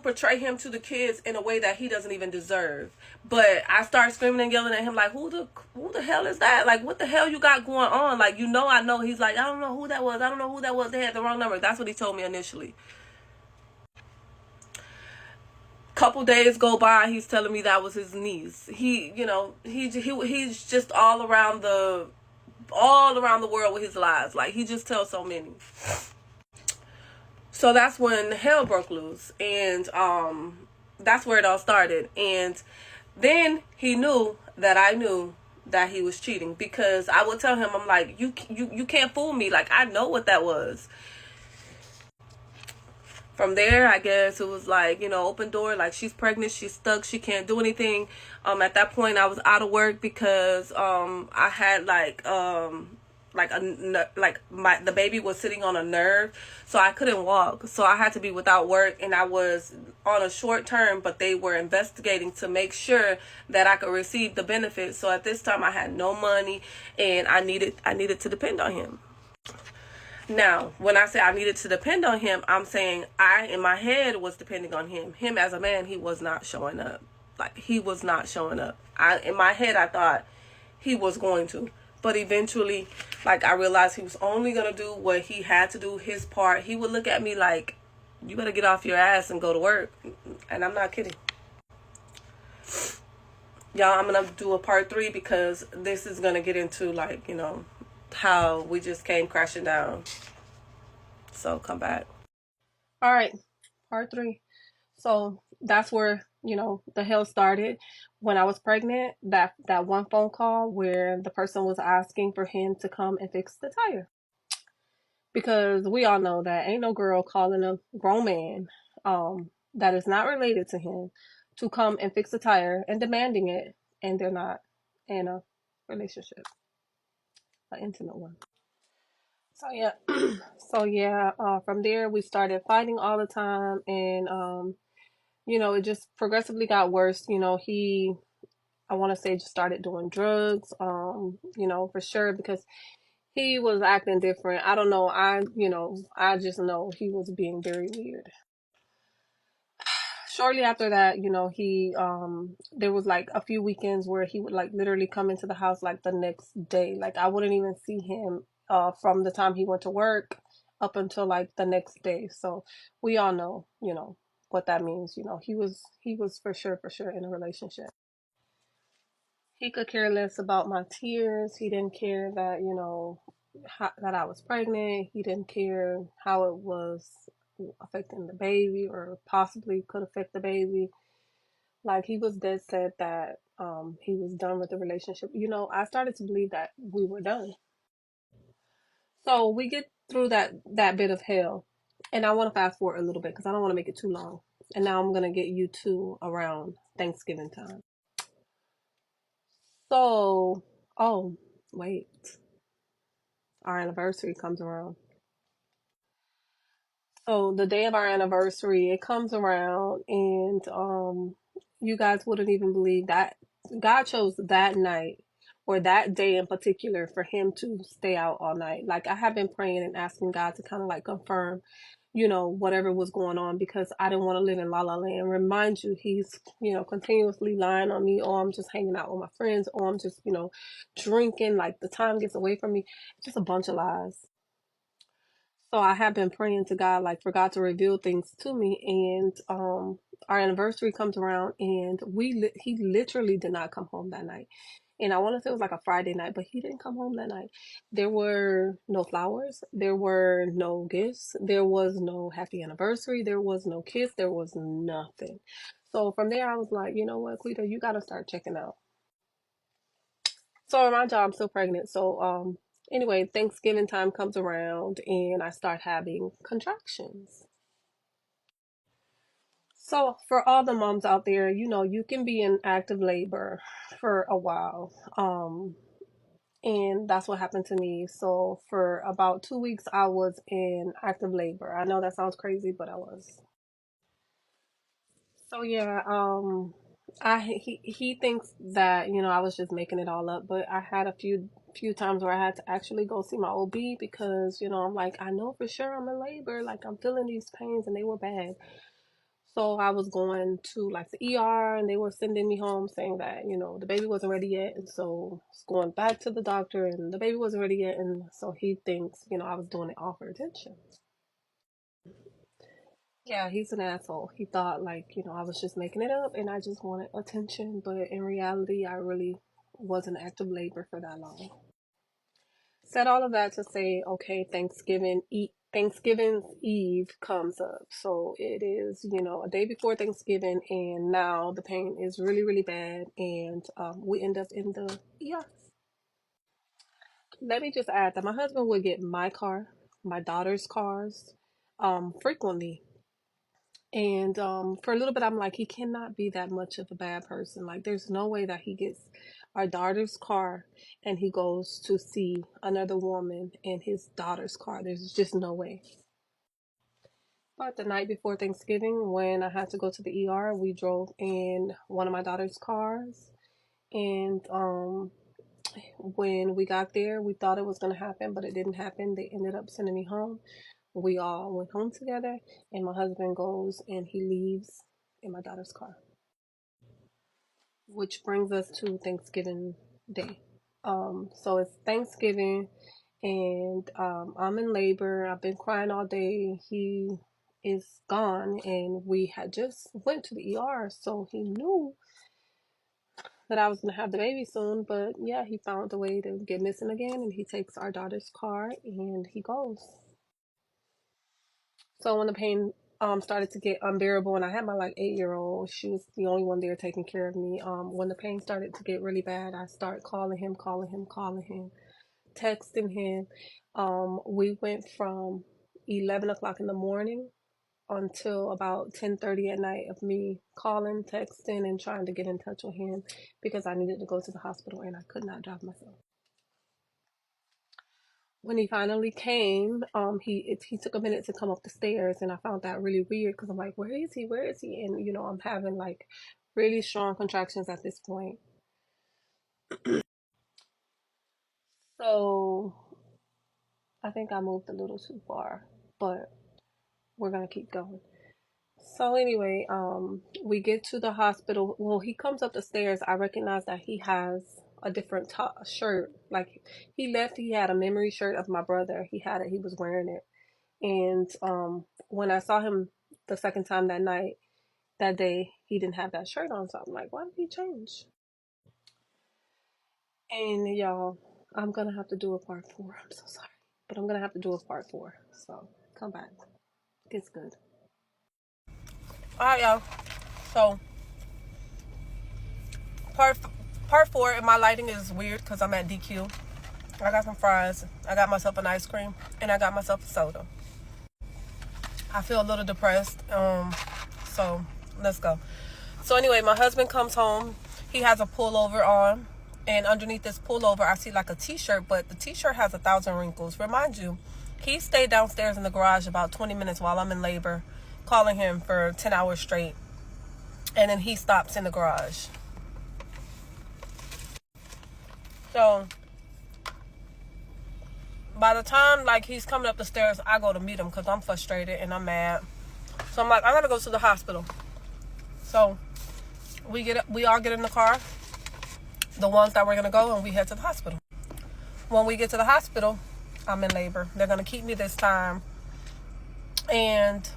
portray him to the kids in a way that he doesn't even deserve. But I start screaming and yelling at him, like, who the hell is that? Like, what the hell you got going on? Like, you know, I know. He's like, I don't know who that was. They had the wrong number. That's what he told me initially. Couple days go by, he's telling me that was his niece. He's just all around the world with his lies. Like, he just tells so many. So that's when hell broke loose, and that's where it all started. And then he knew that I knew that he was cheating, because I would tell him, I'm like, you can't fool me. Like, I know what that was. From there, I guess it was like, you know, open door, like, she's pregnant, she's stuck, she can't do anything. At that point, I was out of work, because I had the baby was sitting on a nerve, so I couldn't walk. So I had to be without work, and I was on a short term, but they were investigating to make sure that I could receive the benefits. So at this time, I had no money, and I needed to depend on him. Now, when I say I needed to depend on him, I'm saying I, in my head, was depending on him. Him as a man, he was not showing up. Like, he was not showing up. In my head, I thought he was going to. But eventually, like, I realized he was only going to do what he had to do, his part. He would look at me like, you better get off your ass and go to work. And I'm not kidding. Y'all, I'm going to do a part 3 because this is going to get into, like, you know, how we just came crashing down. So come back. All right, part 3. So that's where, you know, the hell started. When I was pregnant, that one phone call where the person was asking for him to come and fix the tire. Because we all know that ain't no girl calling a grown man that is not related to him to come and fix a tire and demanding it, and they're not in a relationship, an intimate one. So yeah, from there we started fighting all the time, and you know, it just progressively got worse. You know, I want to say, just started doing drugs, you know, for sure, because he was acting different. I don't know. I just know he was being very weird. Shortly after that, you know, there was like a few weekends where he would like literally come into the house like the next day. Like, I wouldn't even see him from the time he went to work up until like the next day. So we all know, you know, what that means. You know, he was for sure in a relationship. He could care less about my tears. He didn't care that, you know, that I was pregnant. He didn't care how it was affecting the baby or possibly could affect the baby. Like, he was dead set that he was done with the relationship. You know, I started to believe that we were done. So we get through that bit of hell. And I want to fast forward a little bit because I don't want to make it too long. And now I'm going to get you to around Thanksgiving time. So, oh, wait. Our anniversary comes around. So the day of our anniversary, it comes around, and you guys wouldn't even believe that God chose that night or that day in particular for him to stay out all night. Like, I have been praying and asking God to kind of like confirm, you know, whatever was going on, because I didn't want to live in la la land. Remind you, he's, you know, continuously lying on me, or I'm just hanging out with my friends, or I'm just, you know, drinking, like the time gets away from me. Just a bunch of lies. So I have been praying to God, like, for God to reveal things to me. And our anniversary comes around, and he literally did not come home that night. And I want to say it was like a Friday night, but he didn't come home that night. There were no flowers. There were no gifts. There was no happy anniversary. There was no kiss. There was nothing. So from there, I was like, you know what, Cleta, you got to start checking out. So at my job, I'm still pregnant. So anyway, Thanksgiving time comes around and I start having contractions. So for all the moms out there, you know, you can be in active labor for a while. And that's what happened to me. So for about 2 weeks, I was in active labor. I know that sounds crazy, but I was. So yeah, he thinks that, you know, I was just making it all up, but I had a few times where I had to actually go see my OB because, you know, I'm like, I know for sure I'm in labor, like I'm feeling these pains and they were bad. So I was going to like the ER and they were sending me home saying that, you know, the baby wasn't ready yet. And so I was going back to the doctor and the baby wasn't ready yet. And so he thinks, you know, I was doing it all for attention. Yeah, he's an asshole. He thought, like, you know, I was just making it up and I just wanted attention, but in reality, I really wasn't active labor for that long. Said all of that to say, okay, Thanksgiving's Eve comes up. So it is, you know, a day before Thanksgiving, and now the pain is really, really bad, and we end up in the ER. Let me just add that my husband would get my car, my daughter's cars, frequently. And for a little bit, I'm like, he cannot be that much of a bad person. Like, there's no way that he gets our daughter's car and he goes to see another woman in his daughter's car. There's just no way. But the night before Thanksgiving, when I had to go to the ER, we drove in one of my daughter's cars. And When we got there, we thought it was going to happen, but it didn't happen. They ended up sending me home. We all went home together, and my husband goes and he leaves in my daughter's car. Which brings us to Thanksgiving Day. So it's Thanksgiving, and I'm in labor. I've been crying all day. He is gone, and we had just went to the ER, so he knew that I was going to have the baby soon. But yeah, he found a way to get missing again, and he takes our daughter's car and he goes. So when the pain started to get unbearable, and I had my like 8-year-old, she was the only one there taking care of me. When the pain started to get really bad, I started calling him, texting him. We went from 11 o'clock in the morning until about 10:30 at night of me calling, texting, and trying to get in touch with him because I needed to go to the hospital and I could not drive myself. When he finally came, he took a minute to come up the stairs, and I found that really weird because I'm like, where is he? Where is he? And I'm having like really strong contractions at this point. So I think I moved a little too far, but we're gonna keep going. So anyway, we get to the hospital. Well, he comes up the stairs. I recognize that he has a different shirt. Like he had a memory shirt of my brother. He had it. He was wearing it. And when I saw him the second time that day, he didn't have that shirt on. So I'm like, why did he change? And y'all, I'm gonna have to do a part 4. I'm so sorry, but I'm gonna have to do a part 4. So come back. It's good. All right, y'all. So part 4, and my lighting is weird because I'm at DQ. I got some fries. I got myself an ice cream, and I got myself a soda. I feel a little depressed. So let's go. So anyway, my husband comes home. He has a pullover on, and underneath this pullover, I see like a t-shirt, but the t-shirt has 1,000 wrinkles. Remind you, he stayed downstairs in the garage about 20 minutes while I'm in labor, calling him for 10 hours straight. And then he stops in the garage. So by the time like he's coming up the stairs, I go to meet him because I'm frustrated and I'm mad. So I'm like, I gotta go to the hospital. So we all get in the car, the ones that were gonna go, and we head to the hospital. When we get to the hospital, I'm in labor. They're gonna keep me this time, and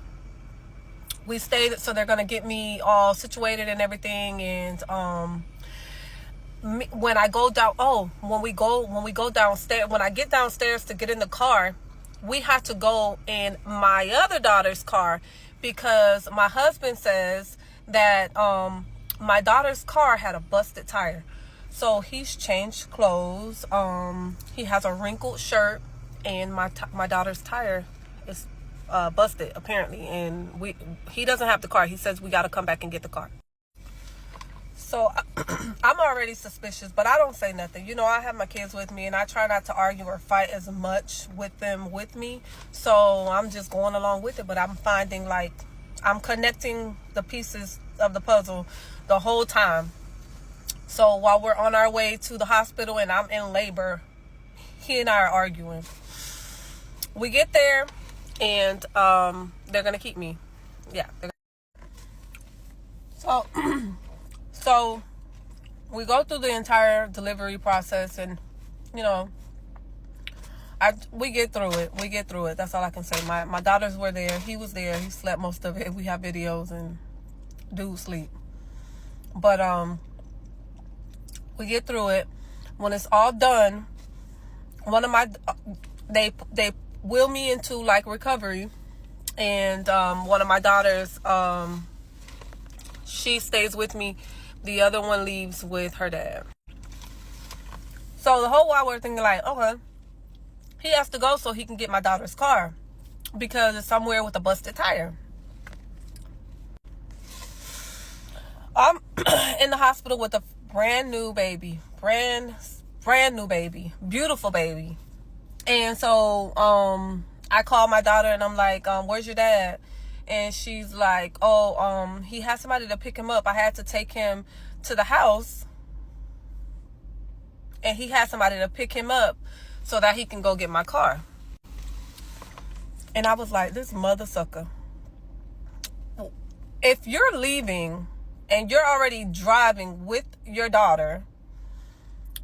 we stayed. So they're gonna get me all situated and everything. And when I go down, when we go downstairs, when I get downstairs to get in the car, we have to go in my other daughter's car because my husband says that my daughter's car had a busted tire. So he's changed clothes. He has a wrinkled shirt, and my daughter's tire is busted apparently, and he doesn't have the car. He says we got to come back and get the car. So I'm already suspicious, but I don't say nothing. I have my kids with me, and I try not to argue or fight as much with them with me. So I'm just going along with it, but I'm finding like I'm connecting the pieces of the puzzle the whole time. So while we're on our way to the hospital and I'm in labor, he and I are arguing. We get there, and they're going to keep me. Yeah. So we go through the entire delivery process, and we get through it. That's all I can say. My daughters were there. He was there. He slept most of it. We have videos, and dude sleep. But we get through it. When it's all done, they wheel me into like recovery, and one of my daughters, she stays with me. The other one leaves with her dad. So the whole while we're thinking like, okay, he has to go so he can get my daughter's car because it's somewhere with a busted tire. I'm in the hospital with a brand new baby, brand new baby, beautiful baby. And so I call my daughter and I'm like, where's your dad? And she's like, he had somebody to pick him up. I had to take him to the house. and he had somebody to pick him up so that he can go get my car. And I was like, this mother sucker. If you're leaving and you're already driving with your daughter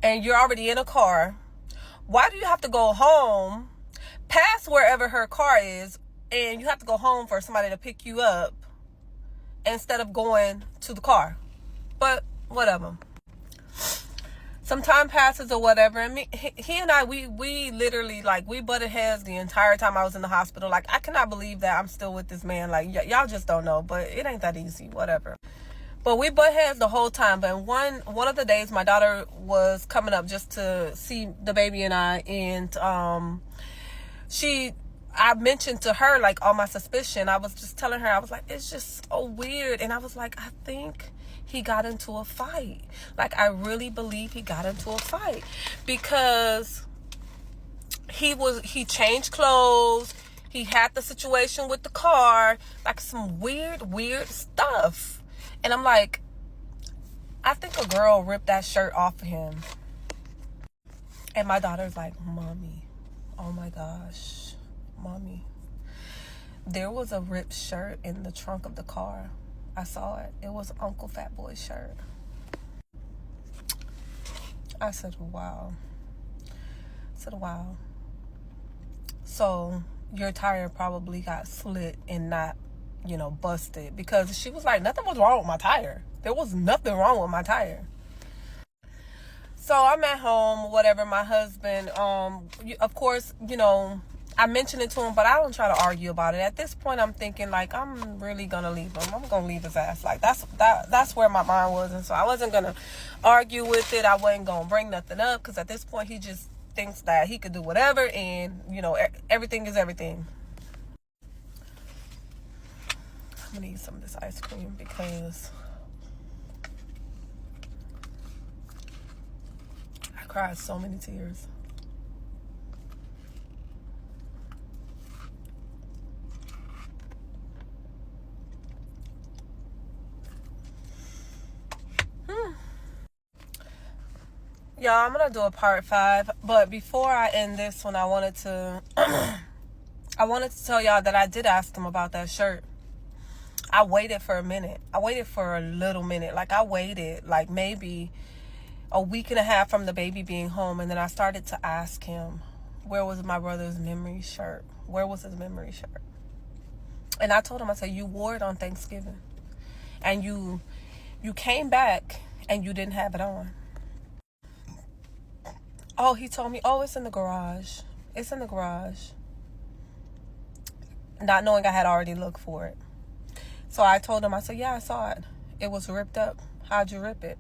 and you're already in a car, why do you have to go home past wherever her car is, and you have to go home for somebody to pick you up instead of going to the car? But whatever. Some time passes or whatever, and he and I, we literally, like, we butted heads the entire time I was in the hospital. Like, I cannot believe that I'm still with this man. Like, y'all just don't know, but it ain't that easy, whatever. But we butt heads the whole time. But one of the days, my daughter was coming up just to see the baby and I, and I mentioned to her, like, all my suspicion. I was just telling her, I was like, it's just so weird. And I was like, I think he got into a fight. Like, I really believe he got into a fight, because he changed clothes. He had the situation with the car, like some weird stuff. And I'm like, I think a girl ripped that shirt off of him. And my daughter's like, Mommy, oh my gosh, Mommy, there was a ripped shirt in the trunk of the car. I saw it. It was Uncle Fat Boy's shirt. I said, wow. So your tire probably got slit and not, busted. Because she was like, nothing was wrong with my tire. There was nothing wrong with my tire. So I'm at home, whatever. My husband, of course, I mentioned it to him, but I don't try to argue about it. At this point, I'm thinking, like, I'm really gonna leave him. I'm gonna leave his ass. Like, that's where my mind was. And so I wasn't gonna argue with it. I wasn't gonna bring nothing up, because at this point, he just thinks that he could do whatever, and everything is everything. I'm gonna eat some of this ice cream because I cried so many tears. Y'all, I'm gonna do a part 5, but before I end this one, I wanted to tell y'all that I did ask him about that shirt. I waited for a minute. I waited for a little minute. Like, I waited like maybe a week and a half from the baby being home, and then I started to ask him, where was my brother's memory shirt? Where was his memory shirt? And I told him, I said, you wore it on Thanksgiving, and you came back and you didn't have it on. Oh, he told me, oh, it's in the garage. It's in the garage. Not knowing I had already looked for it. So I told him, I said, yeah, I saw it. It was ripped up. How'd you rip it?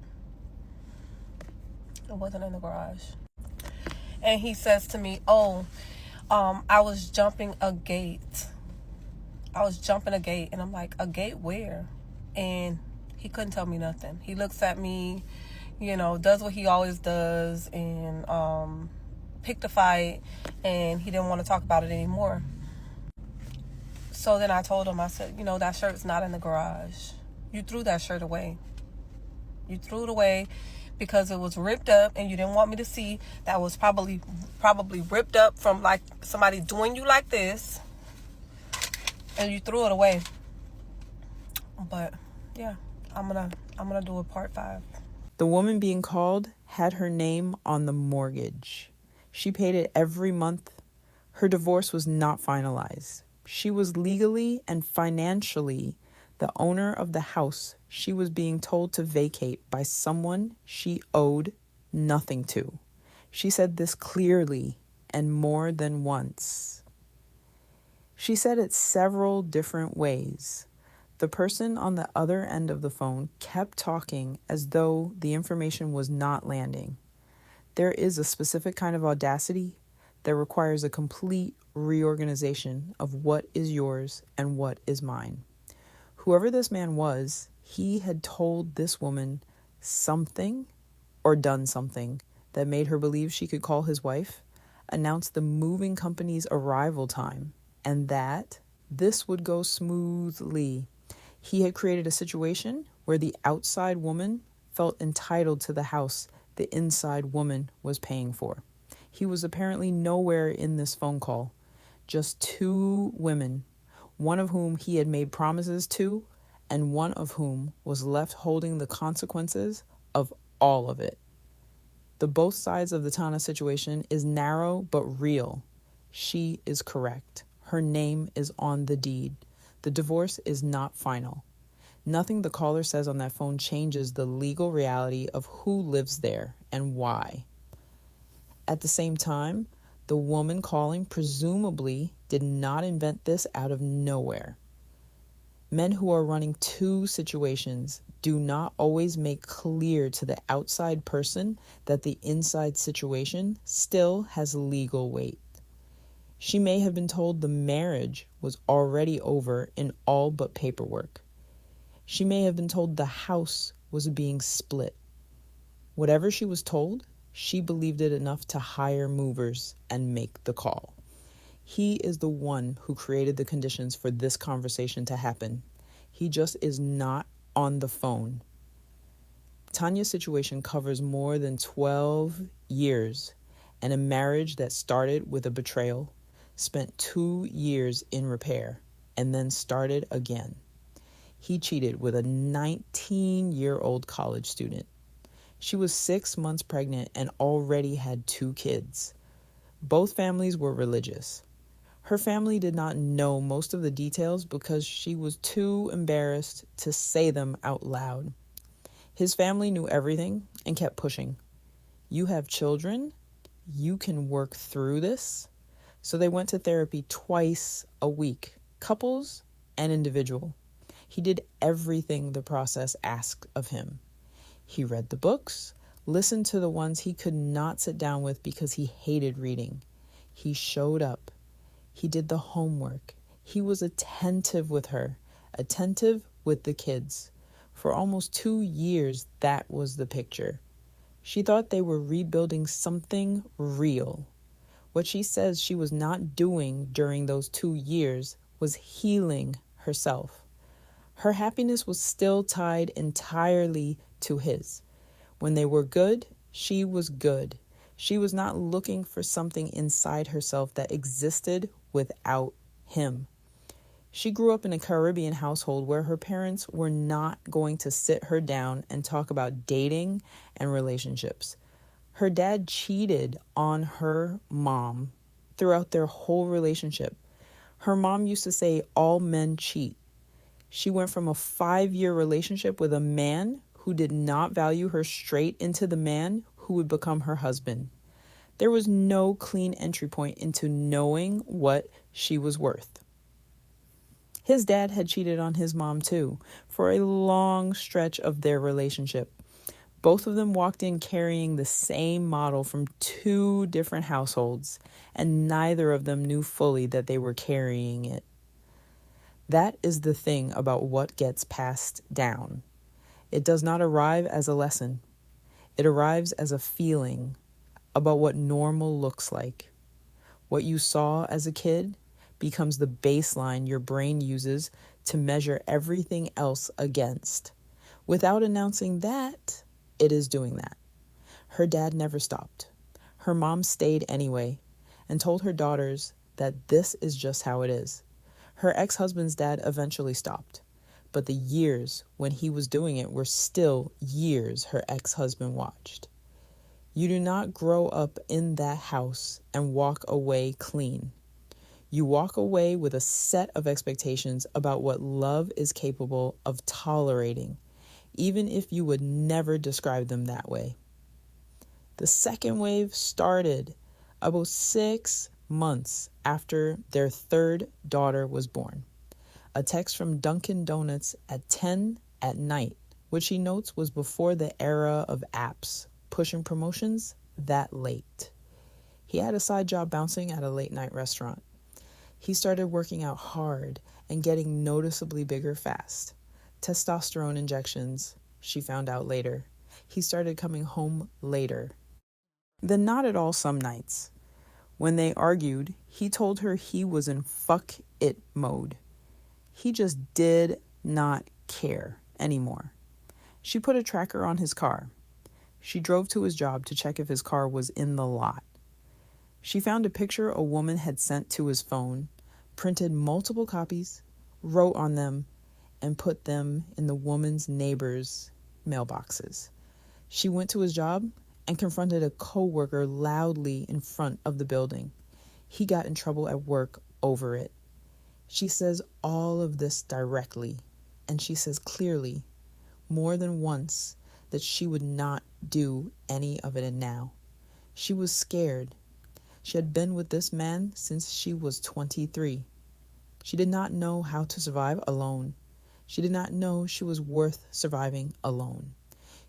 It wasn't in the garage. And he says to me, I was jumping a gate. And I'm like, a gate where? And he couldn't tell me nothing. He looks at me, does what he always does, and picked a fight, and he didn't want to talk about it anymore. So then I told him, I said, that shirt's not in the garage. You threw that shirt away. You threw it away because it was ripped up, and you didn't want me to see that was probably ripped up from, like, somebody doing you like this, and you threw it away. But yeah, I'm gonna do a part 5. The woman being called had her name on the mortgage. She paid it every month. Her divorce was not finalized. She was legally and financially the owner of the house she was being told to vacate by someone she owed nothing to. She said this clearly and more than once. She said it several different ways. The person on the other end of the phone kept talking as though the information was not landing. There is a specific kind of audacity that requires a complete reorganization of what is yours and what is mine. Whoever this man was, he had told this woman something or done something that made her believe she could call his wife, announce the moving company's arrival time, and that this would go smoothly. He had created a situation where the outside woman felt entitled to the house the inside woman was paying for. He was apparently nowhere in this phone call. Just two women, one of whom he had made promises to, and one of whom was left holding the consequences of all of it. The both sides of the Tana situation is narrow but real. She is correct. Her name is on the deed. The divorce is not final. Nothing the caller says on that phone changes the legal reality of who lives there and why. At the same time, the woman calling presumably did not invent this out of nowhere. Men who are running two situations do not always make clear to the outside person that the inside situation still has legal weight. She may have been told the marriage was already over in all but paperwork. She may have been told the house was being split. Whatever she was told, she believed it enough to hire movers and make the call. He is the one who created the conditions for this conversation to happen. He just is not on the phone. Tanya's situation covers more than 12 years and a marriage that started with a betrayal, spent 2 years in repair, and then started again. He cheated with a 19-year-old college student. She was 6 months pregnant and already had 2 kids. Both families were religious. Her family did not know most of the details because she was too embarrassed to say them out loud. His family knew everything and kept pushing. You have children? You can work through this? So they went to therapy twice a week, couples and individual. He did everything the process asked of him. He read the books, listened to the ones he could not sit down with because he hated reading. He showed up. He did the homework. He was attentive with her, attentive with the kids. For almost 2 years, that was the picture. She thought they were rebuilding something real. What she says she was not doing during those 2 years was healing herself. Her happiness was still tied entirely to his. When they were good, she was good. She was not looking for something inside herself that existed without him. She grew up in a Caribbean household where her parents were not going to sit her down and talk about dating and relationships. Her dad cheated on her mom throughout their whole relationship. Her mom used to say all men cheat. She went from a 5-year relationship with a man who did not value her straight into the man who would become her husband. There was no clean entry point into knowing what she was worth. His dad had cheated on his mom too, for a long stretch of their relationship. Both of them walked in carrying the same model from 2 different households, and neither of them knew fully that they were carrying it. That is the thing about what gets passed down. It does not arrive as a lesson. It arrives as a feeling about what normal looks like. What you saw as a kid becomes the baseline your brain uses to measure everything else against. Without announcing that, it is doing that. Her dad never stopped. Her mom stayed anyway and told her daughters that this is just how it is. Her ex-husband's dad eventually stopped, but the years when he was doing it were still years her ex-husband watched. You do not grow up in that house and walk away clean. You walk away with a set of expectations about what love is capable of tolerating, even if you would never describe them that way. The second wave started about 6 months after their 3rd daughter was born. A text from Dunkin' Donuts at 10 at night, which he notes was before the era of apps pushing promotions that late. He had a side job bouncing at a late night restaurant. He started working out hard and getting noticeably bigger fast. Testosterone injections, she found out later. He started coming home later. Then not at all some nights. When they argued, he told her he was in fuck it mode. He just did not care anymore. She put a tracker on his car. She drove to his job to check if his car was in the lot. She found a picture a woman had sent to his phone, printed multiple copies, wrote on them, and put them in the woman's neighbor's mailboxes. She went to his job and confronted a coworker loudly in front of the building. He got in trouble at work over it. She says all of this directly, and she says clearly, more than once, that she would not do any of it now. She was scared. She had been with this man since she was 23. She did not know how to survive alone. She did not know she was worth surviving alone.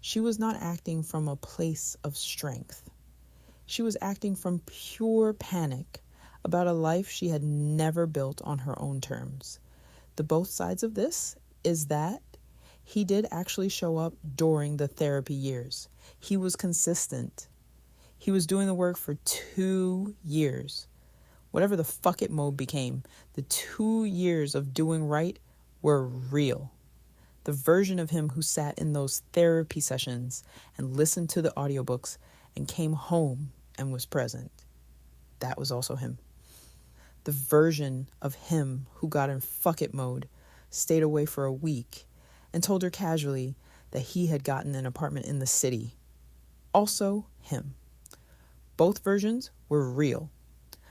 She was not acting from a place of strength. She was acting from pure panic about a life she had never built on her own terms. The both sides of this is that he did actually show up during the therapy years. He was consistent. He was doing the work for 2 years. Whatever the fuck it mode became, the 2 years of doing right were real. The version of him who sat in those therapy sessions and listened to the audiobooks and came home and was present, that was also him. The version of him who got in fuck it mode, stayed away for a week, and told her casually that he had gotten an apartment in the city, also him. Both versions were real.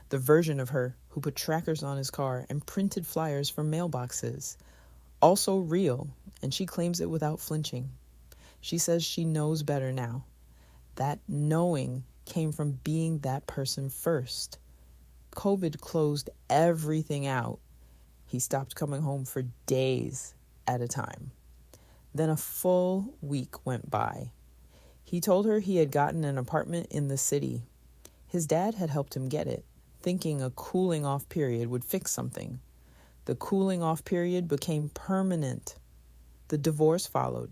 The version of her who put trackers on his car and printed flyers from mailboxes, also real, and she claims it without flinching. She says she knows better now. That knowing came from being that person first. COVID closed everything out. He stopped coming home for days at a time. Then a full week went by. He told her he had gotten an apartment in the city. His dad had helped him get it, thinking a cooling off period would fix something. The cooling off period became permanent. The divorce followed.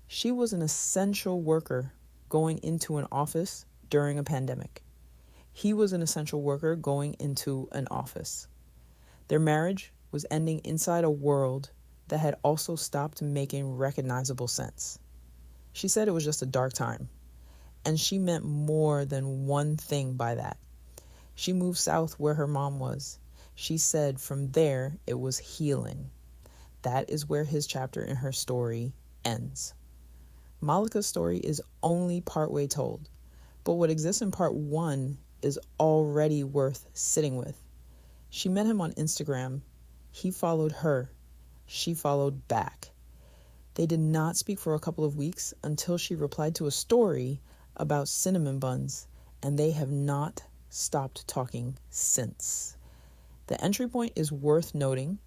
She was an essential worker going into an office during a pandemic. He was an essential worker going into an office. Their marriage was ending inside a world that had also stopped making recognizable sense. She said it was just a dark time, and she meant more than one thing by that. She moved south where her mom was. She said from there it was healing. That is where his chapter in her story ends. Malika's story is only partway told, but what exists in part 1 is already worth sitting with. She met him on Instagram. He followed her. She followed back. They did not speak for a couple of weeks until she replied to a story about cinnamon buns, and they have not stopped talking since. The entry point is worth noting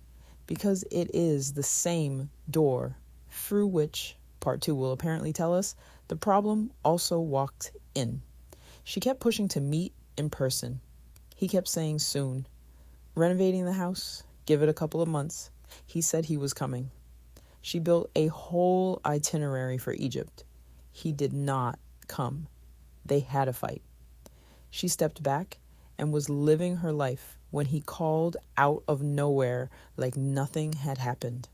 because it is the same door through which, part 2 will apparently tell us, the problem also walked in. She kept pushing to meet in person. He kept saying soon. Renovating the house, give it a couple of months. He said he was coming. She built a whole itinerary for Egypt. He did not come. They had a fight. She stepped back and was living her life when he called out of nowhere like nothing had happened.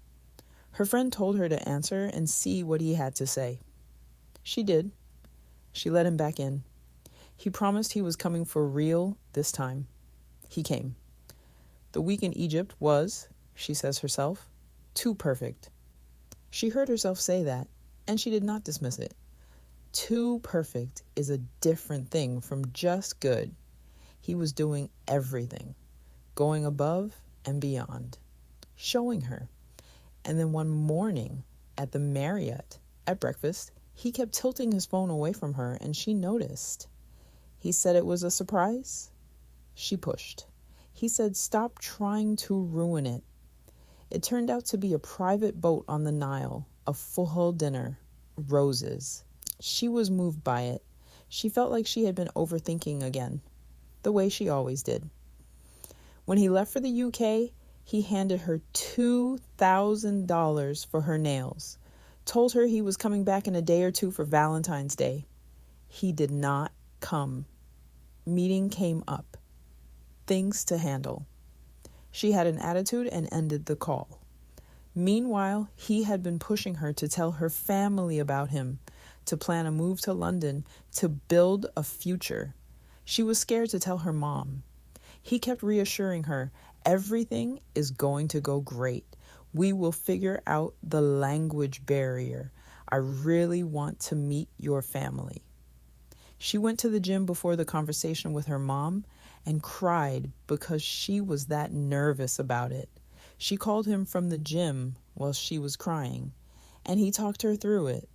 Her friend told her to answer and see what he had to say. She did. She let him back in. He promised he was coming for real this time. He came. The week in Egypt was, she says herself, too perfect. She heard herself say that, and she did not dismiss it. Too perfect is a different thing from just good. He was doing everything, going above and beyond, showing her. And then one morning at the Marriott at breakfast, he kept tilting his phone away from her, and she noticed. He said it was a surprise. She pushed. He said, stop trying to ruin it. It turned out to be a private boat on the Nile, a full dinner, roses. She was moved by it. She felt like she had been overthinking again, the way she always did. When he left for the UK, he handed her $2,000 for her nails, told her he was coming back in a day or two for Valentine's Day. He did not come. Meeting came up. Things to handle. She had an attitude and ended the call. Meanwhile, he had been pushing her to tell her family about him, to plan a move to London to build a future. She was scared to tell her mom. He kept reassuring her, everything is going to go great. We will figure out the language barrier. I really want to meet your family. She went to the gym before the conversation with her mom and cried because she was that nervous about it. She called him from the gym while she was crying, and he talked her through it.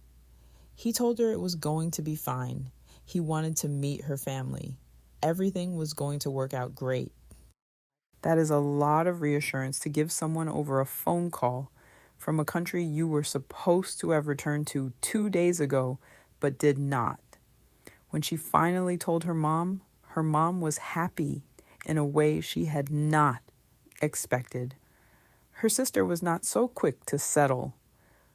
He told her it was going to be fine. He wanted to meet her family. Everything was going to work out great. That is a lot of reassurance to give someone over a phone call from a country you were supposed to have returned to 2 days ago, but did not. When she finally told her mom was happy in a way she had not expected. Her sister was not so quick to settle.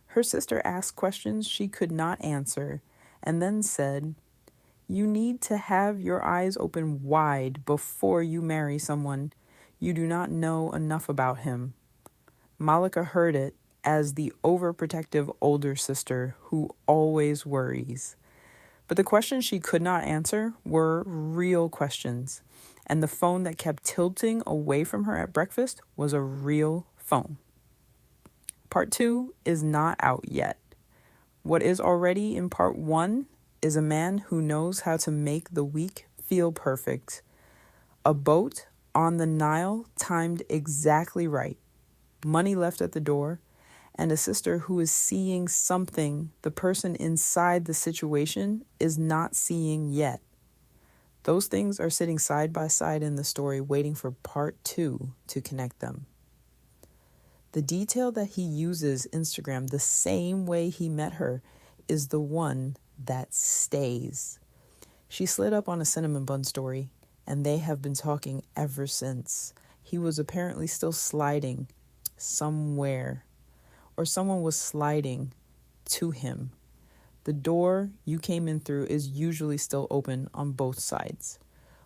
Her sister asked questions she could not answer and then said, "You need to have your eyes open wide before you marry someone. You do not know enough about him." Malika heard it as the overprotective older sister who always worries. But the questions she could not answer were real questions, and the phone that kept tilting away from her at breakfast was a real phone. Part 2 is not out yet. What is already in part 1 is a man who knows how to make the week feel perfect. A boat on the Nile timed exactly right. Money left at the door, and a sister who is seeing something the person inside the situation is not seeing yet. Those things are sitting side by side in the story, waiting for part 2 to connect them. The detail that he uses Instagram the same way he met her is the one that stays. She slid up on a cinnamon bun story, and they have been talking ever since. He was apparently still sliding somewhere, or someone was sliding to him. The door you came in through is usually still open on both sides.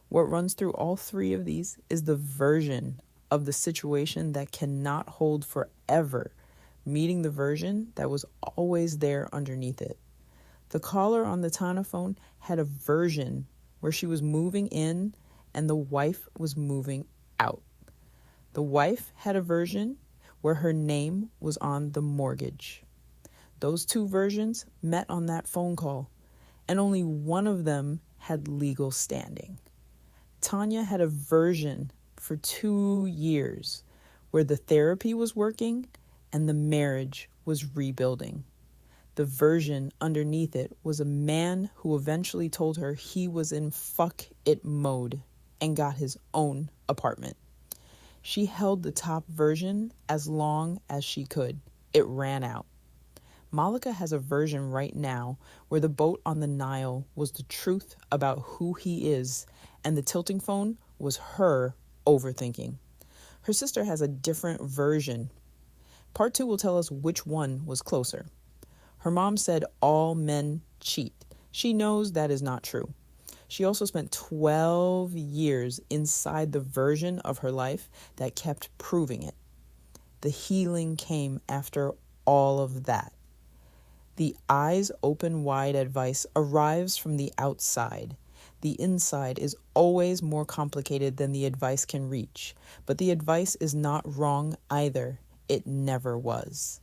What runs through all three of these is the version of the situation that cannot hold forever, meeting the version that was always there underneath it. The caller on the Tana phone had a version where she was moving in and the wife was moving out. The wife had a version where her name was on the mortgage. Those two versions met on that phone call, and only one of them had legal standing. Tanya had a version for 2 years where the therapy was working and the marriage was rebuilding. The version underneath it was a man who eventually told her he was in fuck it mode and got his own apartment. She held the top version as long as she could. It ran out. Malika has a version right now where the boat on the Nile was the truth about who he is, and the tilting phone was her overthinking. Her sister has a different version. Part 2 will tell us which one was closer. Her mom said all men cheat. She knows that is not true. She also spent 12 years inside the version of her life that kept proving it. The healing came after all of that. The eyes open wide advice arrives from the outside. The inside is always more complicated than the advice can reach, but the advice is not wrong either. It never was.